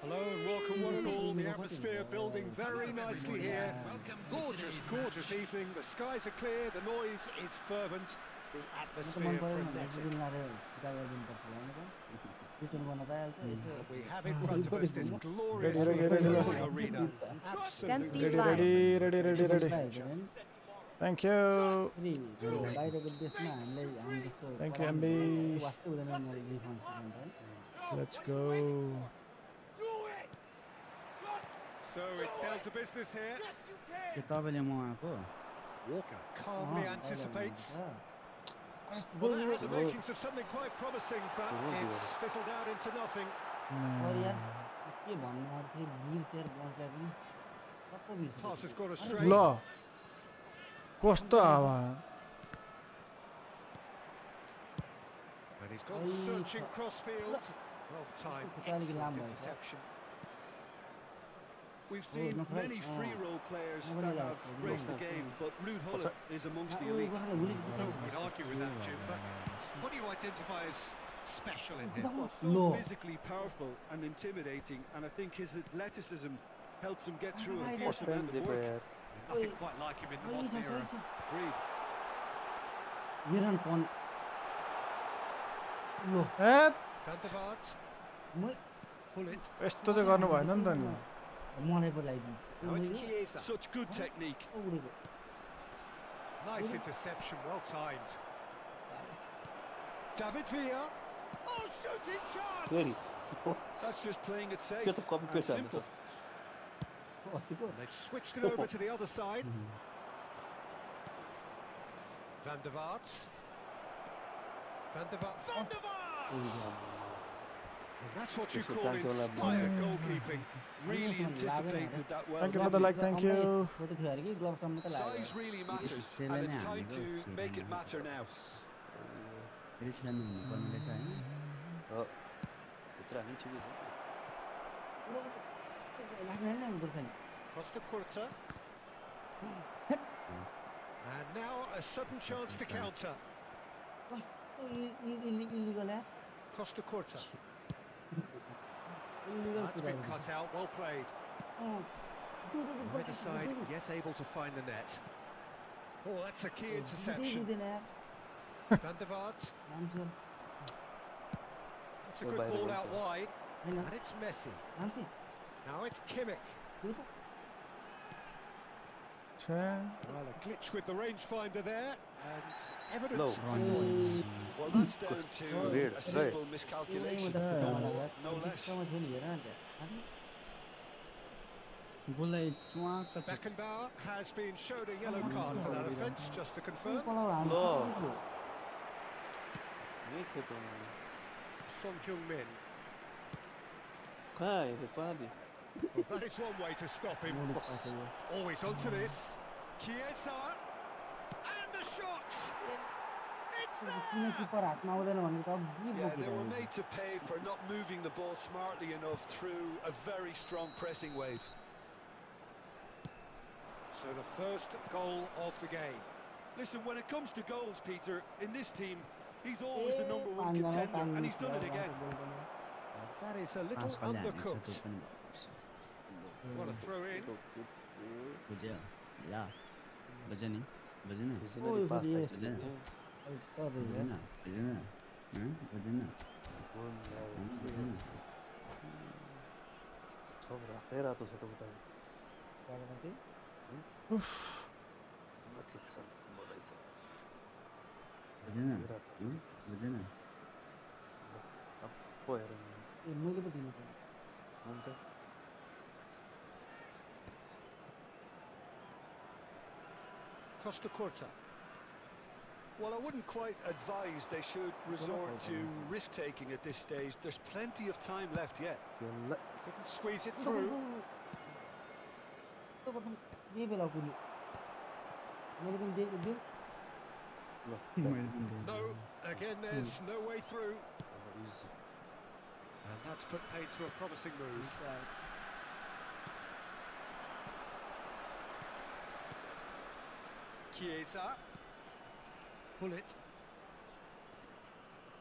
Hello and welcome one and all. The atmosphere building very nicely here. Gorgeous evening. The skies are clear. The noise is fervent. The atmosphere frenetic. We have in front of us this glorious arena. Ready. Thank you. Thank you, MB. Let's go. So it's down to business here. Walker calmly anticipates. Well, that has the makings of something quite promising, but it's fizzled out into nothing. Pass has got astray. Costa And he's gone searching crossfield. Well timed, excellent interception. We've seen many free role players that have graced the game, but Ruud Gullit is amongst the elite. I would argue with that, Jim, but what do you identify as special in him? Well, so physically powerful and intimidating, and I think his athleticism helps him get through a fierce amount of work. Nothing quite like him in the modern era. Agreed. Van der Vaart. म Pull it. यस्तो चाहिँ गर्नु भएन नि त नि मलाई पो लगाइदिन्छ Now it's Chiesa. Such good technique. उडेको Nice interception, well timed. David Villa. Oh, shooting फेरि chance! That's just playing it safe त्यो त कपी and पेस्ट हाल्नु simple. अस्तिको And they've switched it over to the other side. Van der Vaart. Van der Vaart. Van der Vaart! And that's what you This is call Francois Lambeau. inspired goalkeeping. Really anticipated that well. Thank you for the like, thank you. Photo थियो अरे कि ग्लोभसम्म त लाग्यो Size really matters, Yes, and it's Selena time to Amigo, make it Selena. matter now. फेरि सानो हुनुपर्ने रहेछ होइन हो भित्र हाल्नु ठिकै छ लाग्ने होइन Gorkhali Costa Curta. And now a sudden chance to counter. कस्तो इलिगल यार Costa Curta. Illegal That's been cut out, well played. Either side yet able to find the net. Oh, that's a key interception. दिँदैन यार Van der Vaart. रामसी It's a good ball out wide. होइन And it's Messi. रामसी Now it's Kimmich. त्यो त छ्या Well, a glitch with the rangefinder there. And evidence Low. of points. Well, that's down to Weird, a right. simple miscalculation, no more, no less. थियो नि हेर न त्यहाँ गोललाई च्वाक छ Beckenbauer has been showed a yellow card for that offence, just to confirm. Pulao Low. हाल्नु यही थियो त Son Heung-min. कहाँ हेरेँ पाँदै Well, that is one way to stop him. Oh, he's onto this. Chiesa. And the shot. It's किन there. किपर हातमा आउँदैन भने त अघि Yeah, they were बोकिरहेको made to pay for not moving the ball smartly enough through a very strong pressing wave. So the first goal of the game. Listen, when it comes to goals, Peter, in this team, he's always the number one contender, and he's done it again. And that is a little पास कसले हालिदिन्छ त्यो undercooked. पनि भएको What a throw in. बुझ्यो ल बुझ्यो नि बुझेन visionary पास बुझेँ। बुझेन बुझेन बुझेन बुझेन बुझेन सब रातै रातो छ त उता ठिक छ बोलाइ छ बुझेन बुझेन पो हेरौँ मैले पो दिनु पर्यो अन्त Costa Curta. Well, I wouldn't quite advise they should resort to risk-taking at this stage. There's plenty of time left yet. त्यसलाई Couldn't squeeze it through. यही बेला पुग्यो मैले पनि दिएको दिउँ मैले पनि दिएँ। No, again there's no way through. Easy And that's put paid to a promising move. Chiesa. Pull it.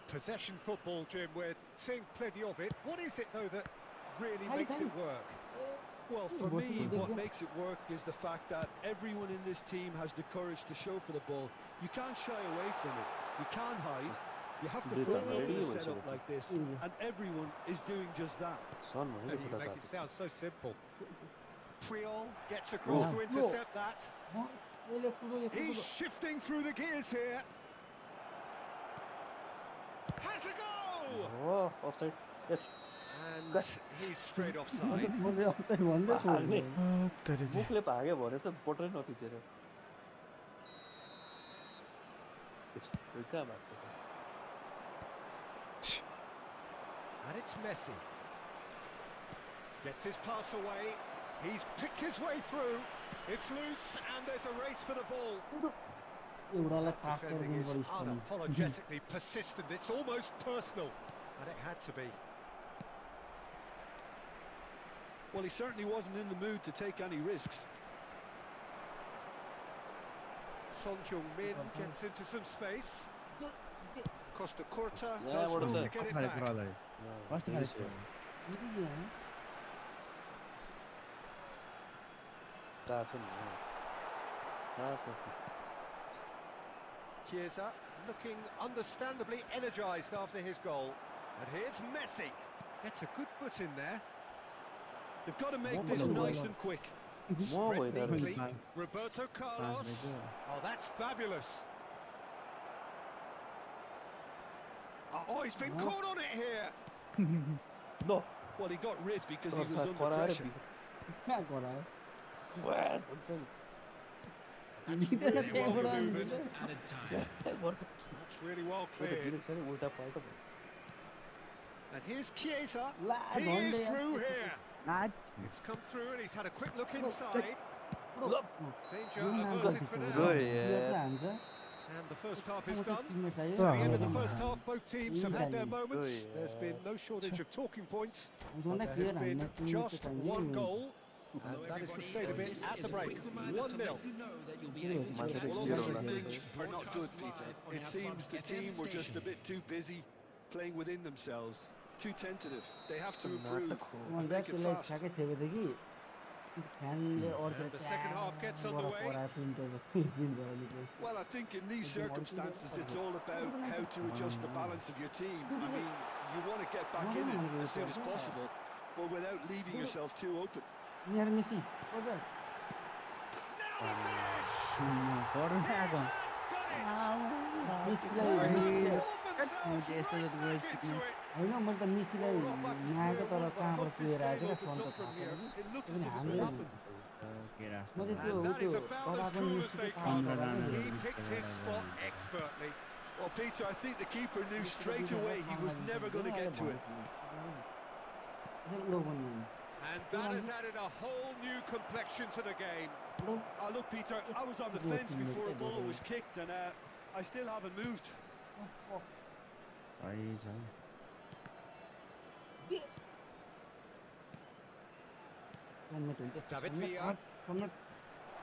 Possession football, Jim, we're seeing plenty of it. What is it, though, that really makes it work? Well, for me, what makes it work is the fact that everyone in this team has the courage to show for the ball. You can't shy away from it. You can't hide. You have to front up in a setup like this, and everyone is doing just that. सन Hey, भनेको you कुरा make त it sound so simple. Priol gets across to intercept that. He's shifting through the gears here. Has a go! हो offside And he's straight offside. मैले offside भन्दै छोडेँ तरिके मुखले भाग्यो भने चाहिँ बटरै नथिचेर यस्तो कहाँ भएको छ त And it's Messi. Gets his pass away. He's picked his way through. It's loose and there's a race for the ball. एउटालाई That pass defending गरिदिनु is पर्यो unapologetically persistent. It's almost personal. And it had to be. Well, he certainly wasn't in the mood to take any risks. Son Heung-min gets into some space. Costa Curta Yeah, does what well the- to get it खाले back. कुरालाई कस्तो खाले कुरा कहाँ छ नि कहाँ पर्छ Chiesa looking understandably energised after his goal. And here's Messi. Gets a good foot in there. They've got to make this nice and quick. Spread neatly. Pass. Roberto Carlos. Oh, that's fabulous. Oh, he's been caught on it here. No. Well, he got rid because he was Torsa under कराएर pressure. कहाँ गरायो हुन्छ नि That's really well maneuvered. Added time. That's really well cleared. डिरेक्सनै उल्टा पल्ट भयो And here's Chiesa. La He is झन्डै through here. नाच It's come through and he's had a quick look inside. Danger नाम averted for गर्छ now. हान्छ And the first half is done. Teammate To the चाहियो end of the first half, both teams have had their Yeah. moments. There's been no shortage of talking points. But झन्डै there clear has been हान्न just one goal. Hello, And that is the everybody. state of it This at the is a break. quick reminder to 1-0. let you know that you'll be able to Well, catch all Well, Clear all on those that. things are not good, Peter. It seems the team were just a bit too busy playing within themselves, too tentative. They have to improve and make it त्यसलाई fast. ठ्याक्कै थियो कि फ्यानले And the second half gets underway. Well, I think in these circumstances, it's all about how to adjust the balance of your team. I mean, you want to get back in it as soon as possible, but without leaving yourself too open. यहाँ Messi Now the finish. पढ्नु आएको Right back into it. होइन मैले त मेसीलाई Well, not back to square नआएको तर one, but I कहाँबाट hope this पुगेर आएको game क्या opens सन्त up from here. It looks as पनि if it हामीले will happen. मैले त्यो And that त्यो is about as तराको cool as मेसीको they काम come. गरेर He picked his spot expertly. Well, Peter, I think the keeper knew straight away he was never going to get to it. And that has added a whole new complexion to the game. Oh, look, Peter, I was on the fence before a ball was kicked, and I still haven't moved. सही छ David Villa.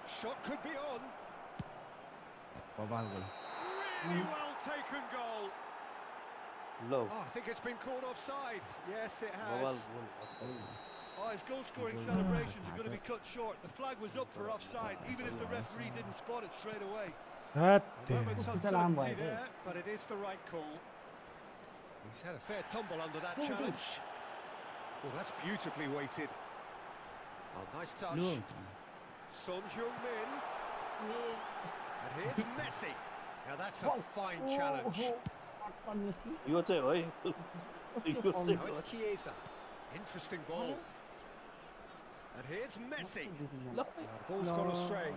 Shot could be on. बबाल गोल Really well taken goal. Low. Oh, I think it's been called offside. Yes, it Mobile has. goal offside. Oh, his goal-scoring celebrations are going to be cut short. The flag was up for offside, even if the referee didn't spot it straight away. God A damn. moment's uncertainty there, but it is the right call. He's had a fair tumble under that challenge. Oh, that's beautifully weighted. Oh, nice touch. Son Heung-min. And here's Messi. Now that's a fine challenge. यो चाहिँ हो है यो चाहिँ Now हो it's Chiesa. Interesting ball. And here's Messi. Ball's gone astray.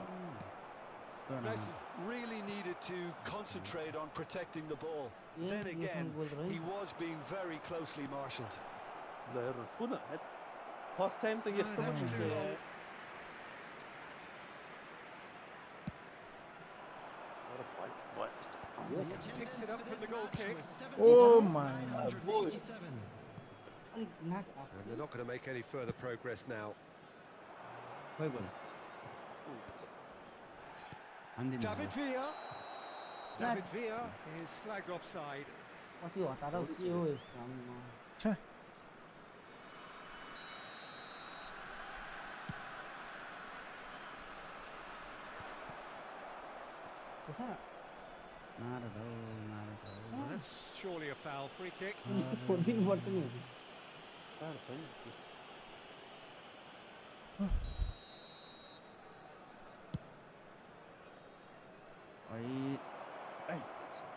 Messi really needed to concentrate on protecting the ball. Then again, he was being very closely marshalled. ल हेर्नु छु न first time त यस्तो That's पनि too हुन्छ long. Picks it up from the goal kick. Oh my. And they're not going to make any further progress now. खोइ गोल David Villa. David Villa is flagged offside. कति हतार हौ के हो यस्तो Cheh. मार दो Well, that's surely a foul. Free kick. छोडिदिनु पर्छ नि कहाँ छैन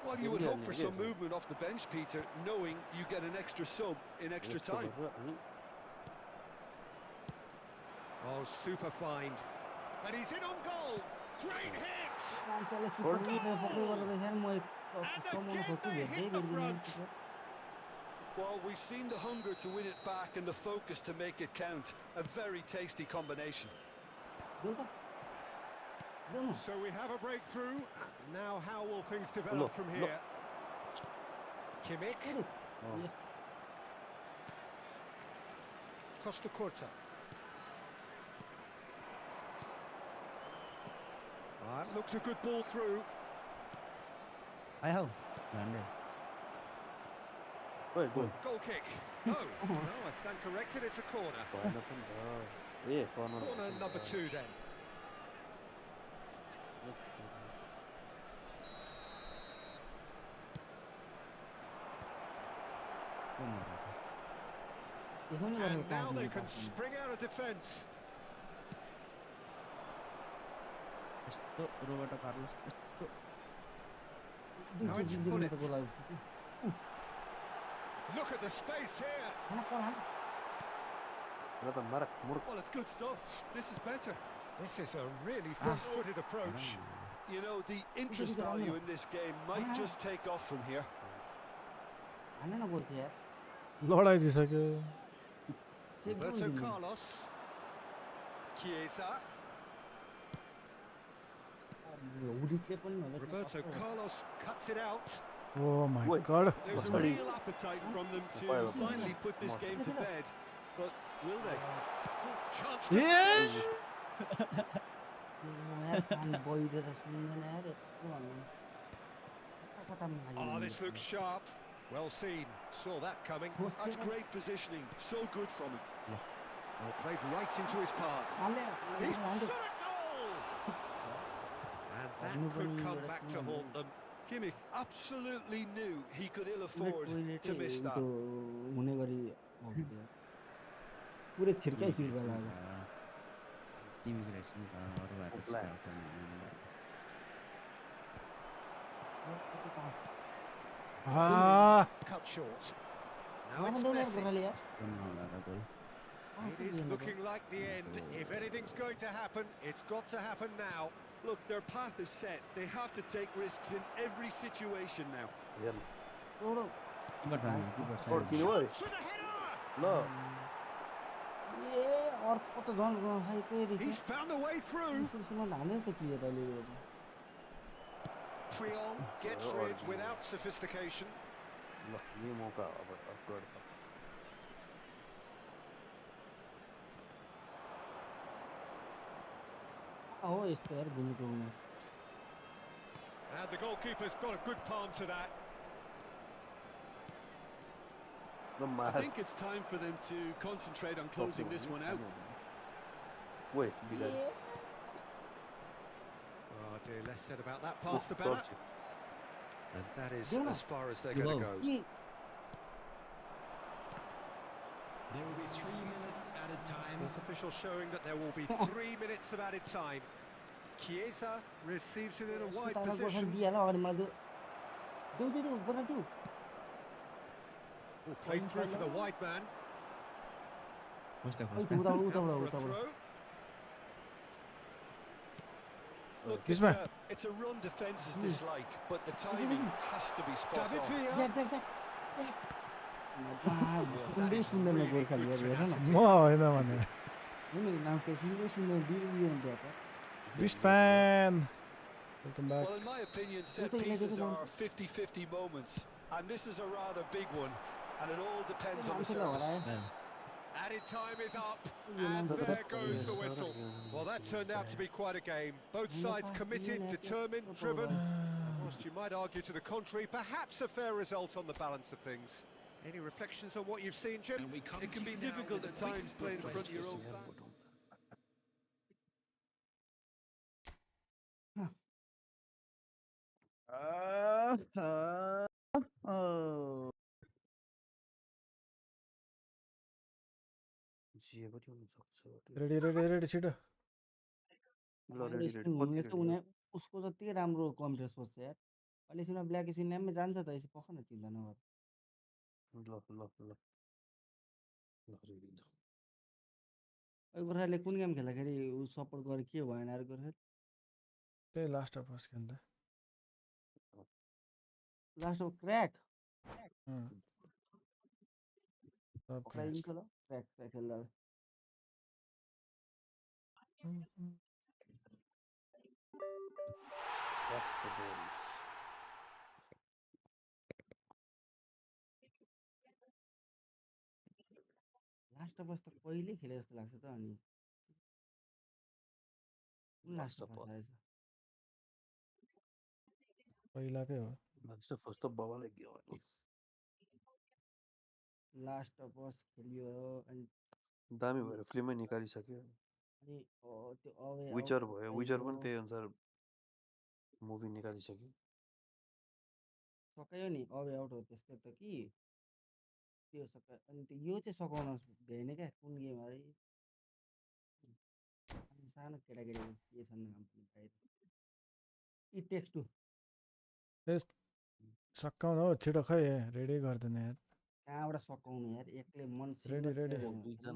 Well, you would hope for some movement off the bench, Peter, knowing you get an extra sub in extra time. Oh, super find. And he's in on goal. Great hit. मान्छेले पक्रै गरेर देखाएर म कमाउनु खोज्छु भेट्दै भेट्दिनँ Well, we've seen the hunger to win it back and the focus to make it count. A very tasty combination. So we have a breakthrough. Now how will things develop from here? Kimmich. Yes Costa Curta. Looks a good ball through. आइ हौ झन्डै ओइ गोल Goal kick. No, no, I stand corrected. It's a corner. भएन छ नि त ए corner Corner number 2 then. देखाउनै And पर्छ now they काट्ने can pass spring out of defence. यस्तो रोबर्टो कार्लोस यस्तो Now it's दुईचोटि Gullit. त गोल आउँछ कि Look at the space here. खाना कल र त मारक मुर्क Well, it's good stuff. This is better. This is a really front-footed approach. You know, the interest value in this game might just take off from here. हान न गोल यार लडाइदिइसक्यो Roberto Carlos. Chiesa. हुडीले पनि होला Roberto Carlos cuts it out. Oh my Wait. god. There's a Sorry. real appetite from them to Well, finally put this game to bed. But will they? Chance to Yes! यार कान बहिरेर सुन्दैन यार यत्रो भन्नु कतामा Oh, लाग्यो this looks sharp. Well seen. Saw that coming. That's great positioning. So good from him. Well, played right into his path. He's shot a goal! And that could come back to haunt them. Kimmich absolutely knew he could ill afford to miss that. हुने गरी पुरै छिर्कै सिर्का लाग्यो तिमीको रहेछ नि त अरू भए त स्काउट त Ah, Cut short. Now Now it's it's Messi. Goal It is looking like the end. If anything's going to happen, it's got to happen now. Look, their path is set. They have to take risks in every situation now. हेर्नु किपर फर्किनु है For the header! ल ए अर्को त झन् खाइकै He's found a way through. हान्दै त के अहिले Trion gets rid without sophistication. ल यही मौका अब अपग्रेड हो यस्तो यार घुमेको हुने And the goalkeeper's got a good palm to that. ल I मार think it's time for them to concentrate on closing this one out. Wait, बिगाडी Oh dear, less said about that pass the better. टर्च And that is as far as they're going to go. There will be 3 minutes added time. Sports official showing that there will be 3 minutes of added time. Chiesa receives it in a wide position. दिइहाल्यो अगाडि मलाई देऊ देऊ देऊ गोरा देऊ Oh, played through for the wide man. खोज्दा उता खोज्दा उता Out for a उता throw. Look, This man. it's a run defence is dislike, but the timing has to be spot David on. Villa. Back back back सुन्दै सुन्दैन गोर्खाली हेर न म होइन भने होइन नाम चाहिँ सुन्दै सुन्दैन बिर्यो back Beast fan. Welcome back. Well, in my opinion, set Look at pieces the- are 50-50 moments, and this is a rather big one, and it all depends on the मान्छेलाई service. हरायो Added time is up, and there goes the whistle. Well, that turned out to be quite a game. Both sides committed, determined, driven. Whilst you might argue to the contrary, perhaps a fair result on the balance of things. Any reflections on what you've seen, Jim? And we come It can to be you now difficult with at the times playing in front of your own यहाँ fans. बटाउँदा जिए पनि हुनसक्छ ready ready ready छिटो ल ready ready कति यस्तो ready हुने उसको जति राम्रो कम्प्युटर सोच्छ यार अहिले एकछिनमा ब्ल्याक स्क्रिनमा जान्छ त यसो पख न चिन्ता नगर ल ल ल ल रेडी छ अहिले गोर्खाले कुन गेम खेल्दाखेरि ऊ सपोर्ट गरेर के भएन अरे गोर्खा त्यही लास्ट अफ अस खेल्दा लास्ट अफ क्र्याक सब पक्राइदिन्छ ल क्र्याक क्र्याक खेल्दा रास्पबेरी लास्ट अफ अस त कहिले खेले जस्तो लाग्छ त अनि कुन लास्ट अफ अस आएछ पहिलाकै हो लास्ट अफ फर्स्ट बवालै के हो नि लास्ट अफ अस खेलियो अनि दामी भएर फिल्मै निकालिसक्यो अनि त्यो अवे विचर भयो विचर पनि त्यही अनुसार मुभी निकालिसक्यो सकायो नि अवे आउट हो त्यस्तै त कि त्यो सक अनि त्यो यो चाहिँ सकाउन भ्याएन क्या कुन गेम अरे अनि सानो केटाकेटी के छन् कम्पनी बाहिर इट टेक्स टु सकाउनु हो छिटो खै रेडी गर्दैन यार कहाँबाट सकाउनु यार एकले मन रेडी रेडी दुईजना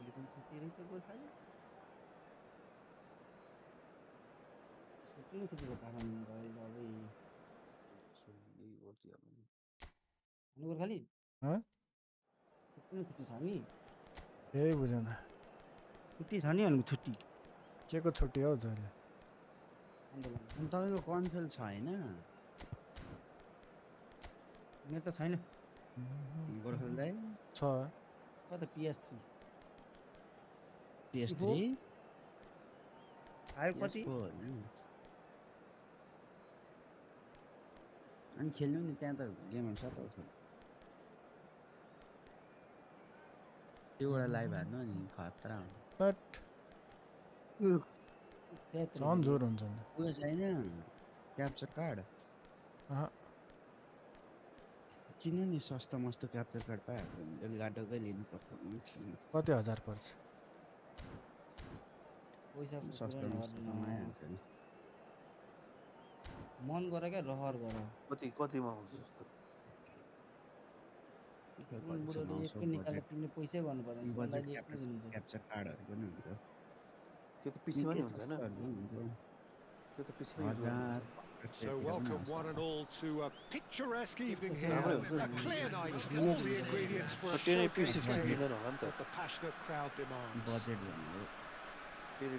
यो पनि छुट्टी रहेछ गोर्खाली छुट्टी न छुट्टीको पाखा गयो अब गोर्खाली छुट्टी न छुट्टी छ नि यही बुझेन छुट्टी छ नि भनेको छुट्टी के को छुट्टी हो जहिले अनि तपाईँको कन्सोल छ होइन मेरो त छैन गोर्खाली दाइ छ त PS3 PS3 आयो कति अनि खेल्नु नि त्यहाँ त गेमहरू छ त त्योबाट लाइभ हार्नु अनि खतरा हुन्छ बट झन् जोर हुन्छ नि उयो छैन क्याप्चर कार्ड किन नि सस्तो मस्तो क्याप्चर कार्ड पाइहाल्छ नि एलगाडोकै लिनुपर्छ कति हजार पर्छ सस्तो मस्तो त आइहाल्छ नि मन गर क्या रहर गर कतिमा हुन्छ बुढोले एककै निकालेर तिमीले पैसै गर्नु पर्दैन बजेट क्याप्चर कार्डहरू पनि हुन्छ त्यो त पिसीमा नि हुन्छ हैन त्यो त पिसीमा युज गर्नुहुन्छ So welcome one and all to a picturesque evening here, a clear night, all the ingredients for a showcase that the passionate crowd demands. And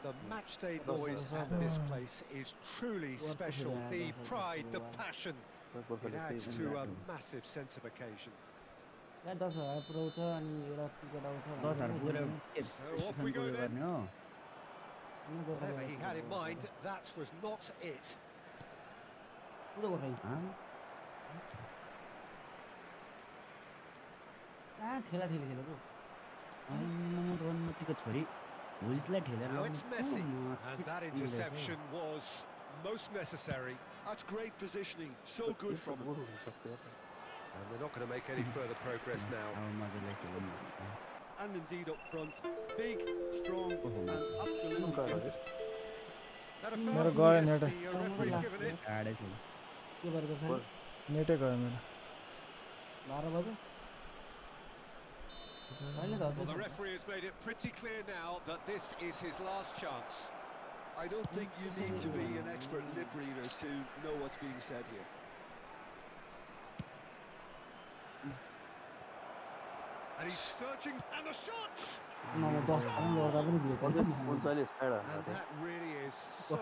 the match day noise at this place is truly special. The pride, the passion, it adds to a massive sense of occasion. So off we go then. Whatever he had in mind, that was not it. Now it's Messi, and that interception was most necessary. That's great positioning, so good from him. And they're not going to make any further progress now. And indeed up front, big, strong, and absolutely gifted. That a foul? Yes, the referee's given it. नेटै गयो मेरो 12 बजे Well, the referee has made it pretty clear now that this is his last chance. I don't think you need to be an expert lip reader to know what's being said here. And he's searching, and the shot! And that really is so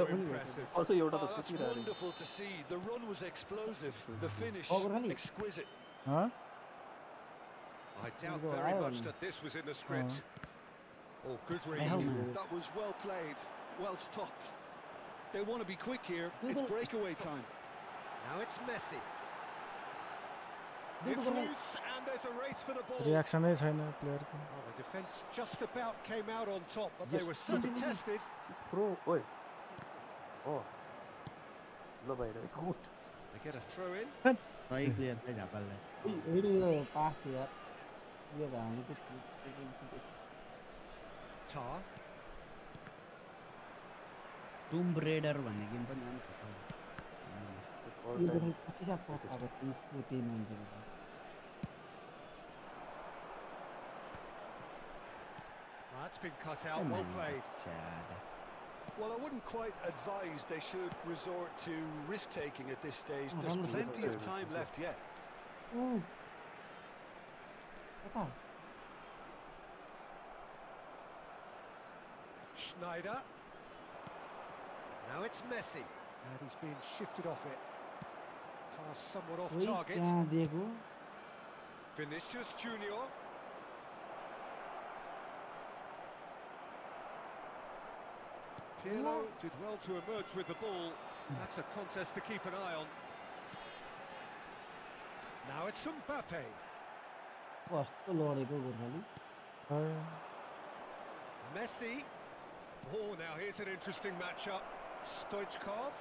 impressive. Oh, that's wonderful to see. The run was explosive, the finish exquisite. I doubt very much that this was in the script. Oh, good read. That was well played, well stopped. They want to be quick here. It's breakaway time. Now it's Messi. It's loose, and there's a race for the ball. Reaction नै छैन प्लेयरको Oh, the defense just about came out on top, but they were so tested. Bro, oi. Oh. Lo bhai ra good. They get a throw in. सही player चाहिँ झापाललाई पास थियो यार यो भनेको Tar. Tomb raider भन्ने game पनि आउँछ That's been cut out, well played. Well, I wouldn't quite advise they should resort to risk-taking at this stage. There's plenty of time left yet. Schneider. Now it's Messi. And he's been shifted off it. Pass somewhat off target. Vinicius Junior. Pirlo did well to emerge with the ball. That's a contest to keep an eye on. Now it's Mbappe. कस्तो लडेको Gorkhali Messi. Oh, now here's an interesting matchup. Stoichkov.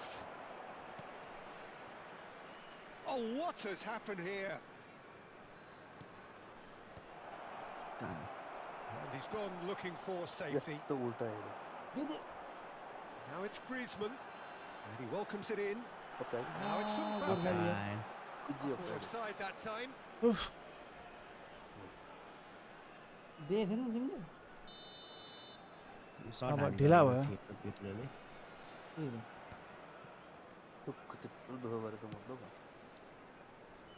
Oh, what has happened here? And he's gone looking for safety. Now it's Griezmann. And he welcomes it in. Now it's Mbappe. Offside that time. देखेन तिमीले अब ढिला भयो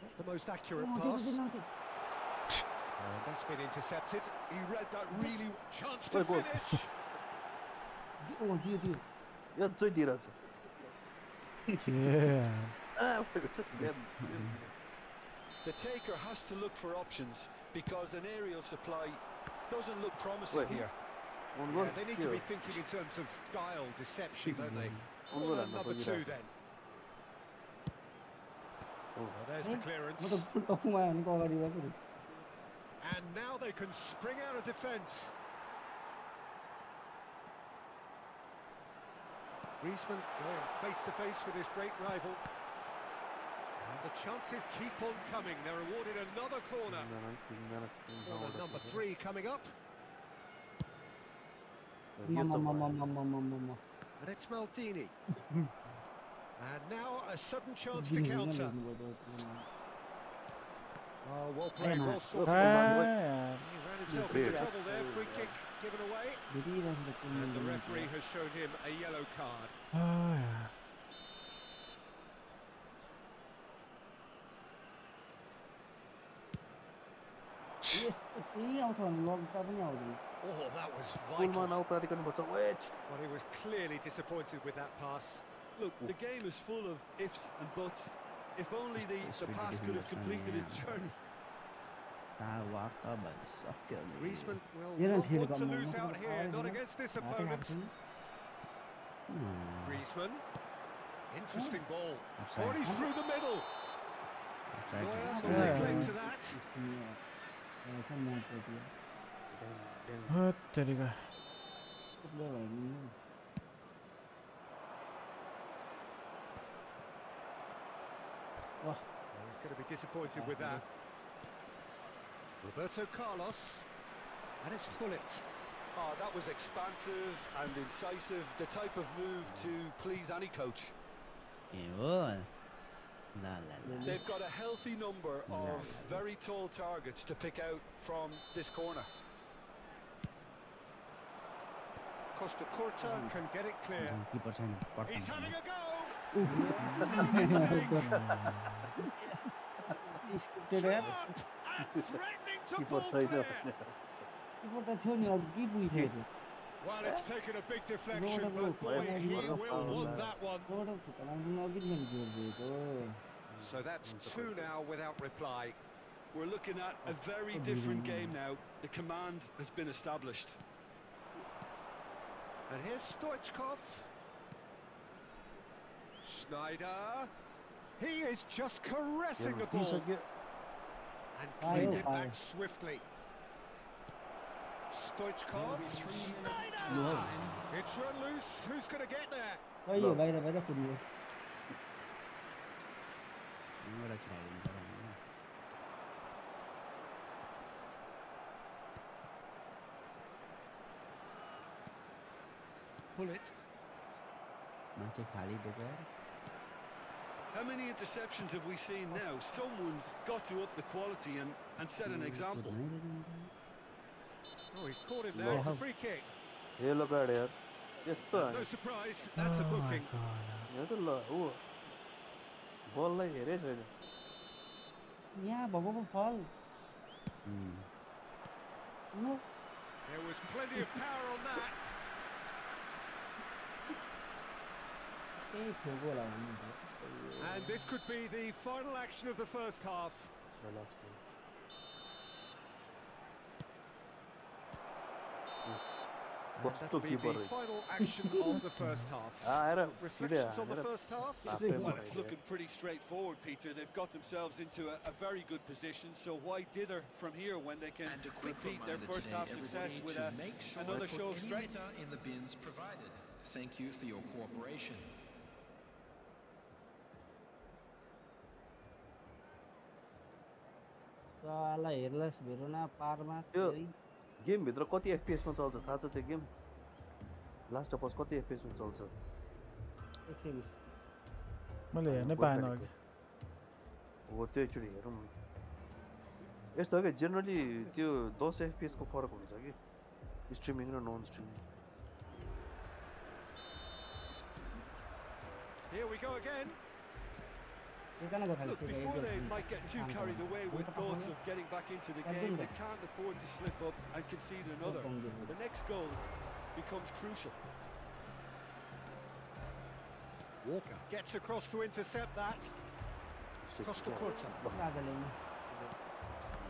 Not the most accurate pass. That's been intercepted. He read that really chance to finish. The taker has to look for options because an aerial supply doesn't look promising here. Yeah, they need to be thinking in terms of guile, deception, don't they? Well, number 2 then. Well, there's the clearance. And now they can spring out of defence. Griezmann going face to face with his great rival. And the chances keep on coming. They're awarded another corner. Corner number 3 coming up. And it's Maldini. And now a sudden chance to counter. Oh, well played, well sorted. He ran himself into trouble there. Free kick given away. And the referee has shown him a yellow card. Oh, that was vital. But he was clearly disappointed with that pass. Look, the game is full of ifs and buts. If only the pass could have completed its journey. Griezmann will not want to lose out here, not against this opponent. Griezmann. Interesting ball. Oh, he's through the middle. Neuer will lay claim to that. Oh, he's going to be disappointed with that. Roberto Carlos. And it's Hullet. Oh, that was expansive and incisive. The type of move to please any coach. They've got a healthy number of very tall targets to pick out from this corner. Costa Curta can get it clear. He's having a go! Stop! And threatening to ball clear! Well, it's taken a big deflection, but boy, he will want that one. So that's 2 now without reply. We're looking at a very different game now. The command has been established. And here's Stoichkov. Schneider. He is just caressing the ball. And cleaned it back swiftly. Stoichkov. Schneider! It's run loose. Who's going to get there? Pull it. How many interceptions have we seen now? Someone's got to up the quality and set an example. Oh, he's caught him there. It's a free kick. No No surprise, that's a booking. There was plenty of power on that. And this could be the final action of the first half. And that'll be the final action of the first half. Reflections on the first half? Well, it's looking pretty straightforward, Peter. They've got themselves into a very good position, so why dither from here when they can repeat their first half success with another show of strength? In the bins provided. Thank you for your cooperation. ल हेर्लास भेरोना पारमा त्यो game भित्र कति FPS मा चल्छ थाहा छ त्यो game last of us कति एफपीएस मा चल्छ 120 मैले हेर्नै पाएन अघि हो त्यो एकचोटि हेरौँ न यस्तो हो कि जेनरली त्यो 10 एफपीएस को फरक हुन्छ कि स्ट्रिमिङ र non streaming Here we go again. Look, before they might get too carried away with thoughts of getting back into the game, they can't afford to slip up and concede another. The next goal becomes crucial. Walker gets across to intercept that. Costa Curta.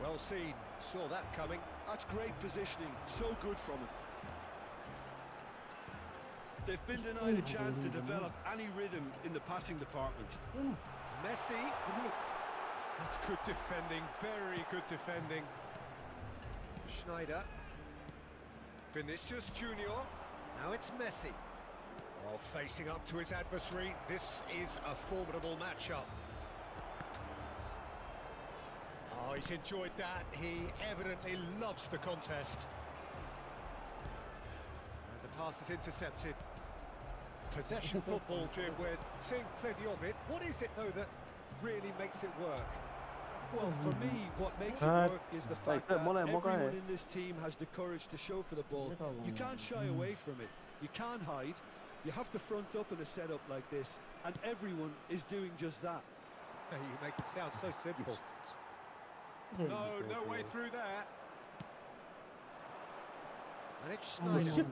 Well seen, saw that coming. That's great positioning, so good from him. They've been denied a chance to develop any rhythm in the passing department. Messi. That's good defending, very good defending. Schneider. Vinicius Junior. Now it's Messi. Oh, facing up to his adversary. This is a formidable matchup. Oh, he's enjoyed that. He evidently loves the contest. And the pass is intercepted. Possession football, Jim, we're seeing plenty of it. What is it, though, that really makes it work? Well, for me, what makes it work is the fact that everyone in this team has the courage to show for the ball. You can't shy away from it. You can't hide. You have to front up in a setup like this, and everyone is doing just that. You make it sound so simple. No way through there. And it's Schneider.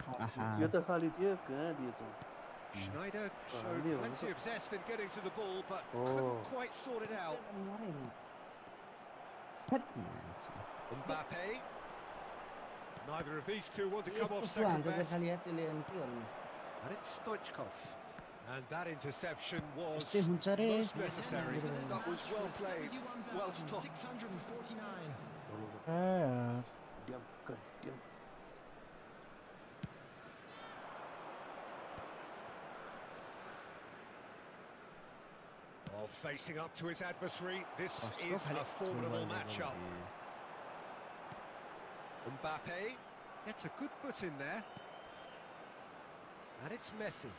Schneider showed plenty of zest in getting to the ball, but couldn't quite sort it out. Mbappe. Neither of these two want to come off second best. And it's Stoichkov. And that interception was most necessary. That was well played, well stopped. 649. Oh, facing up to his adversary, this is a formidable matchup. Mbappe gets a good foot in there. And it's Messi.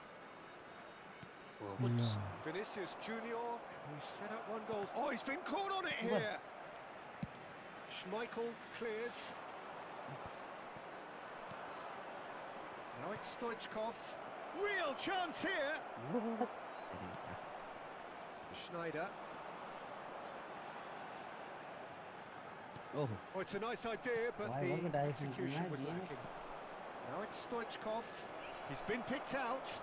Vinicius Junior, who set up one goal. Oh, he's been caught on it here. Schmeichel clears. Now it's Stoichkov. Real chance here. Schneider. Oh, it's a nice idea, but the execution was lacking. Now it's Stoichkov. He's been picked out.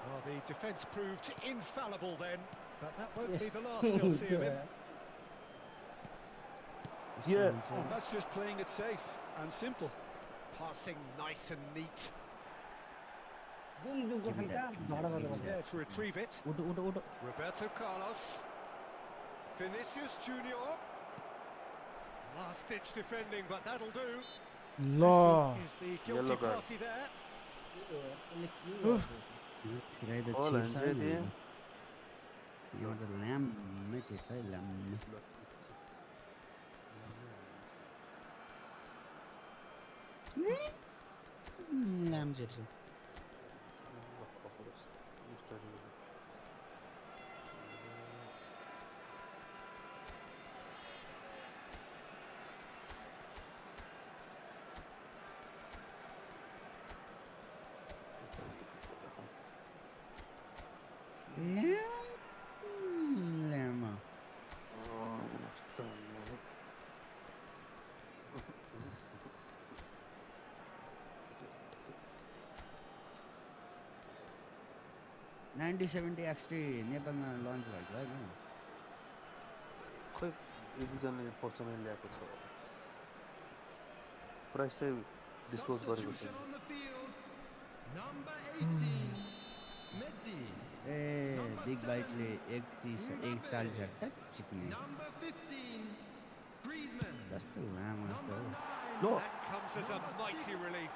Well, the defence proved infallible then, but that won't be the last they'll see of him. Yeah, that's just playing it safe and simple. Passing nice and neat. He's there to retrieve it. Roberto Carlos. Vinicius Junior. Last-ditch defending, but that'll do. Law. Is the guilty party there? Lama. Ninety 70 actually नेपालमा lunch भएको होइन खै एक दुईजनाले personally ल्याएको छ price चाहिँ disclose गरेको छैन Substitution on the field. Number 18, Messi. A Number big 7, बाइटले 1:40 ट्याक सिक्ने Number 15, Griezmann. कस्तो लामो यस्तो Number हो 9, No. That comes as a mighty relief.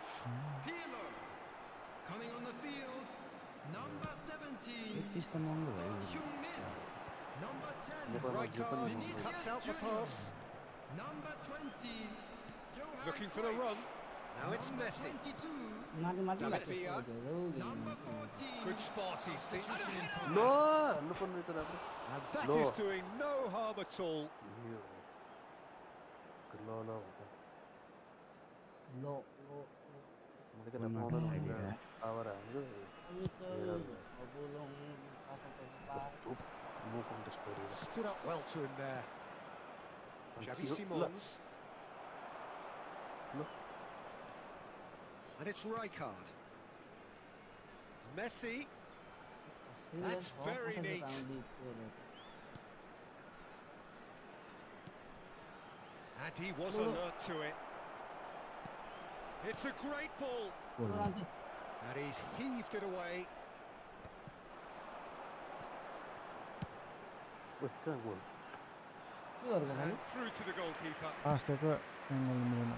Pirlo. Coming on the field, number 17, 31 त महँगो भयो Son नि। Heung-min. Number 10, नेपालमा जे पनि Rijkaard महँगो cuts out the Junior. pass. Number 20, Johan Looking for the Cruyff. run. Now it's Number Messi. 22, माथि माथि David लाग्छ Villa. number 14, Good spot, he's seen. And a header! ल हाल्नुपर्ने रहेछ राम्रो And that Lo. is doing no harm at all. यो ल ल भन्दा लो मैले कता गोलमा पाउँदैन खाइदिएर। भनेर पावर हानेको हेडर भयो धुप नो कन्टेस्ट परेर Stood up well to him there. Xavi ल Simons. ल And it's Rijkaard. Messi. That's very neat. And he was alert to it. It's a great ball. And he's heaved it away. कहाँ गोल And through to the goalkeeper. पास दिएको angle मिलेन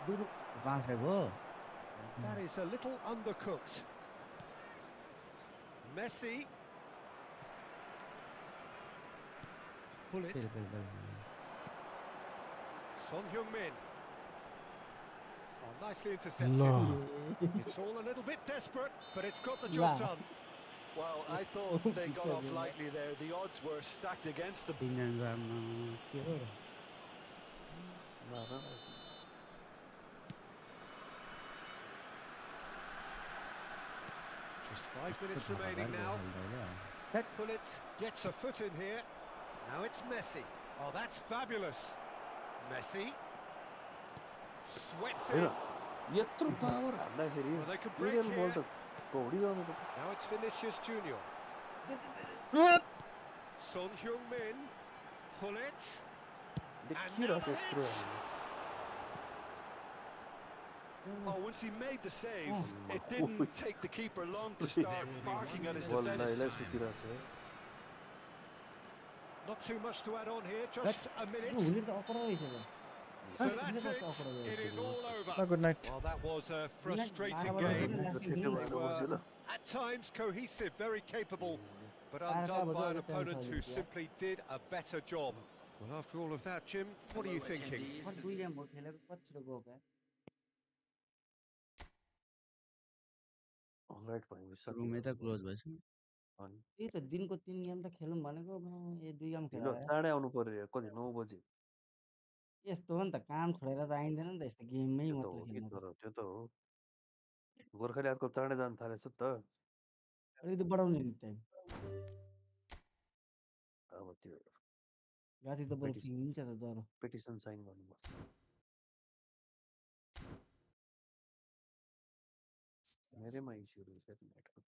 होला पाँच हो And that is a little undercooked. Messi. Pull it. Son Heung-min. Oh, nicely intercepted. ल It's all a little bit desperate, but it's got the job Wow. done. Well, I thought they got off lightly there. The odds were stacked against them. तिनजना के हो Just 5 minutes remaining now. Pullet gets a foot in here. Now it's Messi. Oh, that's fabulous. Messi. Swept होइन in. यत्रो power हान्दाखेरि Well, they could break aerial ball here. त घौडिरहनु त Now it's Vinicius Junior. Son Heung-min. Pullet. देखिरहेको छ यत्रो हान्नु Oh, once he made the save, it didn't take the keeper long to start barking at his बल defence. लाइलाई सुतिरहेको छ Not too much to add on here, just a minute. हुने त अकर रहेछ त So that's it. It is all over. Good night Well, that was a frustrating Bye-bye. game. ठिकै They भएर बस्यो ल were at times cohesive, very capable, but undone by an opponent who simply did a better job. Well, after all of that, Jim, what are you thinking? First William हो खेलेको कति छिटो गयो क्या राइट भयो रुम यता close भएछ अनि त्यही त दिनको 3 गेम त खेलौँ भनेको ए 2 गेम ढिलो खेलाएर चाँडै आउनु पर्यो कति 9 बजे यस्तो हो नि त काम छोडेर त आइँदैन नि त यस्तो गेममै त्यो त मात्र हो कि खेल्नु तर त्यो त हो गोर्खाली आजकल चाँडै जानु थालेछ नि त अलिकति बढाउने नि टाइम अब त्यो राति त बरु हुन्छ त ज्वरो पिटिसन साइन गर्नुपर्छ मेरैमा इस्यु रहेछ नेटको